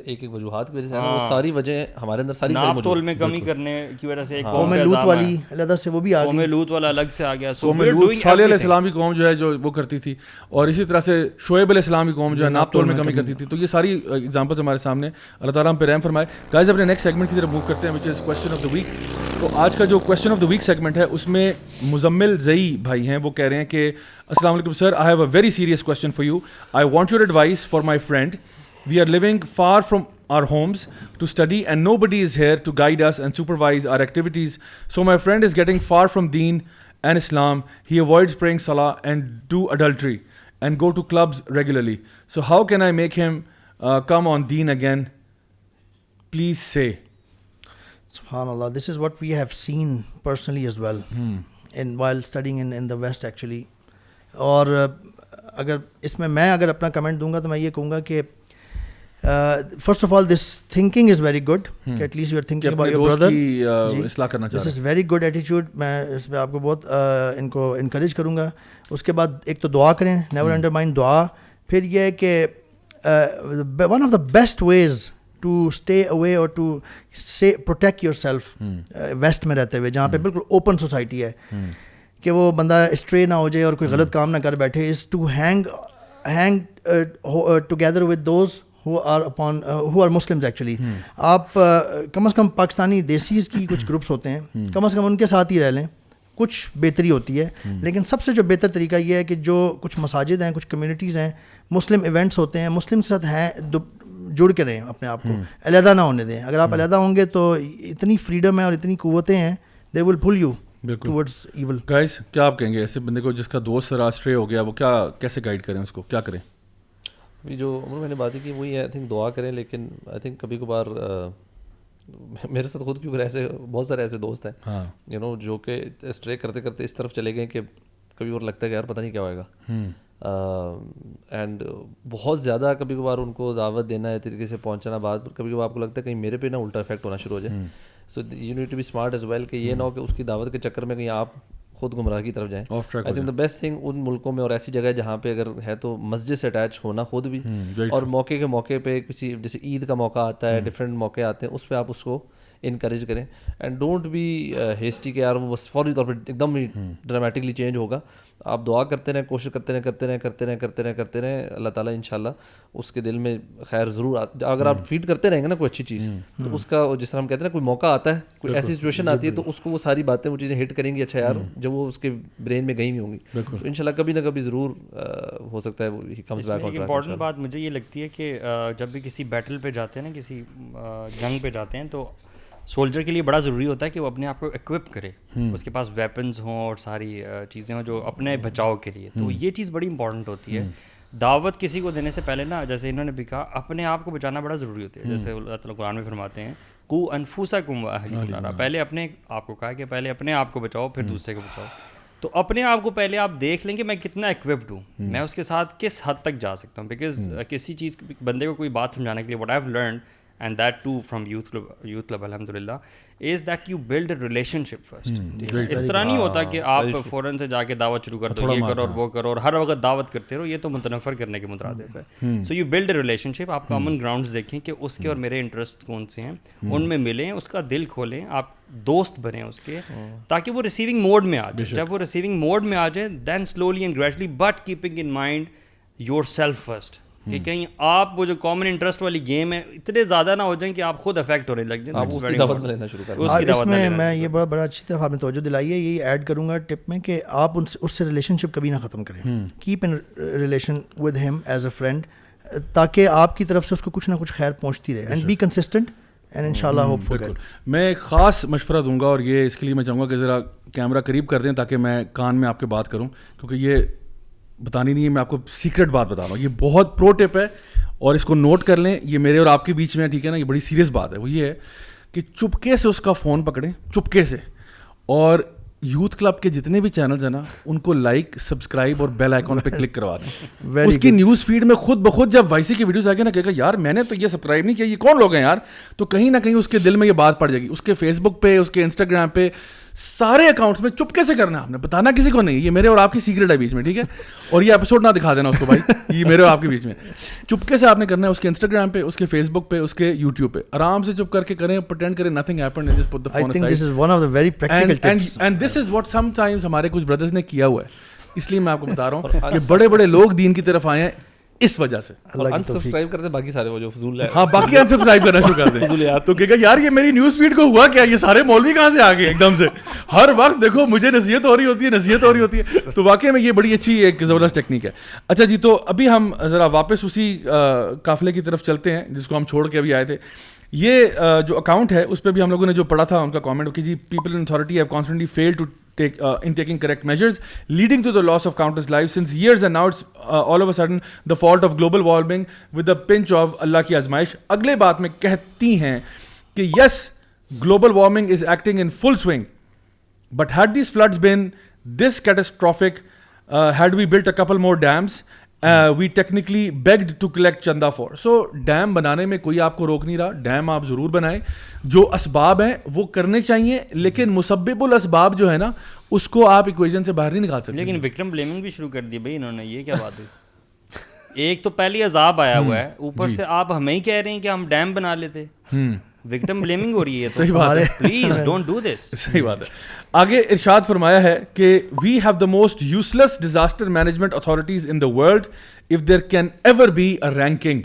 ایک ایک وجوہات کی وجہ سے وہ ساری وجہ ہمارے اندر ساری ناپ تول میں کمی کرنے کی وجہ سے ایک قوم لوط والی علیحدہ سے وہ بھی آ گئی, قوم لوط والا الگ سے آ گیا. قوم لوط صالح علیہ السلام کی قوم جو ہے جو وہ کرتی تھی, اور اسی طرح سے شعیب علیہ السلام کی قوم جو ہے ناپ تول میں کمی کرتی تھی. تو یہ ساری ایگزامپلز ہمارے سامنے, اللہ تعالیٰ ہم پہ رحم فرمائے. گائز اپنے نیکسٹ سیگمنٹ کی طرف موو کرتے ہیں, which is question of the week. تو آج کا جو question of the week segment ہے اس میں مزمل زئی بھائی ہیں, وہ کہہ رہے ہیں کہ السلام علیکم sir, I have a very serious question for you. I want your advice for my friend. We are living far from our homes to study and nobody is here to guide us and supervise our activities. So my friend is getting far from Deen and Islam. He avoids praying Salah and do adultery and go to clubs regularly. So how can I make him come on Deen again? Please say. SubhanAllah, this is what we have seen personally as well in while studying in the West actually. اور اگر اس میں اگر اپنا comment دوں گا تو میں یہ کہوں گا کہ first of all this thinking is very good, کہ at least you are thinking about your brother, اصلاح کرنا چاہتے ہیں. دس از ویری گڈ ایٹیچیوڈ. میں اس میں آپ کو بہت ان کو انکریج کروں گا. اس کے بعد ایک تو دعا کریں, نیور انڈرمائن دعا. پھر یہ ہے کہ one of the best ways to stay away or to protect yourself West میں رہتے ہوئے, جہاں پہ بالکل اوپن سوسائٹی ہے, کہ وہ بندہ اسٹرے نہ ہو جائے اور کوئی غلط کام نہ کر بیٹھے, is to hang together with those who are Muslims actually. آپ کم از کم پاکستانی دیسیز کی کچھ گروپس ہوتے ہیں, کم از کم ان کے ساتھ ہی رہ لیں, کچھ بہتری ہوتی ہے. لیکن سب سے جو بہتر طریقہ یہ ہے کہ جو کچھ مساجد ہیں, کچھ کمیونٹیز ہیں, مسلم ایونٹس ہوتے ہیں, مسلم کے ساتھ ہیں, جڑ کے رہیں, اپنے آپ کو علیحدہ نہ ہونے دیں. اگر آپ علیحدہ ہوں گے تو اتنی فریڈم ہے اور اتنی قوتیں ہیں, they will pull you towards evil. Guys کیا آپ کہیں گے ایسے بندے کو جس کا دوست راسٹرے ہو گیا, وہ کیسے گائیڈ کریں اس کو, کیا کریں؟ ابھی جو عمر میں نے بات کی وہی ہے, آئی تھنک دعا کریں. لیکن آئی تھنک کبھی کبھار میرے ساتھ خود کیونکہ ایسے بہت سارے ایسے دوست ہیں جو کہ اسٹرے کرتے کرتے اس طرف چلے گئے کہ کبھی اور لگتا ہے کہ یار پتہ نہیں کیا ہوئے گا. اینڈ بہت زیادہ کبھی کبھار ان کو دعوت دینا ہے طریقے سے پہنچانا, بعد کبھی کبھار آپ کو لگتا ہے کہیں میرے پہ نا الٹا افیکٹ ہونا شروع ہو جائے. So you need to be smart as well کہ یہ نہ ہو کہ اس کی دعوت کے چکر میں کہیں آپ خود گمراہ کی طرف جائیں. I think the best thing in ملکوں میں اور ایسی جگہ جہاں پہ اگر ہے تو مسجد سے اٹیچ ہونا خود بھی, اور موقع کے موقع پہ کسی جیسے عید کا موقع آتا ہے, ڈفرینٹ موقع آتے ہیں, اس پہ آپ اس کو انکریج کریں. اینڈ ڈونٹ بی ہیسٹی کہ یار وہ بس فوری طور پہ ایک دم ڈرامیٹکلی چینج ہوگا. آپ دعا کرتے رہیں, کوشش کرتے رہیں, اللہ تعالیٰ انشاءاللہ اس کے دل میں خیر ضرور اگر آپ فیڈ کرتے رہیں گے نا کوئی اچھی چیز, تو اس کا جس طرح ہم کہتے ہیں نا کوئی موقع آتا ہے, کوئی ایسی سچویشن آتی ہے, تو اس کو وہ ساری باتیں وہ چیزیں ہٹ کریں گی. اچھا یار جب وہ اس کے برین میں گئی ہوئی ہوں گی تو انشاءاللہ کبھی نہ کبھی ضرور ہو سکتا ہے وہ کمز بیک. ایک امپورٹنٹ بات مجھے یہ لگتی ہے کہ جب بھی کسی بیٹل پہ جاتے ہیں نا, کسی جنگ پہ جاتے ہیں, تو سولجر کے لیے بڑا ضروری ہوتا ہے کہ وہ اپنے آپ کو ایکوپ کرے, اس کے پاس ویپنز ہوں اور ساری چیزیں ہوں جو اپنے بچاؤ کے لیے. تو یہ چیز بڑی امپورٹنٹ ہوتی ہے. دعوت کسی کو دینے سے پہلے نا, جیسے انہوں نے بھی کہا, اپنے آپ کو بچانا بڑا ضروری ہوتا ہے. جیسے اللہ تعالیٰ قرآن میں فرماتے ہیں قو انفسکم واہلیکم نارا, پہلے اپنے آپ کو کہا کہ پہلے اپنے آپ کو بچاؤ پھر دوسرے کو بچاؤ. تو اپنے آپ کو پہلے آپ دیکھ لیں کہ میں کتنا ایکوپڈ ہوں, میں اس کے ساتھ کس حد تک جا سکتا ہوں. بیکاز کسی چیز بندے کو کوئی بات سمجھانے کے لیے what I've learned and that too from youth club alhamdulillah is that you build a relationship first. اس طرح نہیں ہوتا کہ آپ فوراً سے جا کے دعوت شروع کر دو, یہ کرو اور وہ کرو, اور ہر وقت دعوت کرتے رہو, یہ تو متنفر کرنے کے مترادف ہے. So you build a relationship, آپ کامن گراؤنڈز دیکھیں کہ اس کے اور میرے انٹرسٹ کون سے ہیں, ان میں ملیں, اس کا دل کھولیں, آپ دوست بنیں اس کے, تاکہ وہ ریسیونگ موڈ میں آ جائے. جب وہ ریسیونگ موڈ میں آ جائے then slowly and gradually but keeping in mind yourself first, کہ کہیں آپ وہ جو کامن انٹرسٹ والی گیم ہے اتنے زیادہ نہ ہو جائیں کہ آپ خود افیکٹ ہونے لگ جائیں. اس میں میں یہ بڑا اچھی طرح آپ نے توجہ دلائی ہے, یہی ایڈ کروں گا ٹپ میں کہ آپ اس سے ریلیشن شپ کبھی نہ ختم کریں. کیپ ان ریلیشن ود ہم ایز اے فرینڈ, تاکہ آپ کی طرف سے اس کو کچھ نہ کچھ خیر پہنچتی رہے. اینڈ بی کنسسٹنٹ اینڈ انشاءاللہ ہوپ فل. میں ایک خاص مشورہ دوں گا, اور یہ اس کے لیے میں چاہوں گا کہ ذرا کیمرہ قریب کر دیں تاکہ میں کان میں آپ کے بات کروں, کیونکہ یہ بتانی نہیں ہے, میں آپ کو سیکرٹ بات بتا رہا ہوں. یہ بہت پرو ٹپ ہے اور اس کو نوٹ کر لیں, یہ میرے اور آپ کے بیچ میں ہے, ٹھیک ہے نا. یہ بڑی سیریس بات ہے. وہ یہ ہے کہ چپکے سے اس کا فون پکڑیں, چپکے سے, اور یوتھ کلب کے جتنے بھی چینلز ہیں نا ان کو لائک, سبسکرائب اور بیل آئیکن پہ کلک کروا دیں. اس کی نیوز فیڈ میں خود بخود جب وائی سی کی ویڈیوز آ گئی نا, کہے گا یار میں نے تو یہ سبسکرائب نہیں کیا, یہ کون لوگ ہیں یار, تو کہیں نہ کہیں اس کے دل میں یہ بات پڑ جائے گی. اس کے فیس بک پہ, اس کے انسٹاگرام پہ, سارے اکاؤنٹس میں چپکے سے کرنا ہے آپ نے, بتانا کسی کو نہیں. یہ میرے اور آپ کی سیکرٹ ہے بیچ میں, ٹھیک ہے, اور یہ ایپیسوڈ نہ دکھا دینا اس کو بھائی, یہ میرے اور آپ کے بیچ میں. چپکے سے آپ نے کرنا ہے, اس کے انسٹاگرام پہ, اس کے فیس بک پہ, اس کے یوٹیوب پہ, آرام سے چپ کر کے کریں, پریٹینڈ کریں nothing happened and just put the phone aside. I think this is one of the very practical tips. And this is what sometimes ہمارے کچھ بردرز نے کیا ہوا ہے, اس لیے میں آپ کو بتا رہا ہوں کہ بڑے بڑے لوگ دین کی طرف آئے ہیں اس وجہ سے. انسبسکرائب کرتے باقی سارے وہ جو فضول ہے, ہاں باقی انسبسکرائب کرنا شروع کر دیں. تو کہے گا یار یہ میری نیوز فیڈ کو ہوا کیا, یہ سارے مولوی کہاں سے آ گئے ایک دم سے, ہر وقت دیکھو مجھے نصیحت ہو رہی ہوتی ہے. تو واقعی میں یہ بڑی اچھی ایک زبردست ٹیکنیک ہے. اچھا جی, تو ابھی ہم ذرا واپس اسی قافلے کی طرف چلتے ہیں جس کو ہم چھوڑ کے ابھی آئے تھے. یہ جو اکاؤنٹ ہے اس پہ بھی ہم لوگوں نے جو پڑھا تھا ان کا کامنٹ کہ جی people in authority have constantly failed to in taking correct measures leading to the loss of countless lives since years, and now it's all of a sudden the fault of global warming with a pinch of Allah ki azmaish. اگلے بات میں کہتی ہیں کہ yes, global warming is acting in full swing, but had these floods been this catastrophic, had we built a couple more dams, we technically begged to collect chanda for. So dam بنانے میں کوئی آپ کو روک نہیں رہا, dam آپ ضرور بنائیں, جو اسباب ہیں وہ کرنے چاہیے, لیکن مسبب الاسباب جو ہے نا اس کو آپ ایکویژن سے باہر نہیں نکال سکتے. لیکن وکٹم بلیمنگ بھی شروع کر دی بھائی انہوں نے, یہ کیا بات ہے. ایک تو پہلی عذاب آیا ہوا ہے, اوپر سے آپ ہمیں ہی کہہ رہے ہیں کہ ہم ڈیم بنا لیتے. وکٹم بلیمنگ ہو رہی ہے. صحیح بات ہے, پلیز ڈونٹ ڈو دس. صحیح بات ہے. آگے ارشاد فرمایا ہے کہ we have the most useless disaster management authorities in the world if there can ever be a ranking.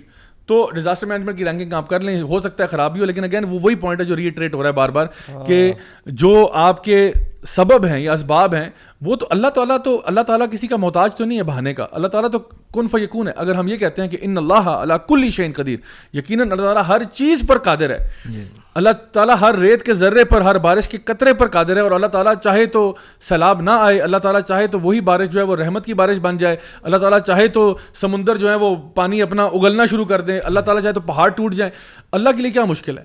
تو ڈیزاسٹر مینجمنٹ کی رینکنگ آپ کر لیں, ہو سکتا ہے خرابی ہو, لیکن اگین وہی پوائنٹ ہے جو ریٹریٹ ہو رہا ہے بار بار کہ جو آپ کے سبب ہیں یا اسباب ہیں وہ تو اللہ تعالیٰ کسی کا محتاج تو نہیں ہے بہانے کا. اللہ تعالیٰ تو کن فیکون ہے. اگر ہم یہ کہتے ہیں کہ ان اللہ علی کل شیء قدیر, یقیناً اللہ تعالیٰ ہر چیز پر قادر ہے. اللہ تعالیٰ ہر ریت کے ذرے پر, ہر بارش کے قطرے پر قادر ہے, اور اللہ تعالیٰ چاہے تو سیلاب نہ آئے, اللہ تعالیٰ چاہے تو وہی بارش جو ہے وہ رحمت کی بارش بن جائے, اللہ تعالیٰ چاہے تو سمندر جو ہے وہ پانی اپنا اگلنا شروع کر دیں, اللہ تعالیٰ چاہے تو پہاڑ ٹوٹ جائیں. اللہ کے لیے کیا مشکل ہے.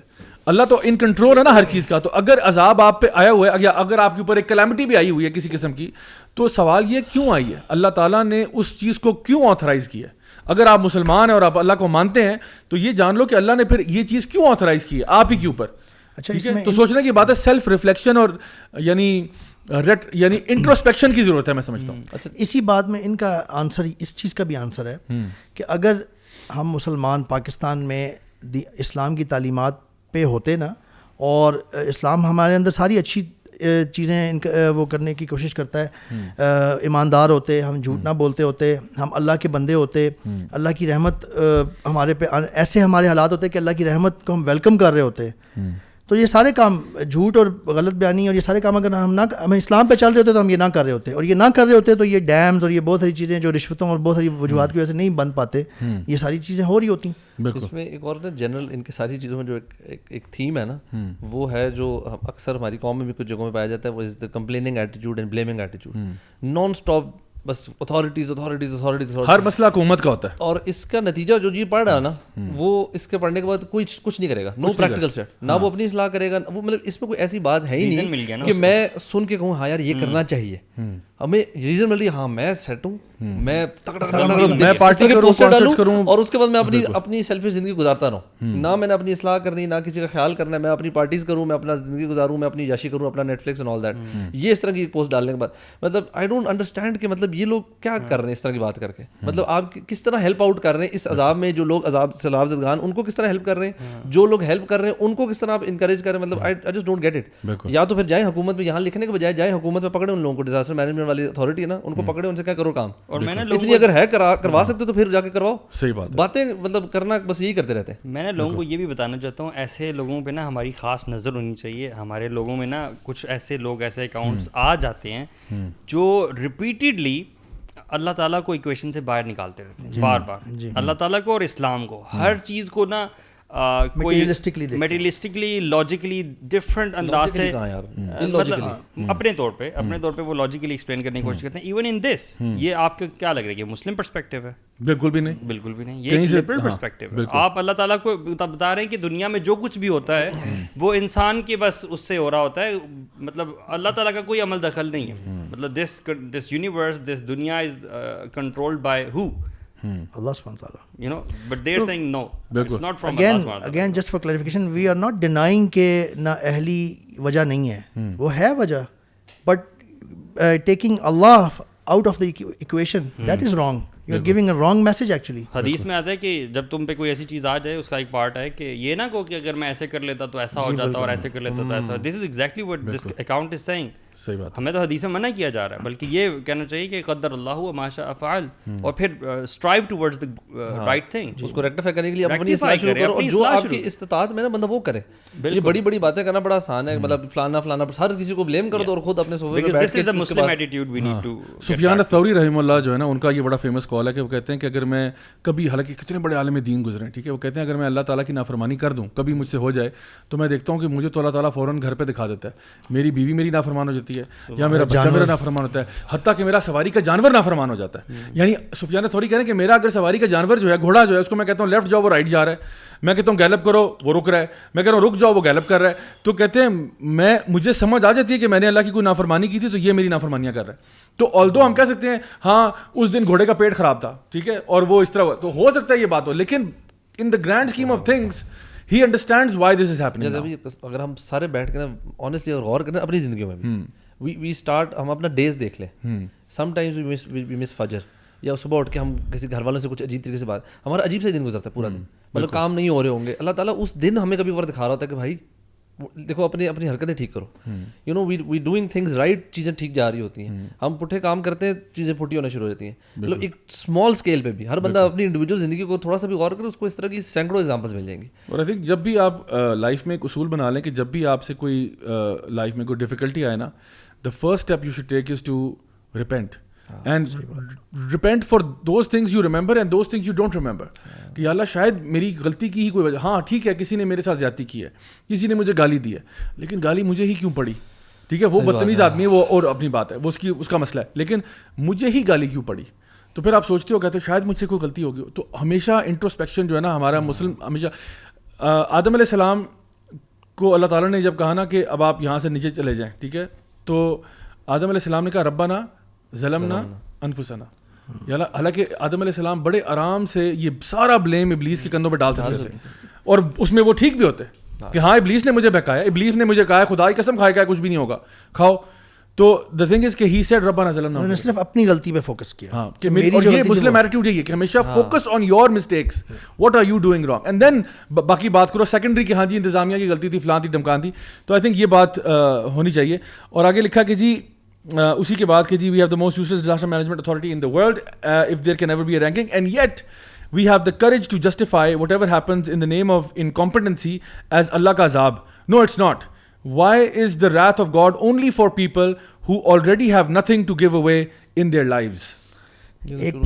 اللہ تو ان کنٹرول ہے نا ہر چیز کا. تو اگر عذاب آپ پہ آیا ہوا ہے یا اگر آپ کے اوپر ایک کلیمٹی بھی آئی ہوئی ہے کسی قسم کی, تو سوال یہ کیوں آئی ہے, اللہ تعالیٰ نے اس چیز کو کیوں آتھرائز کیا ہے. اگر آپ مسلمان ہیں اور آپ اللہ کو مانتے ہیں تو یہ جان لو کہ اللہ نے پھر یہ چیز کیوں آتھرائز کی ہے آپ ہی کے اوپر. ٹھیک ہے, تو سوچنے کی بات ہے, سیلف ریفلیکشن اور یعنی انٹروسپیکشن کی ضرورت ہے, میں سمجھتا ہوں. اسی بات میں ان کا آنسر, اس چیز کا بھی آنسر ہے کہ اگر ہم مسلمان پاکستان میں اسلام کی تعلیمات پہ ہوتے نا, اور اسلام ہمارے اندر ساری اچھی چیزیں وہ کرنے کی کوشش کرتا ہے, ایماندار ہوتے, ہم جھوٹ نہ بولتے ہوتے, ہم اللہ کے بندے ہوتے, اللہ کی رحمت ہمارے پہ ایسے ہمارے حالات ہوتے کہ اللہ کی رحمت کو ہم ویلکم کر رہے ہوتے, تو یہ سارے کام جھوٹ اور غلط بیانی اور یہ سارے کام اگر ہم اسلام پہ چل رہے ہوتے تو ہم یہ نہ کر رہے ہوتے, اور یہ نہ کر رہے ہوتے تو یہ ڈیمز اور یہ بہت ساری چیزیں جو رشوتوں اور بہت ساری وجوہات کی وجہ سے نہیں بن پاتے, یہ ساری چیزیں ہو رہی ہوتی. اس میں ایک اور جنرل ان کی ساری چیزوں میں جو ایک تھیم ہے نا, وہ ہے جو اکثر ہماری قوم میں بھی کچھ جگہوں میں پایا جاتا ہے, وہ is the complaining attitude and blaming attitude. Non stop بس اتھارٹیز, ہر مسئلہ حکومت کا ہوتا ہے, اور اس کا نتیجہ جو جی پڑھ رہا ہے نا, وہ اس کے پڑھنے کے بعد کچھ نہیں کرے گا, نو پریکٹیکل سیٹ, نہ وہ اپنی اصلاح کرے گا, وہ مطلب اس میں کوئی ایسی بات ہے ہی نہیں کہ میں سن کے کہوں ہاں یار یہ کرنا چاہیے, ہمیں ریزن مل رہی ہے, ہاں میں سیٹ ہوں, میں پارٹی کروں, اور اس کے بعد میں اپنی سیلفش زندگی گزارتا رہوں, نہ میں نے اپنی اصلاح کرنی, نہ کسی کا خیال کرنا ہے, میں اپنی پارٹیز کروں, میں اپنا زندگی گزاروں, میں اپنی یاشی کروں, اپنا Netflix and all that. یہ اس طرح کی پوسٹ ڈالنے کے بعد مطلب آئی ڈونٹ انڈرسٹینڈ کہ مطلب یہ لوگ کیا کر رہے ہیں اس طرح کی بات کر کے, مطلب آپ کس طرح ہیلپ آؤٹ کر رہے ہیں اس عذاب میں, جو لوگ عذاب سیلاب زدگان ان کو کس طرح ہیلپ کر رہے ہیں, جو لوگ ہیلپ کر رہے ہیں ان کو کس طرح آپ انکریج کر رہے ہیں, مطلب I just don't get it. یا تو پھر جائیں حکومت میں, یہاں لکھنے کے بجائے جائیں حکومت میں, پکڑے ان لوگوں کو, ڈیزاسٹر مینجمنٹ والی اتھارٹی ہے نا, ان کو پکڑے, ان سے کیا کرو کام, اور میں نے اتنی اگر ہے کروا سکتے تو پھر جا کے کرواؤ. صحیح بات, باتیں مطلب کرنا بس یہی کرتے رہتے ہیں. میں نے لوگوں کو یہ بھی بتانا چاہتا ہوں, ایسے لوگوں پہ نا ہماری خاص نظر ہونی چاہیے. ہمارے لوگوں میں نا کچھ ایسے لوگ, ایسے اکاؤنٹس آ جاتے ہیں جو ریپیٹیڈلی اللہ تعالیٰ کو ایکویشن سے باہر نکالتے رہتے ہیں, بار بار اللہ تعالیٰ کو اور اسلام کو, ہر چیز کو نا میٹیریلسٹکلی لاجیکلی ڈفرینٹ انداز سے, مطلب اپنے طور پہ وہ لاجیکلی ایکسپلین کرنے کی کوشش کرتے ہیں. ایون ان دس, یہ آپ کو کیا لگ رہا ہے کہ مسلم پرسپیکٹیو ہے؟ بالکل بھی نہیں, بالکل بھی نہیں, یہ ایک لبرل پرسپیکٹیو ہے. آپ اللہ تعالیٰ کو بتا رہے ہیں کہ دنیا میں جو کچھ بھی ہوتا ہے وہ انسان کے بس اس سے ہو رہا ہوتا ہے, مطلب اللہ تعالیٰ کا کوئی عمل دخل نہیں ہے. مطلب دس یونیورس, دس دنیا is controlled by who? Allah subhanahu wa ta'ala. You know, but they're saying no, it's not from Allah subhanahu wa ta'ala. Again, just for clarification, we are not denying کہ نہ اہلی وجہ نہیں ہے, وہ ہے وجہ, but taking Allah out of the equation, that is wrong. You are giving a wrong message actually. حدیث میں آتا ہے کہ جب تم پہ کوئی ایسی چیز آ جائے, اس کا ایک پارٹ ہے کہ یہ نہ کہو کہ اگر میں ایسے کر لیتا تو ایسا ہو جاتا, اور ایسے کر لیتا تو ایسا. This is exactly what this account is saying. صحیح بات, ہمیں تو حدیث میں منع کیا جا رہا ہے, بلکہ یہ کہنا چاہیے کہ قدر اللہ وما شاء فعل, اور پھر strive towards the right thing, اس کو ریکٹیفائی کرنے کے لیے اپنی اصلاح شروع کرو, اور جو آپ کی استطاعت میں نا بندہ وہ کرے. یہ بڑی بڑی باتیں کرنا بڑا آسان ہے, مطلب فلانا ہر کسی کو بلیم کر دو اور خود اپنے صوفے پہ بیٹھ کے. مسلم ایٹیٹیوڈ وی نیڈ ٹو. سفیان الثوری رحمہ اللہ جو ہے نا, ان کا یہ بڑا فیمس قول ہے کہ وہ کہتے ہیں کہ اگر میں کبھی, حالانکہ کتنے بڑے عالم دین گزرے ہیں, ٹھیک ہے, وہ کہتے ہیں اگر میں اللہ تعالیٰ کی نافرمانی کر دوں, کبھی مجھ سے ہو جائے, تو میں دیکھتا ہوں کہ مجھے تو اللہ تعالیٰ فوراً گھر پہ دکھا دیتا ہے, میری بیوی میری نافرمان ہو جاتی ہے, یا میرا بچہ میرا نافرمان ہوتا ہے, حتیٰ کہ میرا سواری کا جانور نافرمان ہو جاتا ہے. یعنی سفیان الثوری کہہ رہے ہیں کہ میرا اگر سواری کا جانور جو ہے, گھوڑا جو ہے, اس کو میں کہتا ہوں لیفٹ جاؤ وہ رائٹ جا رہا ہے, میں کہتا ہوں گیلپ کرو وہ رک رہا ہے, میں کہہ رہا ہوں رک جاؤ وہ گیلپ کر رہا ہے, تو کہتے ہیں مجھے سمجھ آ جاتی ہے کہ میں نے اللہ کی کوئی نافرمانی کی تھی تو یہ میری نافرمانیاں کر رہا ہے. تو آلدو ہم کہہ سکتے ہیں ہاں اس دن گھوڑے کا پیٹ خراب تھا, ٹھیک ہے, اور وہ اس طرح, تو ہو سکتا ہے یہ بات ہو, لیکن in the grand scheme of things he understands why this is happening. اگر ہم سارے بیٹھ کے نا honestly اور غور کریں اپنی زندگیوں میں بھی, we start, ہم اپنا ڈیز دیکھ لیں, sometimes we miss فجر, یا صبح اٹھ کے ہم کسی گھر والوں سے کچھ عجیب طریقے سے بات, ہمارا عجیب سے دن گزرتا ہے پورا دن, مطلب کام نہیں ہو رہے ہوں گے, اللہ تعالیٰ اس دن ہمیں کبھی ور دکھا رہا ہوتا ہے کہ بھائی دیکھو اپنی حرکتیں ٹھیک کرو, you know we doing things right, چیزیں ٹھیک جا رہی ہوتی ہیں, ہم پٹھے کام کرتے ہیں چیزیں پھٹی ہونا شروع ہو جاتی ہیں. مطلب ایک اسمال اسکیل پہ بھی ہر بندہ اپنی انڈیویجول زندگی کو تھوڑا سا بھی غور کرے, اس کو اس طرح کی سینکڑوں ایگزامپلس مل جائیں گی. اور آئی تھنک جب بھی آپ لائف میں ایک اصول بنا لیں کہ جب بھی آپ سے کوئی لائف میں کوئی ڈیفیکلٹی آئے نا, the first step you should take is to repent, and repent for those things you remember and those things you don't remember. کہ یا اللہ شاید میری غلطی کی ہی کوئی وجہ, ہاں ٹھیک ہے کسی نے میرے ساتھ زیادتی کی ہے, کسی نے مجھے گالی دی ہے, لیکن گالی مجھے ہی کیوں پڑی, ٹھیک ہے, وہ بدتمیز آدمی ہے وہ اور اپنی بات ہے, وہ اس کا مسئلہ ہے, لیکن مجھے ہی گالی کیوں پڑی. تو پھر آپ سوچتے ہو کہتے ہو شاید مجھ سے کوئی غلطی ہوگی. تو ہمیشہ انٹروسپیکشن جو ہے نا ہمارا مسلم, ہمیشہ آدم علیہ السلام کو اللہ تعالیٰ نے جب کہا نا کہ اب آپ یہاں سے نیچے چلے جائیں, ٹھیک ہے, تو آدم علیہ السلام نے کہا ربنا ظلمنا انفسنا. حالانکہ آدم علیہ السلام بڑے آرام سے یہ سارا بلیم ابلیس کے کندھوں پہ ڈال سکتے تھے, اور اس میں وہ ٹھیک بھی ہوتے کہ ہاں ابلیس نے مجھے بہکایا, ابلیس نے مجھے کہا خدا کی قسم کھائے گا کچھ بھی نہیں ہوگا, کھاؤ. تو the thing is کہ he said ربنا ظلمنا, انہوں نے صرف اپنی غلطی پہ فوکس کیا. ہاں کہ اور یہ مسلم ایٹیٹیوڈ ہے کہ ہمیشہ focus on your mistakes, what are you doing wrong, and then باقی بات کرو سیکنڈری کہ ہاں جی انتظامیہ کی غلطی تھی, فلاں تھی, ڈمکان تھی. تو آئی تھنک یہ بات ہونی چاہیے. اور آگے لکھا کہ جی اسی کے بعد کہ جی we have the most useless disaster management authority in the world if there can ever be a ranking, and yet we have the courage to justify whatever happens in the name of incompetency as Allah ka azab. No, it's not. Why is the wrath of God only for people who already have nothing to give away in their lives?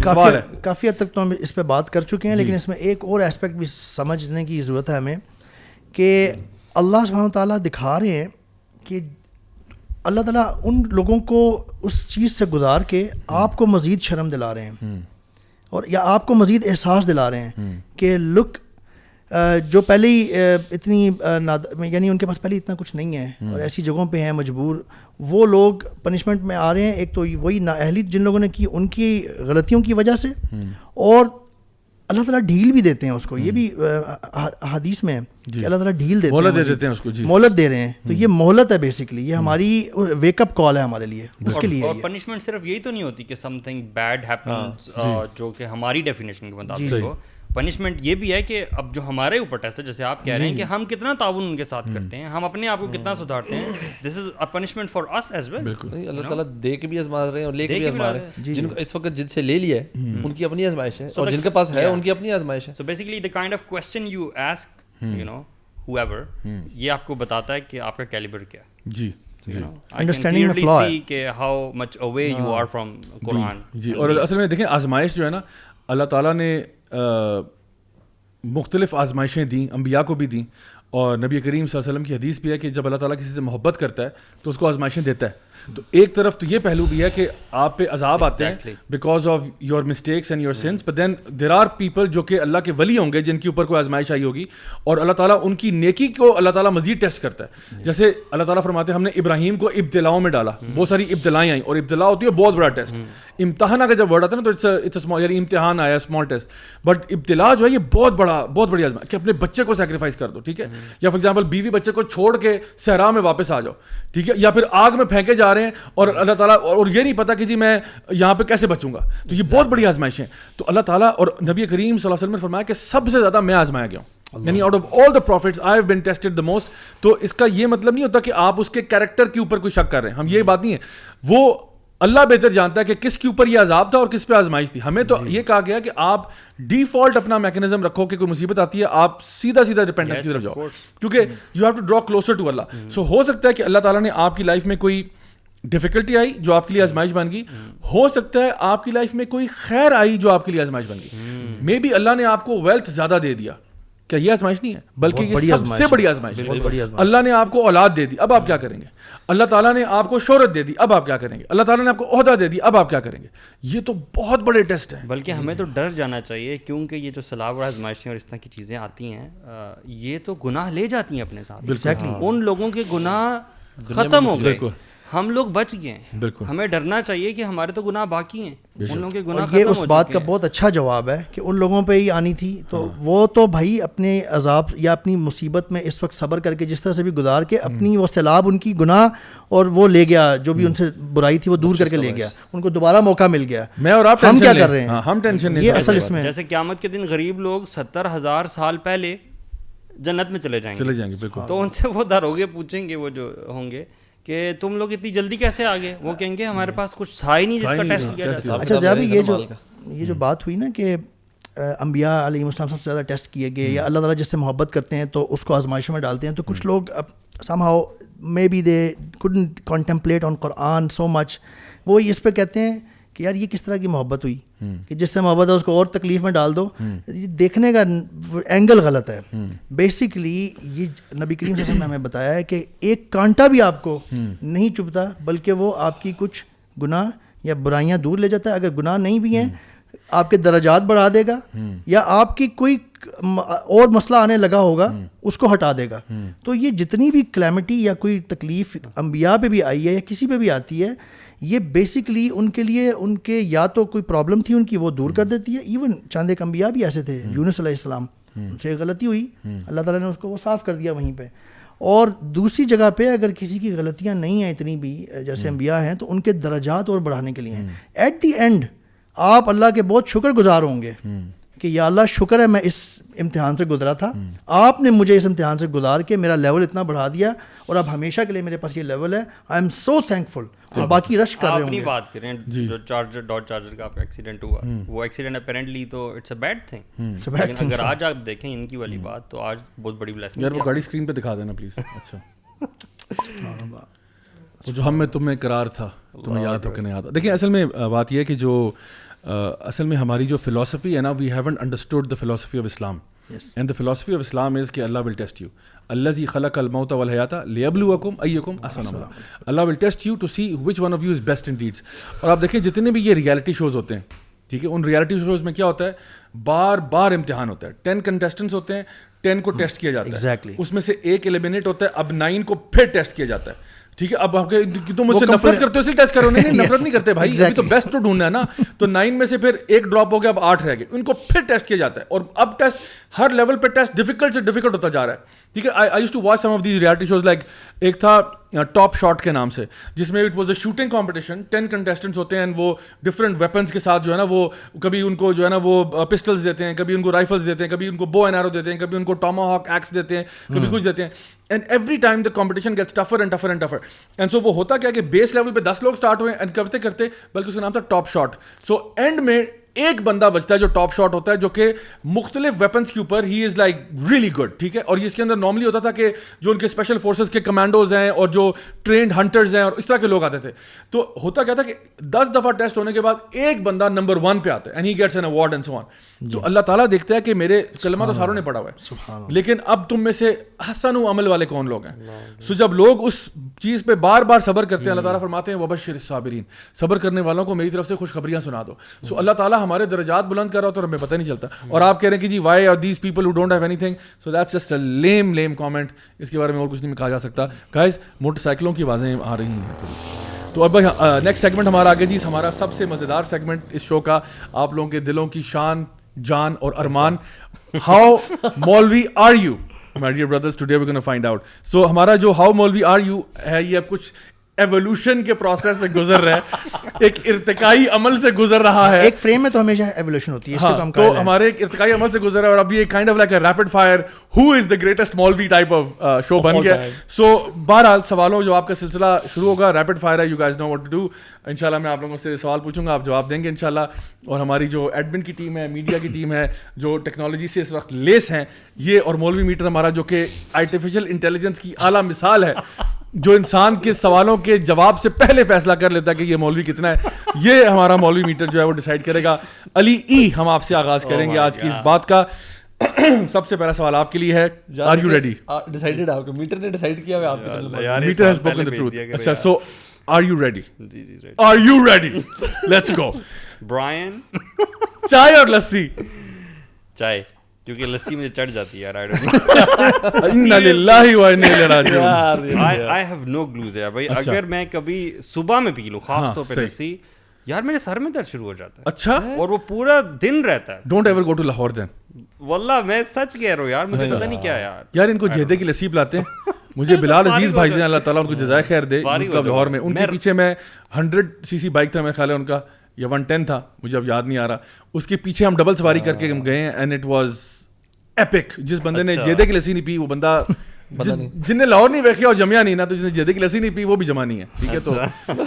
کافی حد تک تو ہم اس پہ بات کر چکے ہیں, لیکن اس میں ایک اور اسپیکٹ بھی سمجھنے کی ضرورت ہے ہمیں کہ اللہ سبحانہ وتعالیٰ دکھا رہے ہیں کہ اللہ تعالیٰ ان لوگوں کو اس چیز سے گزار کے آپ کو مزید شرم دلا رہے ہیں, اور یا آپ کو مزید احساس دلا رہے ہیں کہ لک جو پہلے ہی اتنی یعنی ان کے پاس پہلے اتنا کچھ نہیں ہے اور ایسی جگہوں پہ ہیں مجبور, وہ لوگ پنشمنٹ میں آ رہے ہیں. ایک تو وہی نااہلی جن لوگوں نے کی ان کی غلطیوں کی وجہ سے, اور اللہ تعالیٰ ڈھیل بھی دیتے ہیں اس کو. یہ بھی حدیث میں ہے کہ اللہ تعالیٰ ڈھیل دیتے ہیں اس کو, مہلت دے رہے ہیں. تو یہ مہلت ہے بیسکلی, یہ ہماری ویک اپ کال ہے ہمارے لیے. اس کے لیے اور پنشمنٹ صرف یہی تو نہیں ہوتی کہ سم تھنگ بیڈ ہیپنس جو کہ ہماری ڈیفینیشن کے مطابق ہو. پنشمنٹ یہ بھی ہے کہ اب جو ہمارے اوپر ٹیسٹ ہے, جیسے آپ کہہ رہے ہیں کہ ہم کتنا تعاون ان کے ساتھ کرتے ہیں, ہم اپنے آپ کو کتنا سدھارتے ہیں. This is a punishment for us as well. اللہ تعالیٰ دے کے بھی آزما رہے ہیں اور لے کے بھی آزما رہے ہیں. جن کو اس وقت جن سے لے لیا ہے ان کی اپنی آزمائش ہے, اور جن کے پاس ہے ان کی اپنی آزمائش ہے. So basically the kind of question you ask, you know, whoever, یہ آپ کو بتاتا ہے کہ آپ کا کیلیبر کیا ہے. جی انڈرسٹینڈنگ میں فلا ہے کہ how much away you are from Quran. جی, اور اصل میں دیکھیں آزمائش جو ہے نا, اللہ تعالیٰ نے مختلف آزمائشیں دیں, انبیاء کو بھی دیں, اور نبی کریم صلی اللہ علیہ وسلم کی حدیث بھی ہے کہ جب اللہ تعالیٰ کسی سے محبت کرتا ہے تو اس کو آزمائشیں دیتا ہے. تو ایک طرف تو یہ پہلو بھی ہے کہ آپ پہ عذاب آتے ہیں because of your mistakes and your sins, but then there are people جو کہ اللہ کے ولی ہوں گے جن کے اوپر کوئی آزمائش آئی ہوگی, اور اللہ تعالیٰ ان کی نیکی کو اللہ تعالیٰ مزید ٹیسٹ کرتا ہے. جیسے اللہ تعالیٰ فرماتے ہیں ہم نے ابراہیم کو ابتلاؤں میں ڈالا, بہت ساری ابتلائیں آئیں, اور ابتلا ہوتی ہے بہت بڑا ٹیسٹ. امتحان کا جب ورڈ آتا ہے نا تو اٹس یعنی امتحان آیا اسمال ٹیسٹ, بٹ ابتلا جو ہے یہ بہت بڑی آزمائش کہ اپنے بچے کو سیکریفائس کر دو, ٹھیک ہے, یا فار ایگزامپل بیوی بچے کو چھوڑ کے صحرا میں واپس آ جاؤ, ٹھیک ہے, یا پھر آگ میں پھینکے جا رہے ہیں اور اللہ تعالیٰ اور یہ نہیں پتا کہ جی میں یہاں پہ کیسے بچوں گا. تو یہ بہت بڑی آزمائش ہے. تو اللہ تعالیٰ اور نبی کریم صلی اللہ علیہ وسلم نے فرمایا کہ سب سے زیادہ میں آزمایا گیا ہوں, یعنی out of all the prophets I have been tested the most. تو اس کا یہ مطلب نہیں ہوتا کہ آپ اس کے کیریکٹر کے اوپر کوئی شک کر رہے ہیں, ہم یہ بات نہیں ہے, وہ اللہ بہتر جانتا ہے کہ کس کے اوپر یہ عذاب تھا اور کس پہ آزمائش تھی. ہمیں تو یہ کہا گیا کہ آپ ڈیفالٹ اپنا میکنزم رکھو کہ کوئی مصیبت آتی ہے آپ سیدھا ریپینٹنس کی طرف جاؤ, کیونکہ you have to draw closer to Allah. So ہو سکتا ہے کہ اللہ تعالیٰ نے آپ کی لائف میں کوئی ڈیفیکلٹی آئی جو آپ کے لیے آزمائش بن گئی, ہو سکتا ہے آپ کی لائف میں کوئی خیر آئی جو آپ کے لیے آزمائش بن گئی. مے بی اللہ نے آپ کو ویلتھ زیادہ دے دیا, کیا یہ آزمائش نہیں ہے بلکہ یہ سب سے بڑی آزمائش ہے. اللہ نے آپ کو اولاد دے دی, اب آپ کیا کریں گے. اللہ تعالیٰ نے آپ کو شہرت دے دی, اب آپ کیا کریں گے. اللہ تعالیٰ نے آپ کو عہدہ دے دی, اب آپ کیا کریں گے. یہ تو بہت بڑے ٹیسٹ ہیں. بلکہ ہمیں تو ڈر جانا چاہیے, کیونکہ یہ جو سلاب اور آزمائشیں اور اس طرح کی چیزیں آتی ہیں یہ تو گناہ لے جاتی ہیں اپنے ساتھ. ان لوگوں کے گناہ ختم ہو گئے, ہم لوگ بچ گئے ہیں. بالکل ہمیں ڈرنا چاہیے کہ ہمارے تو گناہ باقی ہیں, ان لوگوں کے گناہ ختم ہو چکے ہیں. یہ اس بات کا بہت اچھا جواب ہے کہ ان لوگوں پہ ہی آنی تھی, تو وہ تو بھائی اپنے عذاب یا اپنی مصیبت میں اس وقت صبر کر کے جس طرح سے بھی گزار کے اپنی وہ سیلاب ان کی گناہ اور وہ لے گیا, جو بھی ان سے برائی تھی وہ دور کر کے لے گیا, ان کو دوبارہ موقع مل گیا. میں اور آپ ہم کیا کر رہے ہیں, ہم ٹینشن یہ اصل اس میں جیسے قیامت کے دن غریب لوگ 70,000 سال پہلے جنت میں چلے جائیں گے. بالکل. تو ان سے وہ داروغے پوچھیں گے, وہ جو ہوں گے, کہ تم لوگ اتنی جلدی کیسے آ گئے. وہ کہیں گے ہمارے پاس کچھ تھا ہی نہیں جس کا ٹیسٹ کیا جا سکتا. اچھا زیابی یہ جو بات ہوئی نا کہ انبیاء علیہ السلام سب سے زیادہ ٹیسٹ کیے گئے, یا اللہ تعالیٰ جس سے محبت کرتے ہیں تو اس کو آزمائشوں میں ڈالتے ہیں, تو کچھ لوگ somehow maybe they couldn't contemplate on Quran so much, وہ اس پہ کہتے ہیں کہ یار یہ کس طرح کی محبت ہوئی کہ جس سے محبت ہے اس کو اور تکلیف میں ڈال دو. دیکھنے کا اینگل غلط ہے. بیسکلی یہ نبی کریم صلی اللہ علیہ وسلم نے ہمیں بتایا ہے کہ ایک کانٹا بھی آپ کو نہیں چبھتا, بلکہ وہ آپ کی کچھ گناہ یا برائیاں دور لے جاتا ہے. اگر گناہ نہیں بھی ہیں آپ کے درجات بڑھا دے گا, یا آپ کی کوئی اور مسئلہ آنے لگا ہوگا اس کو ہٹا دے گا. تو یہ جتنی بھی کلیمٹی یا کوئی تکلیف انبیاء پہ بھی آئی ہے یا کسی پہ بھی آتی ہے, یہ بیسکلی ان کے لیے ان کے یا تو کوئی پرابلم تھی ان کی, وہ دور کر دیتی ہے. ایون چند ایک انبیاء بھی ایسے تھے, یونس علیہ السلام, ان سے غلطی ہوئی, اللہ تعالیٰ نے اس کو وہ صاف کر دیا وہیں پہ. اور دوسری جگہ پہ اگر کسی کی غلطیاں نہیں ہیں اتنی بھی جیسے انبیاء ہیں, تو ان کے درجات اور بڑھانے کے لیے ہیں. ایٹ دی اینڈ آپ اللہ کے بہت شکر گزار ہوں گے کہ یا اللہ شکر ہے میں اس امتحان سے گزرا تھا, آپ نے مجھے اس امتحان سے گزار کے میرا لیول اتنا بڑھا دیا, اور اب ہمیشہ کے لیے میرے پاس یہ لیول ہے. I am so thankful. اور باقی رش کر رہے ہوں گے. اپنی بات کریں جو ڈاٹ چارجر کا آپ کا ایکسیڈنٹ ہوا, وہ ایکسیڈنٹ اپیرنٹلی تو اٹس اے بیڈ تھنگ, لیکن اگر آج آپ دیکھیں ان کی والی بات, تو آج بہت بڑی بلیسنگ. یار وہ گاڑی اسکرین پہ دکھا دینا پلیز. اچھا جو ہم میں تم میں قرار تھا, تمہیں یاد ہو کہ نہیں یاد. دیکھیں اصل میں بات یہ ہے کہ جو اصل میں ہماری جو فلاسفی ہے نا, we haven't understood the philosophy of Islam. And the philosophy of Islam is کہ اللہ ول ٹیسٹ یو. الذی خلق الموت والحیات لیبلوکم ایکم احسن عملا. Allah will test you to see which one of you is best in deeds. اور آپ دیکھیں جتنے بھی یہ ریئلٹی شوز ہوتے ہیں, ٹھیک ہے, ان ریئلٹی شوز میں کیا ہوتا ہے, بار بار امتحان ہوتا ہے. 10 کنٹیسٹنٹس ہوتے ہیں, 10 کو ٹیسٹ کیا جاتا ہے, اس میں سے ایک ایلیمنیٹ ہوتا ہے, اب 9 کو پھر ٹیسٹ کیا جاتا ہے. ٹھیک ہے, اب آپ تم مجھ سے نفرت کرتے ہو اس لیے ٹیسٹ کرو. نہیں نفرت نہیں کرتے بھائی, ابھی تو بیسٹ تو ڈھونڈنا ہے نا. تو 9 میں سے پھر ایک ڈراپ ہو گیا, اب 8 رہ گئے, ان کو پھر ٹیسٹ کیا جاتا ہے. اور اب ٹیسٹ ہر لیول پہ ٹیسٹ ڈیفیکلٹ سے ڈیفیکلٹ ہوتا جا رہا ہے. ٹھیک ہے, I used to watch some of these reality shows, like ایک تھا ٹاپ شاٹ کے نام سے, جس میں it was a shooting competition. 10 contestants ہوتے ہیں, وہ ڈفرنٹ ویپنس کے ساتھ جو ہے نا, وہ کبھی ان کو جو ہے نا وہ پسٹلز دیتے ہیں, کبھی ان کو رائفلز دیتے ہیں, کبھی ان کو بو اینڈ ایرو دیتے ہیں, کبھی ان کو ٹاماہاک ایکس دیتے ہیں, کبھی کچھ دیتے ہیں. And every time the competition gets tougher and tougher and tougher. And so وہ ہوتا کیا کہ بیس لیول پہ 10 لوگ اسٹارٹ ہوئے اینڈ کرتے کرتے, بلکہ اس کا نام تھا ٹاپ شاٹ. سو اینڈ میں ایک بندہ بچتا ہے جو ٹاپ شاٹ ہوتا ہے, جو کہ مختلف ویپنس کے اوپر ہی از لائک ریئلی گڈ. ٹھیک ہے, اور اس کے اندر نارملی ہوتا تھا کہ جو ان کے اسپیشل فورسز کے کمانڈوز ہیں اور جو ٹرینڈ ہنٹرز ہیں اور اس طرح کے لوگ آتے تھے. تو ہوتا کیا تھا کہ 10 دفعہ ٹیسٹ ہونے کے بعد ایک بندہ نمبر 1 پہ آتا ہے, and he gets an award and so on. تو اللہ تعالیٰ دیکھتا ہے کہ میرے کلمہ تو ساروں نے پڑھا ہوا ہے, لیکن اب تم میں سے حسن عمل والے کون لوگ ہیں. سو جب لوگ اس چیز پہ بار بار صبر کرتے ہیں, اللہ تعالیٰ فرماتے ہیں وبشر الصابرین, صبر کرنے والوں کو میری طرف سے خوشخبریاں سنا دو. سو اللہ تعالیٰ ہمارے درجات بلند کر رہا ہوتا ہے اور ہمیں پتہ نہیں چلتا. اور آپ کہہ رہے ہیں کہ جی why are these people who don't have anything, so that's just a lame comment. اس کے بارے میں اور کچھ نہیں کہا جا سکتا. گائز موٹر سائیکلوں کی آوازیں آ رہی ہیں. تو اب نیکسٹ سیگمنٹ ہمارا آگے جی, ہمارا سب سے مزیدار سیگمنٹ اس شو کا, آپ لوگوں کے دلوں کی شان, جان اور ارمان. How maulvi are you my dear brothers, today we're going to find out. So ہمارا جو how مولوی are you ہے, یہ اب کچھ ایولیوشن کے پروسیس سے گزر رہا ہے, ایک ارتقائی عمل سے گزر رہا ہے. ایک فریم میں تو ہمیشہ ایولیوشن ہوتی ہے, اس کے تو ہمارے ایک ارتقائی عمل سے گزر رہا ہے, اور اب یہ kind of like a rapid fire who is the greatest maulvi type of show بن گیا. سو بہرحال سوالوں جواب کا سلسلہ شروع ہوگا, ریپڈ فائر ہے, you guys know what to do. انشاءاللہ میں آپ لوگوں سے سوال پوچھوں گا, آپ جواب دیں گے انشاءاللہ. اور ہماری جو ایڈمن کی ٹیم ہے, میڈیا کی ٹیم ہے, جو ٹیکنالوجی سے اس وقت لیس ہیں, یہ اور مولوی میٹر ہمارا جو کہ آرٹیفیشیل انٹیلیجنس کی اعلیٰ مثال ہے, جو انسان کے سوالوں کے جواب سے پہلے فیصلہ کر لیتا ہے کہ یہ مولوی کتنا ہے, یہ ہمارا مولوی میٹر جو ہے وہ ڈیسائیڈ کرے گا. علی ای, ہم آپ سے آغاز کریں گے آج کی اس بات کا. سب سے پہلا سوال آپ کے لیے ہے, آر یو ریڈی؟ ڈیسائیڈڈ آپ کو میٹر نے ڈیسائیڈ کیا ہے, آپ matter has spoken the truth. اچھا, so are you ready? Are you ready? Let's go. Brian, چائے اور لسی؟ چائے, کیونکہ لسی مجھے چڑھ جاتی ہے یار. انا للہ و انا الیہ راجعون. آئی ہیو نو گلوز یار بھائی. اگر میں کبھی صبح میں پی لوں خاص طور پہ لسی, یار میرے سر میں درد شروع ہو جاتا ہے. اچھا, اور وہ پورا دن رہتا ہے. Don't ever go to Lahore then. واللہ میں سچ کہہ رہا ہوں یار, مجھے پتہ نہیں کیا یار. یار ان کو جیدے کی لسی پلاتے ہیں. مجھے بلال عزیز بھائی جان, اللہ تعالیٰ ان کو جزائے خیر دے, لاہور میں ان کے پیچھے میں 100cc بائک تھا, میرا خیال ہے ان کا, یا 110 تھا, مجھے اب یاد نہیں آ رہا. اس کے پیچھے ہم ڈبل سواری کر کے ہم گئے ہیں, اینڈ اٹ واز ایپک. جس بندے نے جیدے کی لسی نہیں پی, وہ بندہ جن نے لاہور نہیں دیکھا اور جمیا نہیں نا, تو جس نے جیدے کی لسی نہیں پی وہ بھی جمع نہیں ہے. ٹھیک ہے,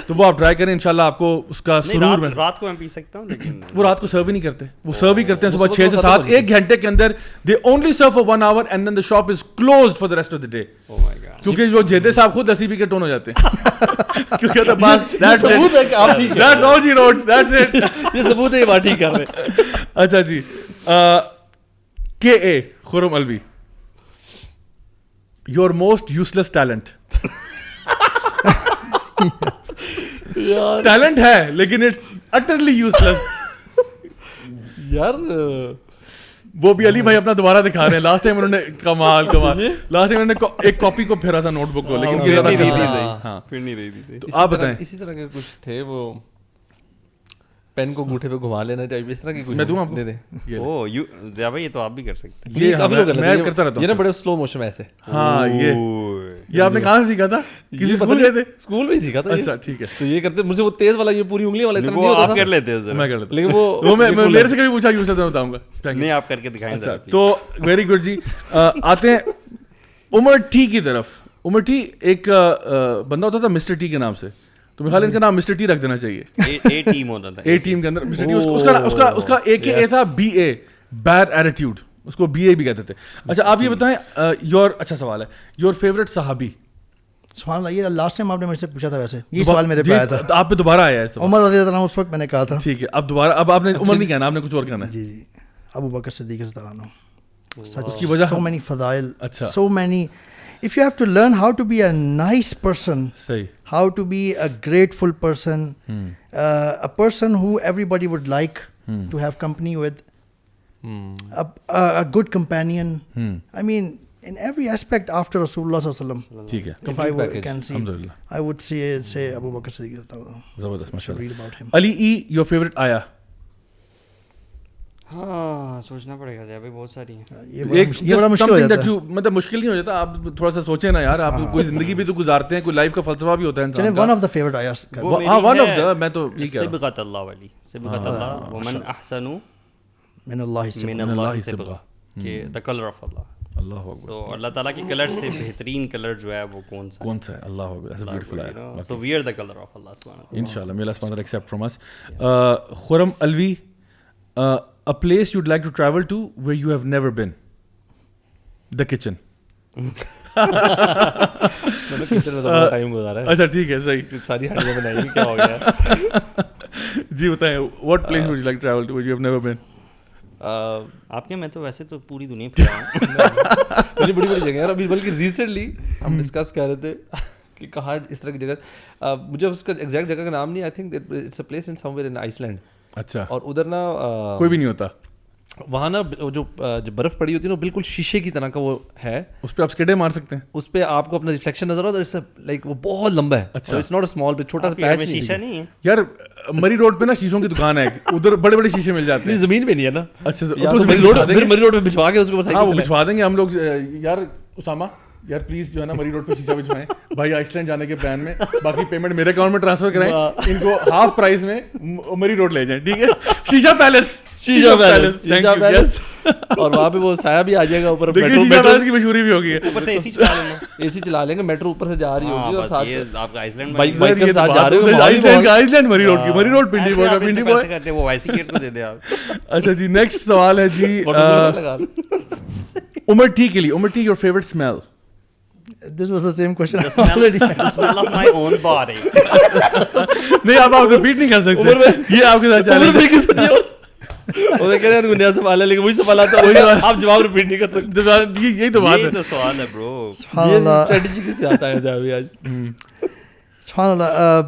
تو وہ آپ ٹرائی کریں, انشاءاللہ آپ کو اس کا سرور میں. رات کو میں پی سکتا ہوں, لیکن وہ رات کو سرو ہی نہیں کرتے, وہ سرو ہی کرتے ہیں صبح 6 سے 7, 1 گھنٹے کے اندر. They only serve for 1 hour and then the shop is closed for the rest of the day. کیونکہ جو جیدے صاحب خود لسی پی کے ٹون ہو جاتے ہیں. کیونکہ ثبوت ہے کہ آپ ٹھیک ہے, دیٹس آل جی روڈ, دیٹس اٹ, یہ ثبوت ہے, یہ بات ٹھیک کر رہے ہیں. اچھا جی, کے اے Khurram Alvi, your most useless talent. Talent ہے لیکن اٹس utterly useless. یار وہ بھی علی بھائی اپنا دوبارہ دکھا رہے ہیں. لاسٹ ٹائم انہوں نے کمال لاسٹ ٹائم انہوں نے ایک کاپی کو پھیرا تھا نوٹ بک کو, لیکن پھر نہیں رہی تھی. تو آپ بتائیں. اسی طرح کے کچھ تھے وہ پین کو انگوٹھے پہ گھما لینا چاہیے, اس طرح کی کچھ. میں دوں آپ کو. دے دیں. او ضیاء بھائی یہ تو آپ بھی کر سکتے ہیں. یہ میں کرتا رہتا ہوں. یہ نا بڑے سلو موشن میں ایسے. ہاں یہ آپ نے کہاں سے سیکھا تھا؟ کسی اسکول گئے تھے؟ اسکول میں ہی سیکھا تھا. اچھا ٹھیک ہے. تو یہ کرتے مجھے وہ تیز والا یہ پوری انگلی والا اتنا نہیں وہ ہوتا آپ کر لیتے ہیں میں کر لیتا. لیکن وہ میں میرے سے کبھی پوچھا کہ میں بتاؤں گا. نہیں آپ کر کے دکھائیں. اچھا تو ویری گڈ جی. آتے ہیں عمر ٹی کی طرف. عمر ٹی ایک بندہ ہوتا تھا مسٹر ٹی کے نام سے, تو میرے خیال ان کا نام مسٹر ٹی رکھ دینا چاہیے. اے ٹیم ہوتا تھا. اے ٹیم کے اندر مسٹر ٹی. اس کا ایک اے تھا بی اے, بیڈ ایٹیٹیوڈ, اس کو بی اے بھی کہتے تھے. اچھا آپ یہ بتائیں یور, اچھا سوال ہے, یور فیوریٹ صحابی. سبحان اللہ, یہ لاسٹ ٹائم آپ نے میرے سے پوچھا تھا, ویسے یہ سوال میرے پہ آیا تھا. آپ پہ دوبارہ آیا ہے عمر رضی اللہ عنہ, اس وقت میں نے کہا تھا. ٹھیک ہے, اب دوبارہ, اب آپ نے عمر نہیں کہنا, آپ نے کچھ اور کہنا ہے. جی جی, ابو بکر صدیق رضی اللہ عنہ. اس کی وجہ so many فضائل, اچھا so many. If you have to learn how to be a nice person, صحیح, how to be a grateful person, a person who everybody would like to have company with, a good companion. I mean, in every aspect after Rasulullah sallallahu alaihi wasallam. ٹھیک ہے, If I can see, الحمدللہ, I would say Abu Bakr Siddiq radhiyallahu anhu. زبردست, ماشاء Read Allah. about him. Ali E, your favourite آیا. ہاں سوچنا پڑے گا ضیاء بھائی, بہت ساری ہیں. یہ بڑا مشکل ہو جاتا ہے. مطلب مشکل نہیں ہو جاتا, آپ تھوڑا سا سوچیں نا یار, آپ کوئی زندگی بھی تو گزارتے ہیں, کوئی لائف کا فلسفہ بھی ہوتا ہے انسان کا. one of the favorite ayahs. ہاں ون آف دا, میں تو یہ کہہ رہا ہوں. صبغۃ اللہ والی, صبغۃ اللہ ومن احسن من اللہ من اللہ صبغہ, کہ the color of Allah. Allah Akbar. So اللہ تعالیٰ کے کلر سے بہترین کلر جو ہے وہ کون سا کون سا ہے؟ اللہ اکبر, that's a beautiful ayah. So we are the color of Allah subhanahu wa ta'ala. Inshallah, may Allah subhanahu wa ta'ala accept from us. Khurram Alvi, a place you'd like to travel to where you have never been. The kitchen. میں نے kitchen میں تو time گزارا ہے. اچھا ٹھیک ہے, صحیح. ساری ہڈیاں بنائی, کیا ہو گیا. جی بتائیں, what place would you like to travel to where you have never been? آپ کے, میں تو ویسے تو پوری دنیا پھرا ہوں. مجھے بڑی بڑی جگہ ہے ابھی, بلکہ ریسنٹلی ہم ڈسکس کر رہے تھے کہ کہاں اس طرح کی جگہ, مجھے اس کا ایگزیکٹ جگہ کا نام نہیں, I think it's a place in somewhere in Iceland. اچھا, اور ادھر نا کوئی بھی نہیں ہوتا وہاں نا, جو برف پڑی ہوتی ہے نا بالکل شیشے کی طرح کا وہ ہے, اس پہ آپ اسکیڈے مار سکتے ہیں, اس پہ آپ کو اپنا ریفلیکشن نظر آتا ہے. لائک وہ بہت لمبا ہے. اچھا, اٹس ناٹ اے اسمال, چھوٹا سا پیچ نہیں, شیشہ نہیں ہے یار. مری روڈ پہ نا شیشوں کی دکان ہے, ادھر بڑے بڑے شیشے مل جاتے ہیں. زمین پہ نہیں ہے نا. اچھا, مری روڈ پہ بچھوا کے اس کو ہاں وہ بچھوا دیں گے ہم لوگ. یار اسامہ, یار پلیز جو ہے نا مری روڈ پہ شیشہ بچھوائیں بھائی, آئس لینڈ جانے کے پلان میں. باقی پیمنٹ میرے اکاؤنٹ میں ٹرانسفر کرائیں, ان کو ہاف پرائز میں مری روڈ لے جائیں, ٹھیک ہے. شیشہ پیلس, اور وہاں پہ وہ سایہ بھی آ جائے گا اوپر. میٹرو کی مشہوری بھی ہوگی, اوپر سے اے سی چلا لینا, اے سی چلا لیں گے, میٹرو اوپر سے جا رہی ہوگی, اور ساتھ آپ کا آئس لینڈ بائک کے ساتھ جا رہے ہو. آئس لینڈ مری روڈ کی, Murree road Pindi boy, Pindi boy کرتے وہ وائسی کیئر کو دے دیں آپ. اچھا جی, نیکسٹ سوال ہے جی عمر ٹی کے لیے. Umar T, your favourite smile. This was the same question. The smell of my own body. نہیں, آپ ریپیٹ نہیں کر سکتے, یہ آپ کے ساتھ چل رہا ہے. وہ کہہ رہے ہیں نیا سوال ہے, لیکن وہی سوال آتا ہے, آپ جواب ریپیٹ نہیں کر سکتے. یہی تو بات ہے, یہ تو سوال ہے برو. یہ اسٹریٹجی کس سے آتا ہے جاوید آج. سبحان اللہ,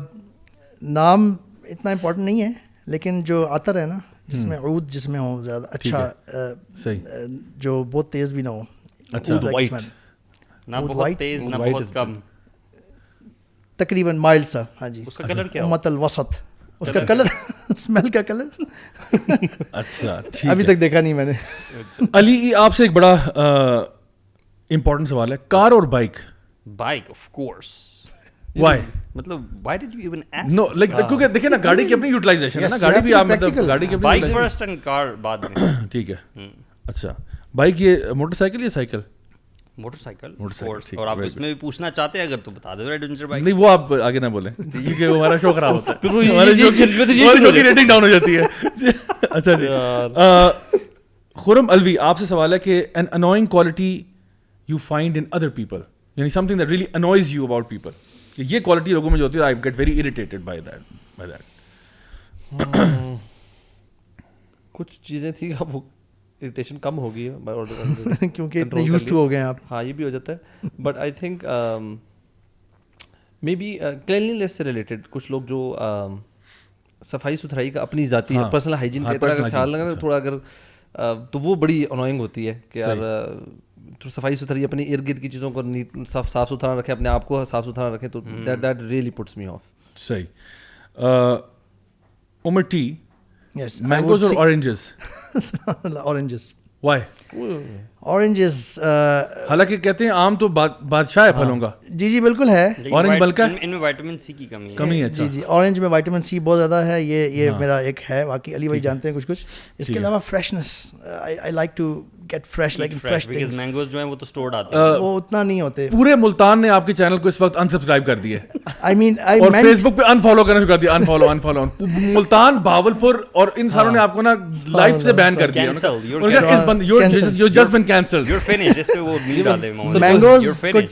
نام اتنا امپورٹنٹ نہیں ہے, لیکن جو عطر ہے نا, جس میں عود جس میں ہو زیادہ اچھا, جو بہت تیز بھی نہ ہو. اچھا, نہ بہت تیز نہ بہت کم, تقریباً مائلڈ سا. ہاں جی. اس کا کلر کیا امت الوسط, اس کا کلر, اسمیل کا کلر. اچھا ابھی تک دیکھا نہیں میں نے. علی, آپ سے ایک بڑا امپورٹنٹ سوال ہے, کار اور bike. Bike of course. Why, مطلب why did you even ask? No like, کیونکہ دیکھیں نا گاڑی کی اپنی یوٹیلائزیشن ہے نا, گاڑی بھی آپ مطلب گاڑی کی بائک فرسٹ اینڈ کار بعد میں. ٹھیک ہے. اچھا, بائک یہ موٹر سائیکل یا سائیکل؟ Motor cycle. اور آپ اس میں بھی پوچھنا چاہتے ہیں اگر تو بتا دو ایڈونچر بائک. نہیں, وہ آپ آگے نہ بولیں کیونکہ ہمارا شو خراب ہوتا ہے, شو کی ریٹنگ ڈاؤن ہو جاتی ہے. اچھا جی, خرم الوی, آپ سے سوال ہے کہ an annoying quality you find in other people, یعنی something that really annoys you about people, کہ یہ کوالٹی لوگوں میں جو ہوتی ہے, I get very irritated by that. کچھ چیزیں تھی, اب وہ اریٹیشن کم ہو گئی ہے کیونکہ اتنے یوز ٹو ہو گئے ہیں آپ. ہاں یہ بھی ہو جاتا ہے, but I think maybe cleanliness سے ریلیٹڈ کچھ لوگ جو صفائی ستھرائی کا اپنی ذاتی پرسنل ہائیجین کا اتنا اگر خیال رکھنا تھوڑا اگر تو وہ بڑی انوائنگ ہوتی ہے کہ یار صفائی ستھرائی اپنی ارد گرد کی چیزوں کو صاف ستھرا رکھیں, اپنے آپ کو صاف ستھرا رکھیں, تو دیٹ ریئلی پٹس می آف. صحیح. عمر ٹی, مینگوز اور اورنجز؟ اورنجز. وائی؟ اورنجز حالانکہ کہتے ہیں آم تو بادشاہ ہے پھلوں کا. جی جی بالکل ہے. اورنج بلکہ ان میں وائٹامن سی کی کمی ہے. جی جی اورنج میں وائٹامن سی بہت زیادہ ہے. یہ میرا ایک ہے واقعی. علی بھائی جانتے ہیں کچھ. اس کے علاوہ freshness, I like to get fresh, like fresh because mangoes جو ہیں وہ تو اسٹورڈ آتے ہیں, وہ اتنا نہیں ہوتے. پورے ملتان نے آپ کے چینل کو اس وقت انسبسکرائب کر دیا ہے. آئی مین اور فیس بک پہ انفالو کرنا شروع کر دیا. انفالو. ملتان, بھاول اور ان ساروں نے آپ کو نا لائف سے بین کر دیا. مینگوز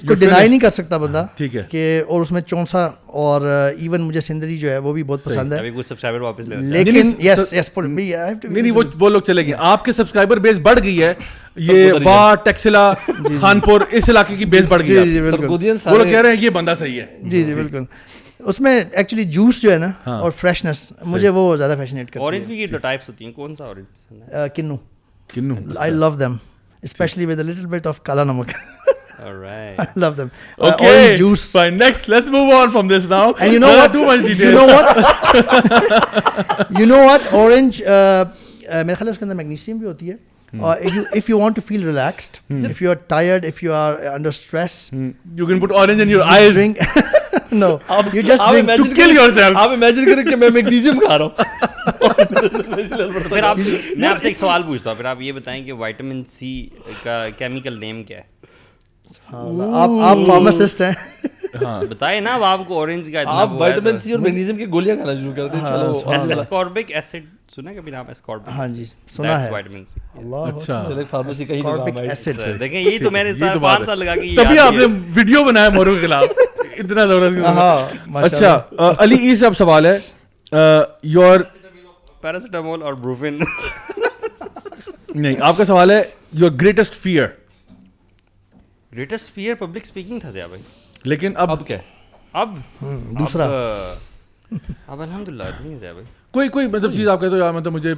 کو ڈینائی نہیں کر سکتا بندہ, ٹھیک ہے کہ, اور اس میں چونسا اور ایون مجھے سندری جو ہے وہ بھی بہت پسند ہے. لیکن نہیں وہ لوگ چلے گئے. آپ کے سبسکرائبر بیس بڑھ گئی ہے. یہ واہ ٹیکسلا خانپور اس علاقے کی بیس بڑھ گئی ہے. وہ لوگ کہہ رہے ہیں یہ بندہ صحیح ہے. جی جی بالکل. اس میں ایکچولی جوس جو ہے نا اور فریشنس مجھے وہ زیادہ فیشنیٹ کرتی ہے. اورنج بھی دو ٹائپس ہوتی ہیں, کون سا اورنج پسند ہے؟ کنو. I love them, especially with a little bit of kala namak. All right. I love them. Okay. Orange juice. Fine. Next, let's move on from this now. And you know what? Too much detail. You know what? Orange. میرے خیال ہے اس کے اندر magnesium بھی ہوتی ہے. If you want to feel relaxed, if you are tired, if you are under stress, you can put orange in your eyes. Drink. No, you just drink to kill yourself. آپ imagine کریں کہ میں magnesium کھا رہا ہوں. پھر آپ, میں آپ سے ایک سوال پوچھتا ہوں, پھر آپ یہ بتائیں کہ وائٹامن سی کا کیمیکل نیم کیا ہے؟ آپ فارماسسٹ ہیں, بتائیں نا. اب آپ کو اورنج کا آپ وائٹامن سی اور میگنیشیم کی گولیاں کھانا شروع کر دیں. چلو اسکاربک ایسڈ سنا کبھی نام؟ اسکاربک. ہاں جی سنا ہے. Vitamin C. اچھا چلے فارمیسی کا ہی اسکاربک ایسڈ. دیکھیں یہی تو میں نے 5 سال لگا کے تبھی آپ نے ویڈیو بنایا مورو کے خلاف اتنا زبردست. اچھا علی ای سے اب سوال ہے, یور پیراسیٹامول اور بروفن. نہیں, آپ کا سوال ہے your greatest fear. Greatest fear public speaking تھا ضیاء بھائی. لیکن اب کیا؟ اب دوسرا اب الحمدللہ نہیں ہے ضیاء بھائی. کوئی مطلب چیز آپ کہتے ہو یار مطلب مجھے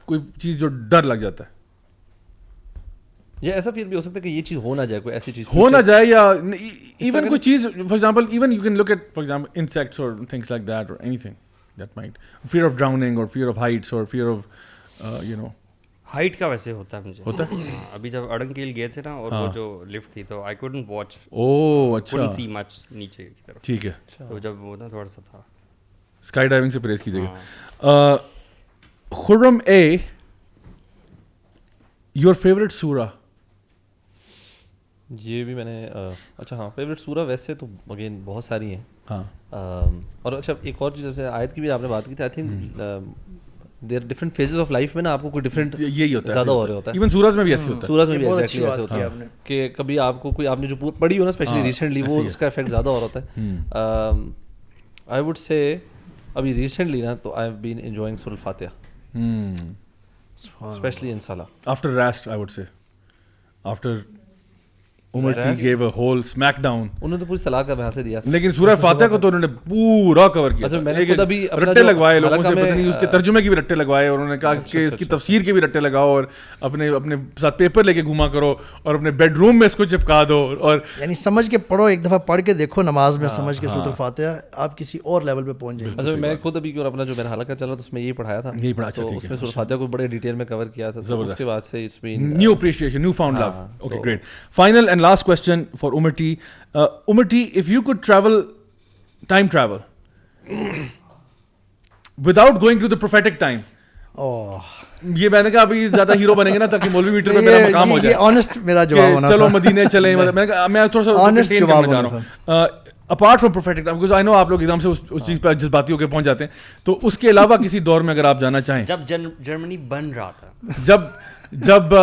کوئی چیز جو ڈر لگ جاتا ہے, یا ایسا پھر بھی ہو سکتا ہے کہ یہ چیز ہو نہ جائے, کوئی ایسی چیز ہو نہ جائے, یا ایون کوئی چیز for example even you can look at for example insects or things like that or anything that might fear of drowning or fear of heights or fear of you know. Height کا ویسے ہوتا ہے مجھے. ہوتا ہے ابھی جب اڑنکیل گئے تھے نا, اور وہ جو لفٹ تھی تو آئی کوڈنٹ واچ. اوہ اچھا, couldn't see much نیچے کی طرف. ٹھیک ہے. تو جب وہ نا تھوڑا سا تھا. اسکائی ڈائیونگ سے پرہیز کیجیے گا. خرم اے, یور فیوریٹ سورہ؟ یہ بھی میں نے اچھا ہاں فیوریٹ سورہ ویسے تو اگین بہت ساری ہیں. ہاں, اور اچھا ایک اور چیز آیت کی بھی آپ نے بات کی تھی. I think there different phases of life میں نا آپ کو کوئی ڈفرنٹ یہی ہوتا ہے, زیادہ ہو رہا ہوتا ہے. ایون سورج میں بھی ایسے ہوتا ہے. سورج میں بھی ایگزیکٹلی ایسے ہوتا ہے کہ کبھی آپ کو کوئی آپ نے جو پڑھی ہو نا اسپیشلی ریسنٹلی, وہ اس کا افیکٹ زیادہ ہو رہا ہوتا ہے. آئی وڈ سے ابھی ریسنٹلی نا تو آئی ہیو بین انجوائنگ سورۃ الفاتحہ, اسپیشلی ان صلاح after rest. I would say after Umar T give a whole smack down. انہوں نے تو پوری صلاح کا بحث دیا, لیکن سورہ فاتحہ کو تو انہوں نے پورا کور کیا. رٹے لگوائے لوگوں سے, پتہ نہیں اس کے ترجمے کی بھی رٹے لگوائے, اور انہوں نے کہا کہ اس کی تفسیر کے بھی رٹے لگاؤ, اور اپنے ساتھ پیپر لے کے گھوما کرو, اور اپنے بیڈ روم میں اس کو چپکا دو, اور یعنی سمجھ کے پڑھو, ایک دفعہ پڑھ کے دیکھو نماز میں سمجھ کے سورۃ الفاتحہ, آپ کسی اور لیول پہ پہنچ جائیں. اچھا میں خود ابھی اپنا جو میرا حلقہ چل رہا تھا اس میں یہی پڑھایا تھا, یہی پڑھا. تو اس میں سورۃ الفاتحہ کو بڑے ڈیٹیل میں کور کیا تھا. اس کے بعد سے it's been new appreciation, new found love. Okay great. Final and last question for Umar T. Umar T, if you could time travel without going to the prophetic time. یہ میں نے کہا ابھی زیادہ ہیرو بنیں گے نا تاکہ مولوی میٹر میں میرا مقام ہو جائے. یہ آنےسٹ میرا جواب ہونا چلو مدینے چلیں. میں نے کہا میں تھوڑا سا آنےسٹ جواب ہونا تھا. Apart from prophetic time, because I know آپ لوگ ایک دم سے اس چیز پہ جذباتی ہو کے پہنچ جاتے ہیں, تو اس کے علاوہ کسی دور میں اگر آپ جانا چاہیں, جب جرمنی بن رہا تھا, جب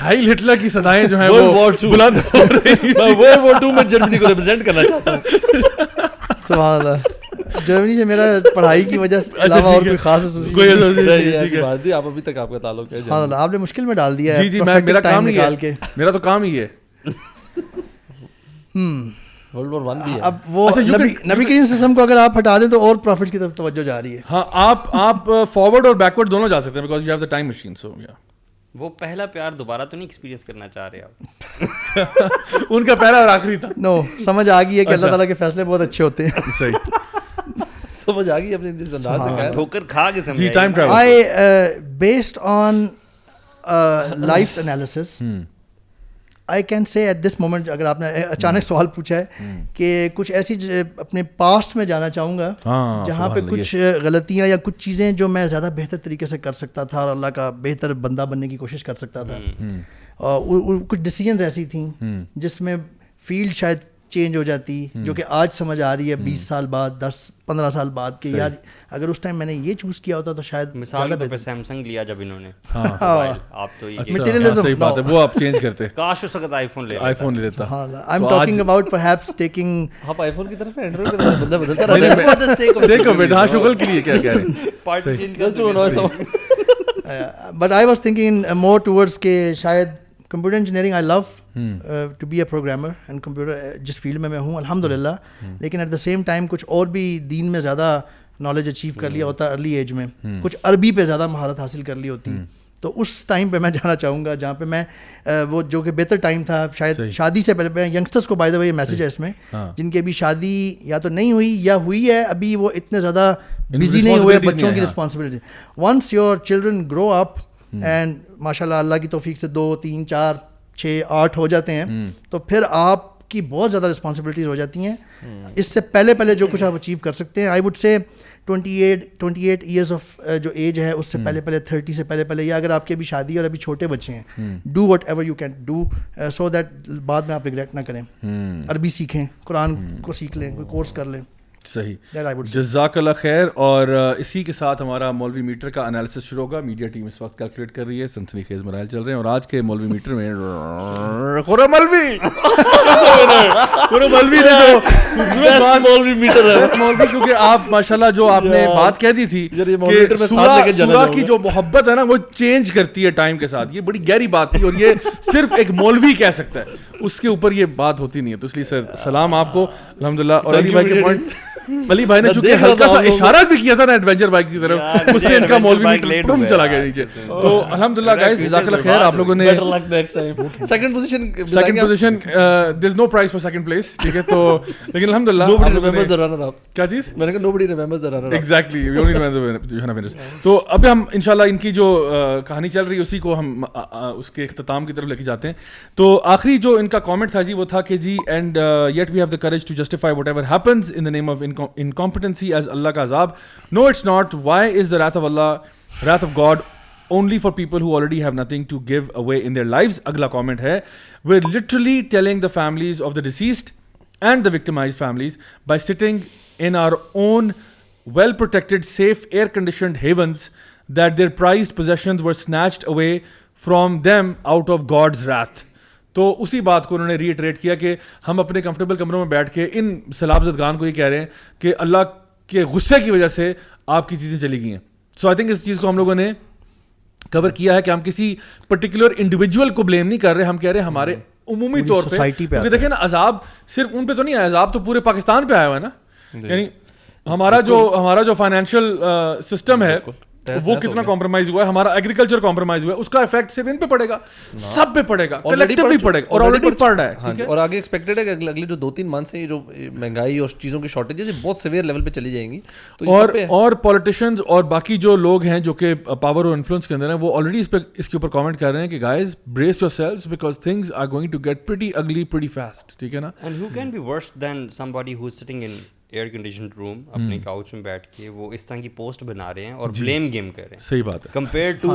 ہائل ہٹلر کی صدایں جو ہیں وہ بلند ہو رہی تھیں. ورلڈ وار 2 میں جرمنی کو ریپرزینٹ کرنا چاہتا ہوں. سبحان اللہ. جرمنی سے میرا پڑھائی کی وجہ سے علاوہ اور کوئی خاص بات نہیں. آپ ابھی تک آپ کا تعلق ہے. سبحان اللہ, آپ نے مشکل میں ڈال دیا ہے. جی میرا کام ہی ہے, میرا تو کام ہی ہے. World War I بھی ہے. اب وہ نبی کریم سسٹم کو اگر آپ ہٹا دیں تو اور پروفٹ کی طرف توجہ جا رہی ہے. ہاں آپ فارورڈ اور بیکورڈ دونوں جا سکتے ہیں because you have the time machine. So وہ پہلا پیار دوبارہ تو نہیں ایکسپیرینس کرنا چاہ رہے آپ؟ ان کا پہلا اور آخری تھا. نو سمجھ آ گئی ہے کہ اللہ تعالیٰ کے فیصلے بہت اچھے ہوتے ہیں. صحیح سمجھ آ گئی اپنے جس انداز سے کہا ٹھوکر کھا کے جی. Time travel I based on life's analysis I can say at this moment, اگر آپ نے اچانک سوال پوچھا ہے کہ کچھ ایسی اپنے پاسٹ میں جانا چاہوں گا جہاں پہ کچھ غلطیاں یا کچھ چیزیں جو میں زیادہ بہتر طریقے سے کر سکتا تھا اور اللہ کا بہتر بندہ بننے کی کوشش کر سکتا تھا. اور کچھ ڈیسیجنز ایسی تھیں جس میں فیلڈ شاید چینج ہو جاتی جو کہ آج سمجھ آ رہی ہے 20 سال بعد 10-15 سال بعد کہ یار اگر اس ٹائم میں نے یہ چوز کیا ہوتا تو شاید مثال کے طور پہ سیمسنگ لیا جب انہوں نے آپ تو صحیح بات ہے وہ آپ چینج کرتے. کاش اس وقت آئی فون لے لیتا. I am talking about perhaps taking. آپ آئی فون کی طرف ہے اینڈرائڈ کی طرف بندہ بدلتا رہتا ہاں شغل کے لیے کیا کہہ رہے ہیں. But I was thinking more towards کہ شاید computer engineering I love to be a programmer and computer جس فیلڈ میں ہوں الحمد للہ, لیکن ایٹ دا سیم ٹائم کچھ اور بھی دین میں زیادہ نالج اچیو کر لیا ہوتا ارلی ایج میں, کچھ عربی پہ زیادہ مہارت حاصل کر لی ہوتی, تو اس ٹائم پہ میں جانا چاہوں گا جہاں پہ میں وہ جو کہ بہتر ٹائم تھا شاید شادی سے پہلے. ینگسٹرس کو بائی دا وے یہ میسج ہے اس میں جن کی ابھی شادی یا تو نہیں ہوئی یا ہوئی ہے ابھی وہ اتنے زیادہ بزی نہیں ہوئے بچوں کی responsibility. Once your children grow up and ماشاء اللہ اللہ کی توفیق سے 2, 3, 4, 6, 8 ہو جاتے ہیں تو پھر آپ کی بہت زیادہ رسپانسبلٹیز ہو جاتی ہیں. اس سے پہلے جو کچھ آپ اچیو کر سکتے ہیں, I would say 28 years of جو ایج ہے اس سے پہلے 30 سے پہلے, یا اگر آپ کی ابھی شادی اور ابھی چھوٹے بچے ہیں, do what ever you can do so that بعد میں آپ ریگریٹ نہ کریں. عربی سیکھیں, قرآن کو سیکھ لیں, کوئی کورس کر لیں. صحیح, جزاک اللہ خیر. اور اسی کے ساتھ ہمارا مولوی میٹر کا انالیسس شروع ہوگا. میڈیا ٹیم اس وقت کیلکولیٹ کر رہی ہے, سنسنی خیز مراحل چل رہے ہیں, اور آج کے مولوی میٹر میں خرم مولوی نے جو مولوی میٹر ہے مولوی, کیونکہ آپ ماشاءاللہ جو آپ نے بات کہہ دی تھی کہ سورہ کی جو محبت ہے نا وہ چینج کرتی ہے ٹائم کے ساتھ, یہ بڑی گہری بات تھی اور یہ صرف ایک مولوی کہہ سکتا ہے, اس کے اوپر یہ بات ہوتی نہیں ہے. تو اس لیے سر سلام آپ کو الحمدللہ. اور علی بھائی کے پوائنٹ, علی بھائی نے چونکہ ہلکا سا اشارہ بھی کیا تھا نا ایڈونچر بائک کی طرف, اس سے ان کا مولوی ٹم چلا گیا نیچے. تو الحمدللہ گائز جزاک اللہ خیر. آپ لوگوں نے second position there is no prize for second place, ٹھیک ہے. تو لیکن الحمدللہ کیا چیز میں نے کہا nobody remembers the runner. Exactly we only remember. تو اب ہم انشاءاللہ ان کی جو کہانی چل رہی ہے اسی کو ہم اس کے اختتام کی طرف لے کے جاتے ہیں. تو آخری جو ان کا کامنٹ تھا جی وہ تھا کہ جی and yet we have the courage to justify whatever happens in the name of incompetency as اللہ کا عذاب. No, it's not. Why is the wrath of Allah, wrath of God only for people who already have nothing to give away in their lives? اگلا comment ہے, we're literally telling the families of the deceased and the victimized families by sitting in our own well protected safe air conditioned havens that their prized possessions were snatched away from them out of God's wrath. تو اسی بات کو انہوں نے retreat کیا کہ ہم اپنے کمفرٹیبل کمروں میں بیٹھ کے ان سیلاب زدگان کو یہ کہہ رہے ہیں کہ اللہ کے غصے کی وجہ سے آپ کی چیزیں چلی گئی ہیں. سو آئی تھنک اس چیز کو ہم لوگوں نے کور کیا ہے کہ ہم کسی پرٹیکولر انڈیویجول کو بلیم نہیں کر رہے, ہم کہہ رہے ہیں ہمارے عمومی طور پہ, کیونکہ دیکھیں نا عذاب صرف ان پہ تو نہیں آیا, عذاب تو پورے پاکستان پہ آیا ہوا ہے نا. یعنی ہمارا جو فائنینشیل سسٹم ہے وہ کتنا کمپرومائز ہوا ہے, ہمارا ایگریکلچر کمپرومائز ہوا ہے, اس کا افیکٹ صرف ان پہ پڑے گا, سب پہ پڑے گا, کلیکٹیولی پڑے گا, اور آلریڈی پڑ رہا ہے. ٹھیک ہے, اور آگے ایکسپیکٹڈ ہے کہ اگلے جو 2-3 منتھس ہیں یہ جو مہنگائی اور چیزوں کی شارٹیجز بہت سیویئر لیول پہ چلی جائیں گی. اور پولیٹیشینز اور باقی جو لوگ ہیں جو کہ پاور اور انفلوئنس کے اندر ہیں وہ آلریڈی اس کے اوپر کامنٹ کر رہے ہیں کہ guys brace yourselves because things are going to get pretty ugly pretty fast. ٹھیک ہے نا. And who can be worse than somebody who is sitting in air conditioned room اپنے کاؤچ میں بیٹھ کے وہ اس طرح کی پوسٹ بنا رہے ہیں اور بلیم گیم کر رہے ہیں. صحیح بات ہے. Compare to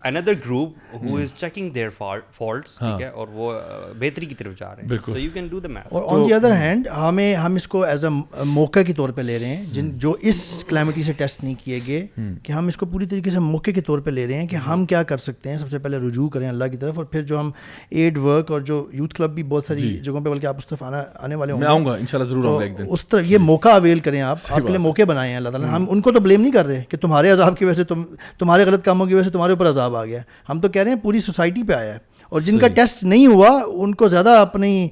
another group who is checking their faults, ٹھیک ہے, اور وہ بہتری کی طرف جا رہے ہیں. So you can do the math. اور on the other hand ہم اس کو ایز اے موقع کے طور پہ لے رہے ہیں جو اس کلیمٹی سے ٹیسٹ نہیں کیے گئے, کہ ہم اس کو پوری طریقے سے موقع کے طور پہ لے رہے ہیں کہ ہم کیا کر سکتے ہیں. سب سے پہلے رجوع کریں اللہ کی طرف, اور پھر جو ہم ایڈ ورک اور جو یوتھ کلب بھی بہت ساری جگہوں پہ, بلکہ آپ اس طرف آنے والے ہوں گے, میں آؤں گا انشاءاللہ ضرور آؤں گا ایک دن. اس طرح یہ موقع اویل کریں, آپ کے لیے موقع بنائے ہیں اللہ تعالیٰ. ہم ان کو تو بلیم نہیں کر رہے کہ تمہارے عذاب کی وجہ سے تمہارے غلط کاموں کی وجہ سے تمہارے اوپر عذاب آ گیا. ہم تو کہہ رہے ہیں پوری سوسائٹی پہ آیا ہے, اور جن کا ٹیسٹ نہیں ہوا ان کو زیادہ اپنی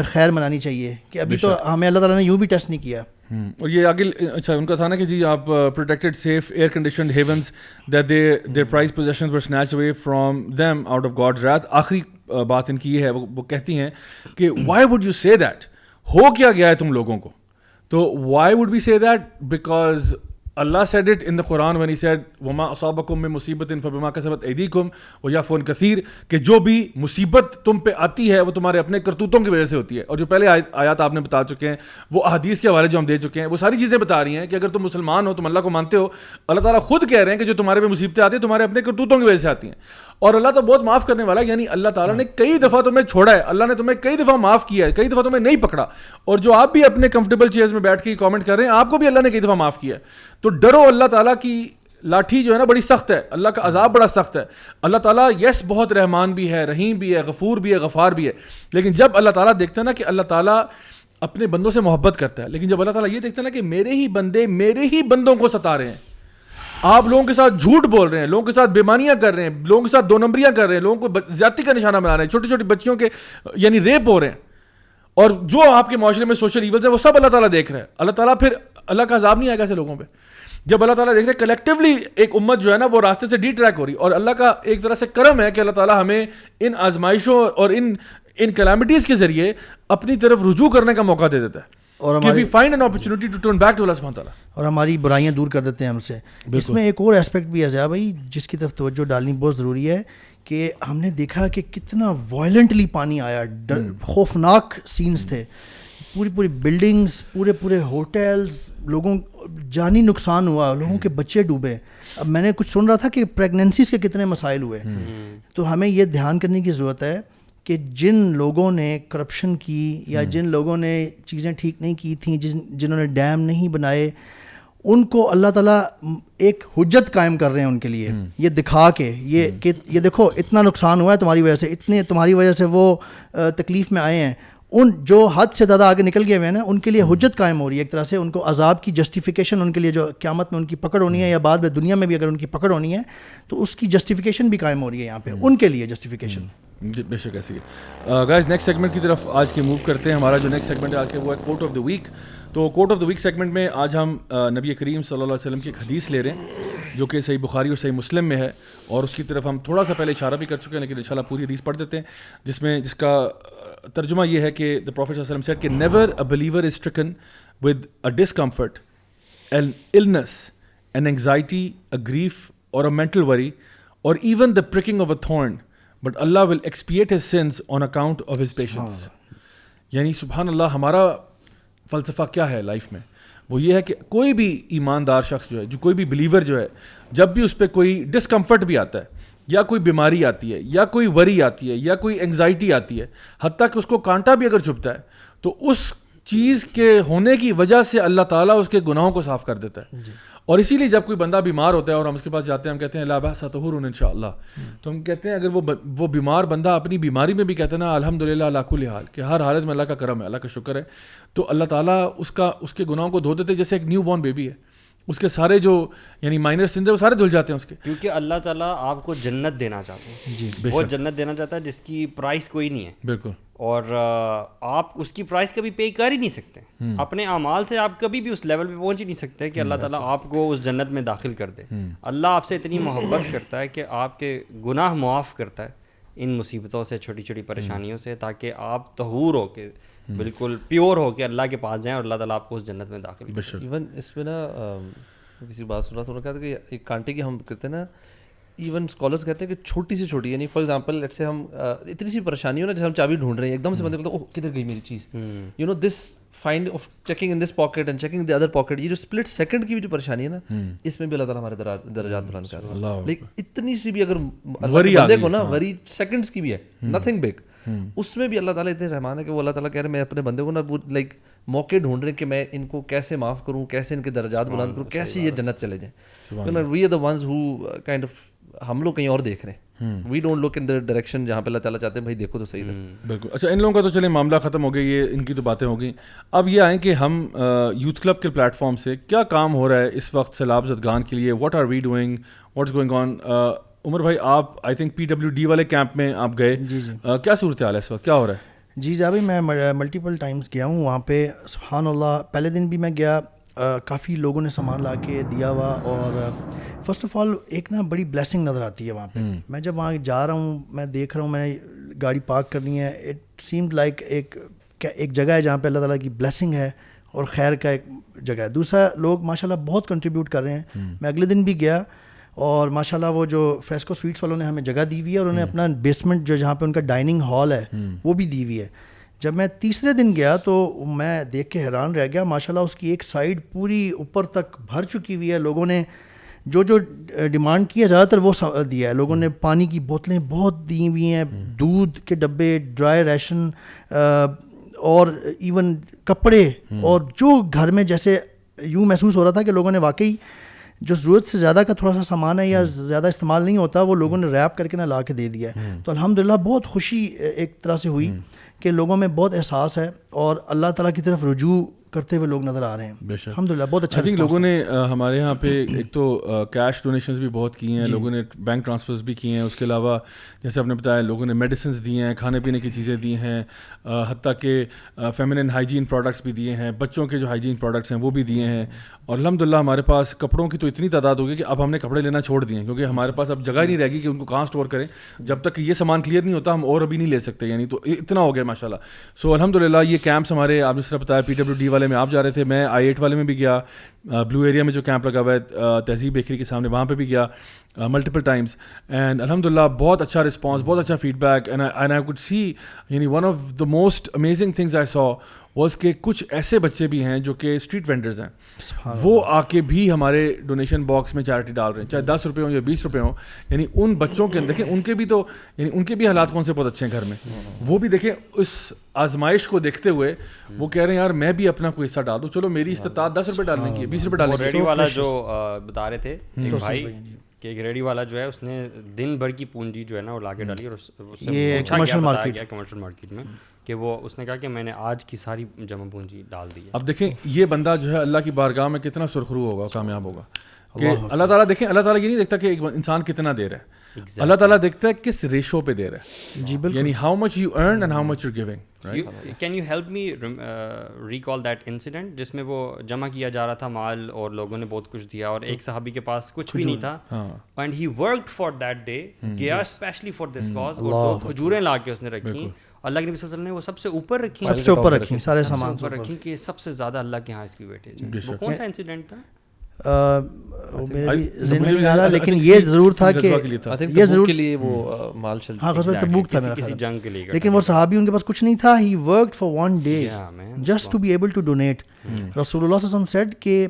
خیر منانی چاہیے کہ ابھی تو ہمیں اللہ تعالیٰ نے یوں بھی ٹیسٹ نہیں کیا. اور یہ آگے اچھا ان کا تھا نا کہ جی آپ protected safe air conditioned havens that their prize positions were snatch away from them out of God's wrath. آخری بات ان کی یہ ہے, وہ کہتی ہیں کہ وائی وڈ یو سے دیٹ, ہو کیا گیا ہے تم لوگوں کو. تو وائی وڈ وی سے that, because Allah said it in the Quran when he said وَمَا أَصَابَكُم مِّن مُّصِيبَةٍ فَبِمَا كَسَبَتْ أَيْدِيكُمْ وَيَعْفُو عَن كَثِيرٌ, کہ جو بھی مصیبت تم پہ آتی ہے وہ تمہارے اپنے کرتوتوں کی وجہ سے ہوتی ہے. اور جو پہلے آیات آپ نے بتا چکے ہیں, وہ احادیث کے حوالے جو ہم دے چکے ہیں, وہ ساری چیزیں بتا رہی ہیں کہ اگر تم مسلمان ہو, تم اللہ کو مانتے ہو, اللہ تعالیٰ خود کہہ رہے ہیں کہ جو تمہارے پہ مصیبتیں آتی ہیں تمہارے اپنے کرتوتوں کی وجہ سے آتی ہیں. اور اللہ تو بہت معاف کرنے والا ہے, یعنی اللہ تعالیٰ نے کئی دفعہ تمہیں چھوڑا ہے, اللہ نے تمہیں کئی دفعہ معاف کیا ہے, کئی دفعہ تمہیں نہیں پکڑا. اور جو آپ بھی اپنے کمفرٹیبل چیئرز میں بیٹھ کے کامنٹ کر رہے ہیں, آپ کو بھی اللہ نے کئی دفعہ معاف کیا ہے. تو ڈرو, اللہ تعالیٰ کی لاٹھی جو ہے نا بڑی سخت ہے, اللہ کا عذاب بڑا سخت ہے. اللہ تعالیٰ یس بہت رحمان بھی ہے, رحیم بھی ہے, غفور بھی ہے, غفار بھی ہے, لیکن جب اللہ تعالیٰ دیکھتا ہے نا کہ اللہ تعالیٰ اپنے بندوں سے محبت کرتا ہے, لیکن جب اللہ تعالیٰ یہ دیکھتا ہے نا کہ میرے ہی بندے میرے ہی بندوں کو ستا رہے ہیں, آپ لوگوں کے ساتھ جھوٹ بول رہے ہیں, لوگوں کے ساتھ بےمانیاں کر رہے ہیں, لوگوں کے ساتھ دو نمبریاں کر رہے ہیں, لوگوں کو زیادتی کا نشانہ بنا رہے ہیں, چھوٹی چھوٹی بچیوں کے یعنی ریپ ہو رہے ہیں, اور جو آپ کے معاشرے میں سوشل ایولز ہیں وہ سب اللہ تعالیٰ دیکھ رہا ہے. اللہ تعالیٰ پھر اللہ کا عذاب نہیں آئے گا ایسے لوگوں پہ. جب اللہ تعالیٰ دیکھ رہے کلیکٹیولی ایک امت جو ہے نا وہ راستے سے ڈی ٹریک ہو رہی, اور اللہ کا ایک طرح سے کرم ہے کہ اللہ تعالیٰ ہمیں ان آزمائشوں اور ان کلیمٹیز کے ذریعے اپنی طرف رجوع کرنے کا موقع دے دیتا ہے, اور we find an opportunity to turn back to Allah subhanahu wa ta'ala, اور ہماری برائیاں دور کر دیتے ہیں ہم سے. اس میں ایک اور اسپیکٹ بھی ہے ضیاء بھائی جس کی طرف توجہ ڈالنی بہت ضروری ہے, کہ ہم نے دیکھا کہ کتنا وائلنٹلی پانی آیا, خوفناک سینز تھے, پوری بلڈنگز, پورے ہوٹلز, لوگوں جانی نقصان ہوا, لوگوں کے بچے ڈوبے. اب میں نے کچھ سن رہا تھا کہ پریگننسیز کے کتنے مسائل ہوئے. تو ہمیں یہ دھیان کرنے کی ضرورت ہے کہ جن لوگوں نے کرپشن کی, یا جن لوگوں نے چیزیں ٹھیک نہیں کی تھیں, جنہوں نے ڈیم نہیں بنائے, ان کو اللہ تعالیٰ ایک حجت قائم کر رہے ہیں ان کے لیے, یہ دکھا کے کہ یہ دیکھو اتنا نقصان ہوا ہے تمہاری وجہ سے, اتنے تمہاری وجہ سے وہ تکلیف میں آئے ہیں. ان جو حد سے زیادہ آگے نکل گئے ہوئے ہیں نا, ان کے لیے حجت قائم ہو رہی ہے ایک طرح سے. ان کو عذاب کی جسٹیفیکیشن, ان کے لیے جو قیامت میں ان کی پکڑ ہونی ہے, یا بعد میں دنیا میں بھی اگر ان کی پکڑ ہونی ہے تو اس کی جسٹیفیکیشن بھی قائم ہو رہی ہے یہاں پہ, ان کے لیے جسٹیفیکیشن. جی بے شک ایسی ہے. گائز نیکسٹ سیگمنٹ کی طرف آج کے موو کرتے ہیں. ہمارا جو نیکسٹ سیگمنٹ ہے آج کے وہ ہے کوٹ آف دا ویک. تو quote of the week segment میں آج ہم نبی کریم صلی اللہ علیہ وسلم کی ایک حدیث لے رہے ہیں جو کہ صحیح بخاری اور صحیح مسلم میں ہے, اور اس کی طرف ہم تھوڑا سا پہلے اشارہ بھی کر چکے ہیں, لیکن انشاءاللہ پوری حدیث پڑھ دیتے ہیں, جس کا ترجمہ یہ ہے کہ the Prophet صلی اللہ علیہ وسلم said کہ never a believer is stricken with a discomfort, an illness, an anxiety, a grief or a mental worry or even the pricking of a thorn, but Allah will expiate his sins on account of his patience. یعنی سبحان اللہ, ہمارا فلسفہ کیا ہے life میں, وہ یہ ہے کہ کوئی بھی ایماندار شخص جو ہے, جو کوئی بھی بلیور جو ہے, جب بھی اس پہ کوئی ڈسکمفرٹ بھی آتا ہے, یا کوئی بیماری آتی ہے, یا کوئی وری آتی ہے, یا کوئی انگزائٹی آتی ہے, حتیٰ کہ اس کو کانٹا بھی اگر چبھتا ہے, تو اس چیز کے ہونے کی وجہ سے اللہ تعالیٰ اس کے گناہوں کو صاف کر دیتا ہے. اور اسی لیے جب کوئی بندہ بیمار ہوتا ہے اور ہم اس کے پاس جاتے ہیں, ہم کہتے ہیں لا بأس طہور ان شاء اللہ, تو ہم کہتے ہیں اگر وہ بیمار بندہ اپنی بیماری میں بھی کہتا ہے نا الحمدللہ علی کل حال, کہ ہر حالت میں اللہ کا کرم ہے, اللہ کا شکر ہے, تو اللہ تعالیٰ اس کے گناہوں کو دھو دیتے جیسے ایک نیو بورن بیبی ہے. اس کے سارے جو یعنی مائنر سنز ہیں وہ سارے دھل جاتے ہیں اس کے, کیونکہ اللہ تعالیٰ آپ کو جنت دینا چاہتے ہیں. جی وہ جنت دینا چاہتا ہے جس کی پرائز کوئی نہیں ہے. بالکل. اور آپ اس کی پرائز کبھی پے کر ہی نہیں سکتے, اپنے اعمال سے آپ کبھی بھی اس لیول پہ پہنچ ہی نہیں سکتے کہ اللہ تعالیٰ آپ کو اس جنت میں داخل کر دے. اللہ آپ سے اتنی محبت کرتا ہے کہ آپ کے گناہ معاف کرتا ہے ان مصیبتوں سے, چھوٹی چھوٹی پریشانیوں سے, تاکہ آپ طہور ہو کے بالکل پیور ہو کے اللہ کے پاس جائیں اور اللہ تعالیٰ آپ کو اس جنت میں داخل کریں. ایون اس میں نا کسی بات سنا تو انہوں نے کہا تھا کہ ایک کانٹے کی ہم کہتے ہیں نا, ایون اسکالرس کہتے ہیں کہ چھوٹی سے چھوٹی, یعنی فار ایگزامپل لیٹس سے ہم اتنی سی پریشانی ہو نا, جیسے ہم چابی ڈھونڈ رہے ہیں, ایک دم سے بندے کو اوہ کدھر گئی میری چیز, you know this kind of checking in this pocket and checking the other pocket, یہ جو اسپلٹ سیکنڈ کی بھی جو پریشانی ہے نا, اس میں بھی اللہ تعالیٰ ہمارے درجات بلند کر رہا ہے. لیکن اتنی سی بھی اگر بندے کو نا وری سیکنڈس کی بھی ہے, نتھنگ بگ, اس میں بھی اللہ تعالیٰ اتنے رحمان ہے کہ وہ اللہ تعالیٰ کہہ رہے ہیں میں اپنے بندے کو نا لائک موقع ڈھونڈ رہے ہیں کہ میں ان کو کیسے معاف کروں, کیسے ان کے درجات بلند کروں, کیسے یہ جنت چلے جائیں. We are the ones who kind of, ہم لوگ کہیں اور دیکھ رہے ہیں, we don't look in the direction جہاں پہ اللہ تعالیٰ چاہتے ہیں بھائی دیکھو تو صحیح ہے. بالکل. اچھا ان لوگوں کا تو چلیں معاملہ ختم ہو گیا, یہ ان کی تو باتیں ہو گئیں. اب یہ آئیں کہ ہم یوتھ کلب کے پلیٹ فارم سے کیا کام ہو رہا ہے اس وقت سیلاب زدگان کے لیے, what are we doing, what's going on. Umar بھائی آپ آئی تھنک PWD والے کیمپ میں آپ گئے. جی جی. کیا صورتحال ہے اس وقت, کیا ہو رہا ہے؟ جی جابھی میں ملٹیپل ٹائمز گیا ہوں وہاں پہ. سبحان اللہ, پہلے دن بھی میں گیا, کافی لوگوں نے سامان لا کے دیا ہوا, اور فرسٹ آف آل ایک نا بڑی بلیسنگ نظر آتی ہے وہاں پہ. میں جب وہاں جا رہا ہوں, میں دیکھ رہا ہوں, میں نے گاڑی پارک کرنی ہے, اٹ سیمڈ لائک ایک جگہ ہے جہاں پہ اللہ تعالیٰ کی بلیسنگ ہے اور خیر کا ایک جگہ ہے. دوسرا, لوگ ماشاء اللہ بہت کنٹریبیوٹ کر رہے ہیں. میں اگلے دن بھی گیا اور ماشاء اللہ وہ جو فریسکو سویٹس والوں نے ہمیں جگہ دی ہوئی ہے, اور انہوں نے اپنا بیسمنٹ جو جہاں پہ ان کا ڈائننگ ہال ہے وہ بھی دی ہوئی ہے. جب میں تیسرے دن گیا تو میں دیکھ کے حیران رہ گیا. ماشاء اللہ اس کی ایک سائڈ پوری اوپر تک بھر چکی ہوئی ہے. لوگوں نے جو ڈیمانڈ کی ہے زیادہ تر وہ دیا ہے. لوگوں نے پانی کی بوتلیں بہت دی ہوئی ہیں, دودھ کے ڈبے, ڈرائی ریشن, اور ایون کپڑے, اور جو گھر میں جیسے یوں محسوس ہو رہا تھا کہ لوگوں نے واقعی جو ضرورت سے زیادہ کا تھوڑا سا سامان ہے یا زیادہ استعمال نہیں ہوتا وہ لوگوں نے ریپ کر کے نہ لا کے دے دیا ہے. تو الحمدللہ بہت خوشی ایک طرح سے ہوئی کہ لوگوں میں بہت احساس ہے اور اللہ تعالیٰ کی طرف رجوع کرتے ہوئے لوگ نظر آ رہے ہیں. الحمدللہ بہت اچھا. لوگوں نے ہمارے یہاں پہ ایک تو کیش ڈونیشنز بھی بہت کی ہیں, لوگوں نے بینک ٹرانسفرز بھی کیے ہیں. اس کے علاوہ جیسے آپ نے بتایا لوگوں نے میڈیسنز دی ہیں, کھانے پینے کی چیزیں دی ہیں, حتیٰ کہ فیمنن ہائیجین پروڈکٹس بھی دیے ہیں, بچوں کے جو ہائیجین پروڈکٹس ہیں وہ بھی دیے ہیں. اور الحمدللہ ہمارے پاس کپڑوں کی تو اتنی تعداد ہوگی کہ اب ہم نے کپڑے لینا چھوڑ دیے ہیں, کیونکہ ہمارے پاس اب جگہ ہی نہیں رہے گی کہ ان کو کہاں اسٹور کریں. جب تک یہ سامان کلیئر نہیں ہوتا ہم اور ابھی نہیں لے سکتے, یعنی تو اتنا ہو گیا ماشاء اللہ. سو الحمدللہ یہ کیمپس ہمارے, آپ نے اس طرح بتایا PWD والے میں آپ جا رہے تھے, میں I8 والے میں بھی گیا, بلو ایریا میں جو کیمپ لگا ہوا ہے تہذیب بیکری کے سامنے وہاں پہ بھی گیا ملٹیپل ٹائمس. اینڈ الحمدللہ بہت اچھا رسپانس, بہت اچھا feedback. And I could see, یعنی one of the most amazing things I saw was کہ کچھ ایسے بچے بھی ہیں جو کہ اسٹریٹ وینڈرز ہیں, وہ آ کے بھی ہمارے ڈونیشن باکس میں چیریٹی ڈال رہے ہیں, چاہے 10 روپے ہوں یا 20 روپے ہوں. یعنی ان بچوں کے دیکھیں ان کے بھی تو, یعنی ان کے بھی حالات کون سے بہت اچھے ہیں گھر میں, وہ بھی دیکھیں اس آزمائش کو دیکھتے ہوئے وہ کہہ رہے ہیں یار میں بھی اپنا کوئی حصہ ڈال دوں, چلو میری استطاعت 10 روپے ڈالنے کی ہے, 20 روپے ڈالنے کی. ریڈی والا جو بتا رہے تھے ایک بھائی کہ ایک ریڈی والا جو ہے اس نے دن بھر کی پونجی جو ہے نا وہ لا کے ڈالی, اور اس سے کمرشل مارکیٹ میں کہ وہ اس نے کہا کہ میں نے آج کی ساری جمع پونجی ڈال دی ہے. اب دیکھیں یہ بندہ جو ہے اللہ کی بارگاہ میں کتنا سرخرو ہوگا, کامیاب ہوگا, کہ اللہ تعالیٰ دیکھیں, اللہ تعالیٰ یہ نہیں دیکھتا کہ ایک انسان کتنا دے رہا ہے, اللہ تعالیٰ دیکھتا ہے کس ریشو پہ دے رہا ہے. جی بالکل, یعنی how much you earn and how much you giving. Can you help me recall that incident جس میں وہ جمع کیا جا رہا تھا مال اور لوگوں نے بہت کچھ دیا, اور ایک صحابی کے پاس کچھ بھی نہیں تھا, and he worked for that day, گیا اسپیشلی فار دس کاز, اور 2 کھجوریں لا کے اس نے رکھی. اللہ کے نبی صلی اللہ علیہ وسلم نے وہ سب سے اوپر رکھی, سب سے اوپر رکھی, سارے سامان اوپر رکھی, کہ سب سے زیادہ اللہ کے ہاں اس کی ویٹیج ہے. وہ کون سا انسیڈنٹ تھا میرے بھی ذہن میں نہیں آ رہا, لیکن یہ ضرور تھا کہ یہ ضرور کے لیے وہ مال چل, ہاں غزوہ تبوک تھا میرا کسی جنگ کے لیے, لیکن وہ صحابی ان کے پاس کچھ نہیں تھا. He worked for 1 day just to be able to donate. رسول اللہ صلی اللہ علیہ وسلم سیڈ کہ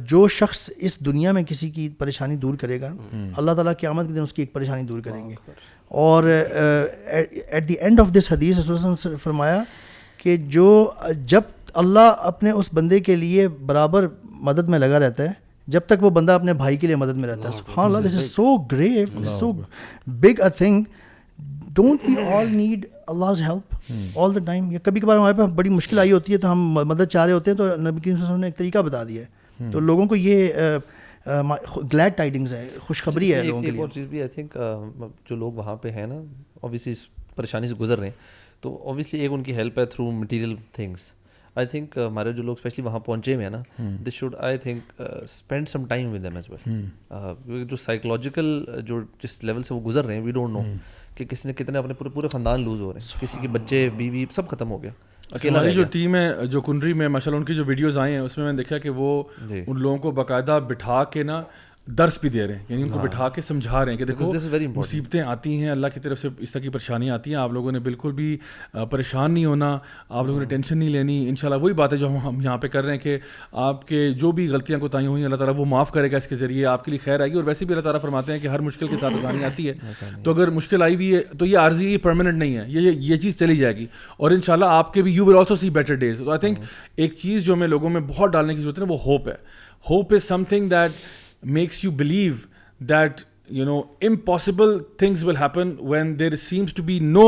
جو شخص اس دنیا میں کسی کی پریشانی دور کرے گا, اللہ تعالیٰ قیامت کے دن اس کی ایک پریشانی دور کریں گے. اور at the end of this حدیث رسول اللہ علیہ وسلم نے فرمایا کہ جب اللہ اپنے اس بندے کے لیے برابر مدد میں لگا رہتا ہے جب تک وہ بندہ اپنے بھائی کے لیے مدد میں رہتا ہے. سبحان اللہ, this is so grave, so big a thing. Don't we all need Allah's help all the time. یا کبھی کبھار ہمارے پاس بڑی مشکل آئی ہوتی ہے تو ہم مدد چاہ رہے ہوتے ہیں, تو نبی کریم صلی اللہ علیہ وسلم نے ایک طریقہ بتا دیا ہے, تو لوگوں کو یہ گلیڈ ٹائڈنگز ہے, خوشخبری ہے لوگوں کے لیے. ایک اور چیز بھی آئی تھنک جو لوگ وہاں پہ ہیں نا اوبیسلی اس پریشانی سے گزر رہے ہیں, تو اوبیسلی ایک ان کی ہیلپ ہے through material things. I think ہمارے جو لوگ اسپیشلی وہاں پہنچے ہوئے ہیں نا, they should I think spend some time with them as well. جو سائیکولوجیکل جو جس لیول سے وہ گزر رہے ہیں, وی ڈونٹ نو کہ کسی نے کتنے اپنے پورے خاندان لوز ہو رہے ہیں, کسی کے بچے بیوی سب ختم ہو گیا. ہماری جو ٹیم ہے جو کنری میں ماشاء اللہ ان کی جو ویڈیوز آئی ہیں اس میں نے دیکھا کہ وہ ان لوگوں کو باقاعدہ بٹھا کے نا درس بھی دے رہے ہیں, یعنی ان کو بٹھا کے سمجھا رہے ہیں کہ دیکھو مصیبتیں آتی ہیں, اللہ کی طرف سے اس طرح کی پریشانیاں آتی ہیں, آپ لوگوں نے بالکل بھی پریشان نہیں ہونا, آپ لوگوں نے ٹینشن نہیں لینی. انشاءاللہ وہی بات ہے جو ہم یہاں پہ کر رہے ہیں کہ آپ کے جو بھی غلطیاں کوتاہیاں ہوئی ہیں اللہ تعالیٰ وہ معاف کرے گا, اس کے ذریعے آپ کے لیے خیر آئے گی. اور ویسے بھی اللہ تعالیٰ فرماتے ہیں کہ ہر مشکل کے ساتھ آسانی آتی ہے, تو اگر مشکل آئی ہوئی ہے تو یہ عارضی, یہ پرماننٹ نہیں ہے, یہ چیز چلی جائے گی, اور انشاءاللہ آپ کے بھی you will also see better days. تو آئی تھنک ایک چیز جو ہمیں لوگوں میں بہت ڈالنے کی ضرورت ہے وہ ہوپ ہے. Hope is some thing that makes you believe that you know impossible things will happen when there seems to be no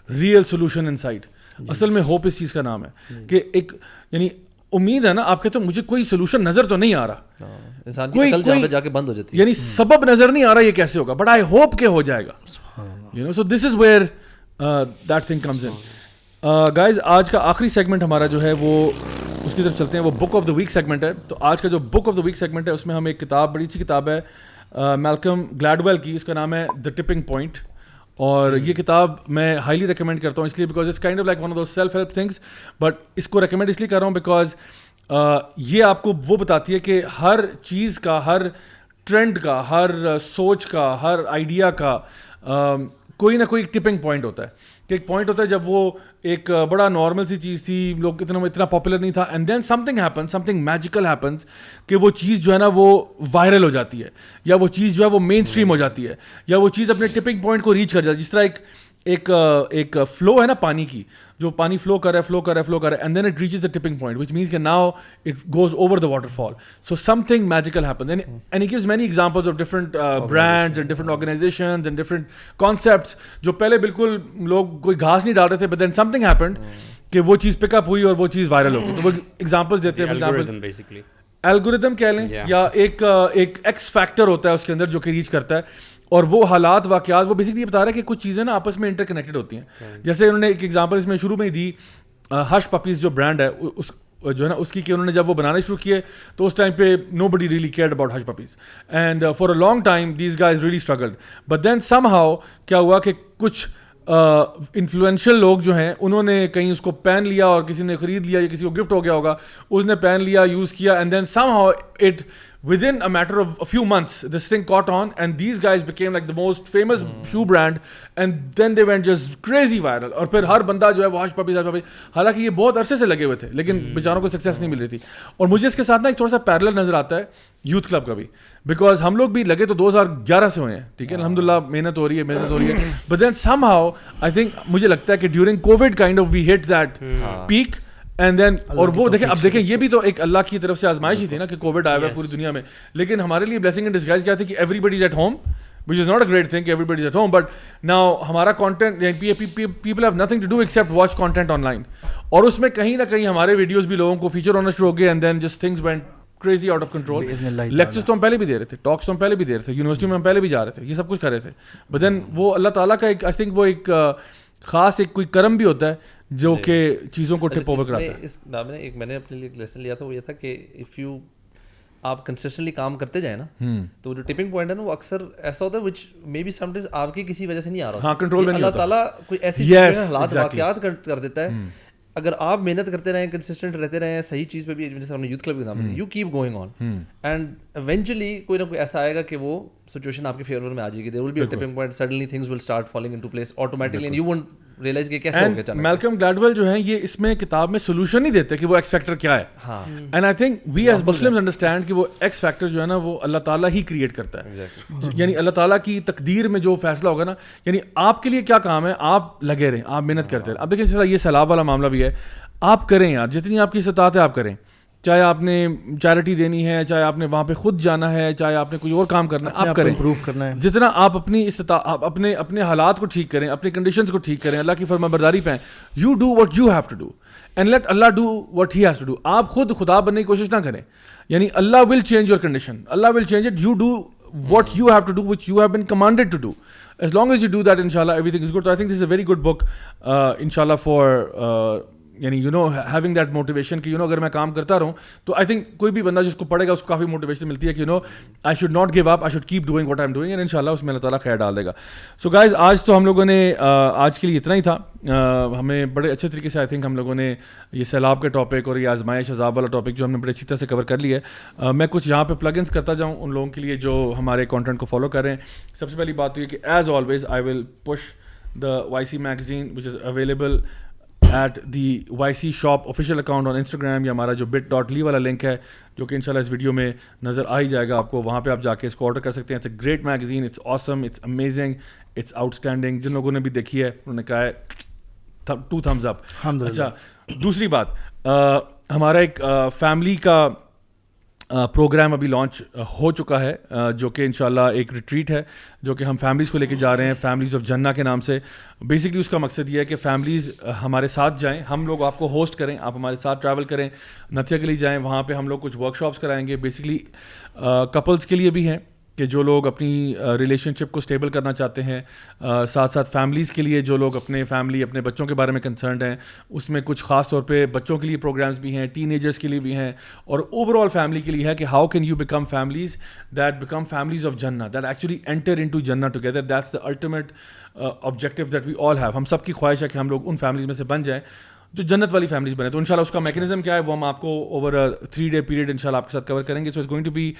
real solution inside. اصل میں ہوپ اس چیز کا نام ہے کہ ایک یعنی امید ہے نا آپ کہتے ہیں مجھے کوئی سولوشن نظر تو نہیں آ رہا, انسان کی عقل جہاں پہ جا کے بند ہو جاتی ہے, یعنی سبب نظر نہیں آ رہا یہ کیسے ہوگا, بٹ آئی ہوپ کہ ہو جائے گا, you know. So this is where that thing comes in. Guys آج کا آخری سیگمنٹ ہمارا جو ہے وہ اس کی طرف چلتے ہیں, وہ book of the week segment ہے. تو آج کا جو book of the week segment ہے اس میں ہم ایک کتاب, بڑی اچھی کتاب ہے میلکم گلیڈویل کی, اس کا نام ہے دا ٹپنگ پوائنٹ. اور یہ کتاب میں ہائیلی ریکمینڈ کرتا ہوں اس لیے because it's kind of like one of those self help things, but اس کو ریکمینڈ اس لیے کر رہا ہوں بیکاز یہ آپ کو وہ بتاتی ہے کہ ہر چیز کا, ہر ٹرینڈ کا, ہر سوچ کا, ہر آئیڈیا کا کوئی نہ کوئی ٹپنگ پوائنٹ ہوتا ہے. کہ ایک پوائنٹ ہوتا ہے جب وہ ایک بڑا نارمل سی چیز تھی, لوگ اتنا پاپولر نہیں تھا, and then something happen, something magical happens کہ وہ چیز جو ہے نا وہ وائرل ہو جاتی ہے, یا وہ چیز جو ہے وہ مین اسٹریم ہو جاتی ہے, یا وہ چیز اپنے ٹپنگ پوائنٹ کو ریچ کر جاتی ہے. جس طرح ایک فلو ہے نا پانی کی, جو پانی فلو کر رہا ہے and then it reaches the tipping point which means کہ now it goes over the waterfall. So something magical happen and he gives many examples of different brands and different organisations and different concepts جو پہلے بالکل لوگ کوئی گھاس نہیں ڈال رہے تھے, but then something happened کہ وہ چیز پک اپ ہوئی اور وہ چیز وائرل ہو گئی. تو وہ ایگزامپلس دیتے ہیں, بیسکلی الگوریتم کہہ لیں, یا ایک ایکس فیکٹر ہوتا ہے اس کے اندر جو کہ ریچ کرتا ہے, اور وہ حالات واقعات وہ بیسکلی یہ بتا رہا ہے کہ کچھ چیزیں نا آپس میں انٹر کنیکٹڈ ہوتی ہیں. جیسے انہوں نے ایک ایگزامپل اس میں شروع میں ہی دی, ہش پپیز جو برانڈ ہے اس جو ہے نا اس کی, کہ انہوں نے جب وہ بنانے شروع کیے تو اس ٹائم پہ nobody really cared about Hush Puppies, and for a long time these guys really struggled. But then somehow کیا ہوا کہ کچھ انفلوئنشل لوگ جو ہیں انہوں نے کہیں اس کو پہن لیا, اور کسی نے خرید لیا, یا کسی کو گفٹ ہو گیا ہوگا, اس نے پہن لیا, یوز کیا, and then somehow it within a matter of a few months this thing caught on and these guys became like the most famous shoe brand and then they went just crazy viral. اور پھر ہر بندہ جو ہے وہ ہش puppies, حالانکہ یہ بہت عرصے سے لگے ہوئے تھے لیکن بیچاروں کو سکسیس نہیں مل رہی تھی. اور مجھے اس کے ساتھ نا ایک تھوڑا سا پیرلل نظر آتا ہے یوتھ کلب کا بھی, بیکاز ہم لوگ بھی لگے تو 2011 سے ہوئے ہیں, ٹھیک ہے, الحمدللہ محنت ہو رہی ہے, but then somehow I think مجھے لگتا ہے کہ during COVID kind of we hit that peak. And then اور وہ دیکھیں, اب دیکھیں یہ بھی تو ایک اللہ کی طرف سے آزمائش ہی تھی نا کہ کووڈ آیا ہوا ہے پوری دنیا میں, لیکن ہمارے لیے بلیسنگ ان ڈسگائز کیا تھی کہ everybody is at home, which is not a great thing کہ everybody is at home, but now ہمارا content people have nothing to do except watch content online, اور اس میں کہیں نہ کہیں ہمارے ویڈیوز بھی لوگوں کو فیچر ہونا شروع ہو گئے, and then just things went crazy out of control. Lectures تو ہم پہلے بھی دے رہے تھے, ٹاکس تو ہم پہلے بھی دے رہے تھے, یونیورسٹی میں ہم پہلے بھی جا رہے تھے, یہ سب کچھ کر رہے تھے, but then وہ اللہ تعالیٰ کا ایک I think وہ ایک خاص ایک کوئی کرم بھی ہوتا ہے جو کہ چیزوں کو ٹپ اوور کراتا ہے. اس نام میں ایک میں نے اپنے لیے ایک لیسن لیا تھا, وہ یہ تھا کہ اف یو آپ کنسسٹنٹلی کام کرتے جائیں نا تو جو ٹپنگ پوائنٹ ہے نا وہ اکثر ایسا ہوتا ہے وچ مے بی سم ٹائمز آپ کی کسی وجہ سے نہیں آ رہا, ہاں کنٹرول میں نہیں ہوتا, اللہ تعالیٰ کوئی ایسی حالات واقعات کر دیتا ہے. اگر آپ محنت کرتے رہیں, کنسسٹنٹ رہتے رہیں صحیح چیز پہ بھی, جیسے ہم نے یوتھ کلب کے نام میں, you keep going on and eventually کوئی نہ کوئی ایسا آئے گا کہ وہ سچویشن آپ کے فیور میں آ جائے گی. There will be a tipping point, suddenly things will start falling into place automatically and you won't realise کہ کیسے ہو گیا. میلکم گلیڈویل جو ہیں یہ اس میں کتاب میں سولوشن نہیں دیتے کہ وہ ایکس فیکٹر کیا ہے, and I think we as Muslims understand کہ وہ ایکس فیکٹر جو ہے نا وہ اللہ تعالیٰ ہی کریٹ کرتا ہے. یعنی اللہ تعالیٰ کی تقدیر میں جو فیصلہ ہوگا نا, یعنی آپ کے لیے کیا کام ہے, آپ لگے رہیں, آپ محنت کرتے رہیں. اب دیکھیں جس طرح یہ سیلاب والا معاملہ بھی ہے, آپ کریں یار, جتنی آپ کی استطاعت ہے آپ کریں, چاہے آپ نے چیریٹی دینی ہے, چاہے آپ نے وہاں پہ خود جانا ہے, چاہے آپ نے کوئی اور کام کرنا ہے, آپ کریں, امپروو کرنا ہے, جتنا آپ اپنی اپنے حالات کو ٹھیک کریں, اپنی کنڈیشنز کو ٹھیک کریں, اللہ کی فرمانبرداری پہ, you do what you have to do and let Allah do what he has to do. آپ خود خدا بننے کی کوشش نہ کریں, یعنی Allah will change your condition, Allah will change it, you do what you have to do, which you have been commanded to do. As long as you do that, inshallah, everything is good. So I think this is a very good book, inshallah, for یعنی you know having that motivation کہ you know اگر میں کام کرتا رہوں تو I think کوئی بھی بندہ جس کو پڑھے گا اس کو کافی موٹیویشن ملتی ہے کہ you know I should not give up, I should keep doing what I am doing, and انشاءاللہ اس میں اللہ تعالیٰ خیر ڈال دے گا. سو گائز آج تو ہم لوگوں نے آج کے لیے اتنا ہی تھا. ہمیں بڑے اچھے طریقے سے آئی تھنک ہم لوگوں نے یہ سیلاب کے ٹاپک اور یہ آزمائش عذاب والا ٹاپک جو ہم نے بڑے اچھی طرح سے کور کر لیا ہے. میں کچھ یہاں پہ پلگ انس کرتا جاؤں ان لوگوں کے لیے جو ہمارے کانٹینٹ کو فالو کر رہے ہیں. سب سے پہلی بات تو یہ کہ as always I will push the YC magazine which is available at the YC shop official account on Instagram, یا ہمارا جو bit.ly والا لنک ہے جو کہ انشاءاللہ اس ویڈیو میں نظر آ ہی جائے گا آپ کو, وہاں پہ آپ جا کے اس کو آرڈر کر سکتے ہیں. It's a great magazine, it's awesome, it's amazing, it's outstanding. جن لوگوں نے بھی دیکھی ہے انہوں نے کہا ہے 2 thumbs up. اچھا دوسری بات, ہمارا ایک فیملی کا پروگرام ابھی لانچ ہو چکا ہے جو کہ انشاءاللہ ایک ریٹریٹ ہے جو کہ ہم فیملیز کو لے کے جا رہے ہیں, فیملیز آف جنہ کے نام سے. بیسکلی اس کا مقصد یہ ہے کہ فیملیز ہمارے ساتھ جائیں, ہم لوگ آپ کو ہوسٹ کریں, آپ ہمارے ساتھ ٹریول کریں, نتھیا کے لیے جائیں, وہاں پہ ہم لوگ کچھ ورک شاپس کرائیں گے. بیسکلی کپلز کے لیے بھی ہیں کہ جو لوگ اپنی ریلیشن شپ کو اسٹیبل کرنا چاہتے ہیں, ساتھ ساتھ فیملیز کے لیے جو لوگ اپنے فیملی اپنے بچوں کے بارے میں کنسرنڈ ہیں, اس میں کچھ خاص طور پہ بچوں کے لیے پروگرامز بھی ہیں, ٹین ایجرس کے لیے بھی ہیں, اور اوور آل فیملی کے لیے ہے کہ how can you become families that become families of Jannah, that actually enter into Jannah together. That's the ultimate objective that we all have. ہم سب کی خواہش ہے کہ ہم لوگ ان فیملیز میں سے بن جائیں جو جنت والی فیملیز بنے. تو انشاءاللہ اس کا میکنزم کیا ہے وہ ہم آپ کو اوور 3 day پیریڈ انشاءاللہ آپ کے ساتھ کور کریں گے. So it's going to be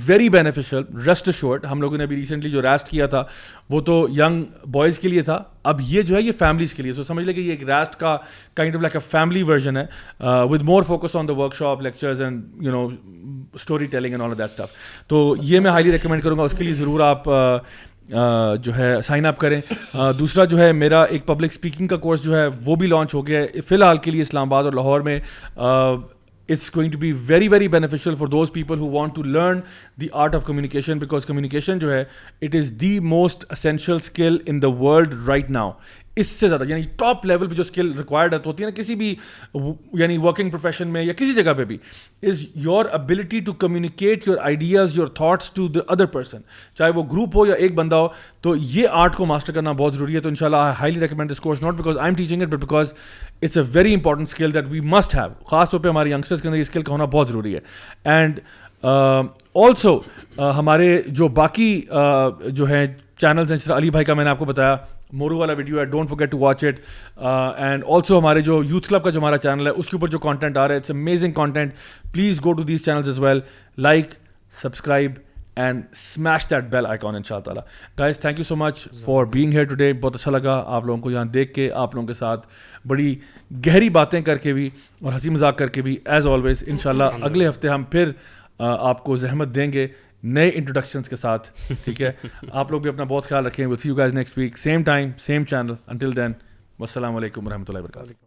very beneficial, rest assured. ہم لوگوں نے ابھی ریسنٹلی جو ریسٹ کیا تھا وہ تو ینگ بوائز کے لیے تھا, اب یہ جو ہے یہ فیملیز کے لیے. سو سمجھ لیں کہ یہ ایک ریسٹ کا kind of like a family version ہے with more focus on the workshop, lectures and you know storytelling and all of that stuff. تو یہ میں ہائیلی ریکمینڈ کروں گا, اس کے لیے ضرور آپ جو ہے سائن اپ کریں. دوسرا جو ہے میرا ایک پبلک اسپیکنگ کا کورس جو ہے وہ بھی لانچ ہو گیا ہے فی الحال کے لیے اسلام آباد اور لاہور میں. It's going to be very very beneficial for those people who want to learn the art of communication, because communication جو ہے it is the most essential skill in the world right now. اس سے زیادہ یعنی top level پہ جو skill required ہوتی ہے نا کسی بھی یعنی ورکنگ پروفیشن میں یا کسی جگہ پہ بھی, is your ability to communicate your ideas your thoughts to the other person, چاہے وہ گروپ ہو یا ایک بندہ ہو. تو یہ آرٹ کو ماسٹر کرنا بہت ضروری ہے. تو انشاءاللہ I highly recommend this course, not because I am teaching it but because it's a very important skill that we must have. خاص طور پہ ہمارے ینگسٹرس کے اندر یہ اسکل کا ہونا بہت ضروری ہے. اینڈ آلسو ہمارے جو باقی جو ہیں چینلز ہیں, جس طرح علی بھائی کا میں نے آپ کو بتایا مورو والا ویڈیو ہے, don't forget to watch it. And also ہمارے جو یوتھ کلب کا جو ہمارا چینل ہے اس کے اوپر جو کانٹینٹ آ رہا ہے it's amazing content. Please go to these channels as well, like, subscribe and smash that bell icon ان شاء اللہ. Guys thank you so much for being here today. بہت اچھا لگا آپ لوگوں کو یہاں دیکھ کے, آپ لوگوں کے ساتھ بڑی گہری باتیں کر کے بھی اور ہنسی مذاق کر کے بھی. ایز آلویز ان شاء اللہ اگلے ہفتے ہم پھر آپ کو زحمت دیں گے نئے انٹروڈکشنس کے ساتھ, ٹھیک ہے. آپ لوگ بھی اپنا بہت خیال رکھیں. Will see you guys next week, same time same channel. Until then والسلام علیکم ورحمۃ اللہ وبرکاتہ.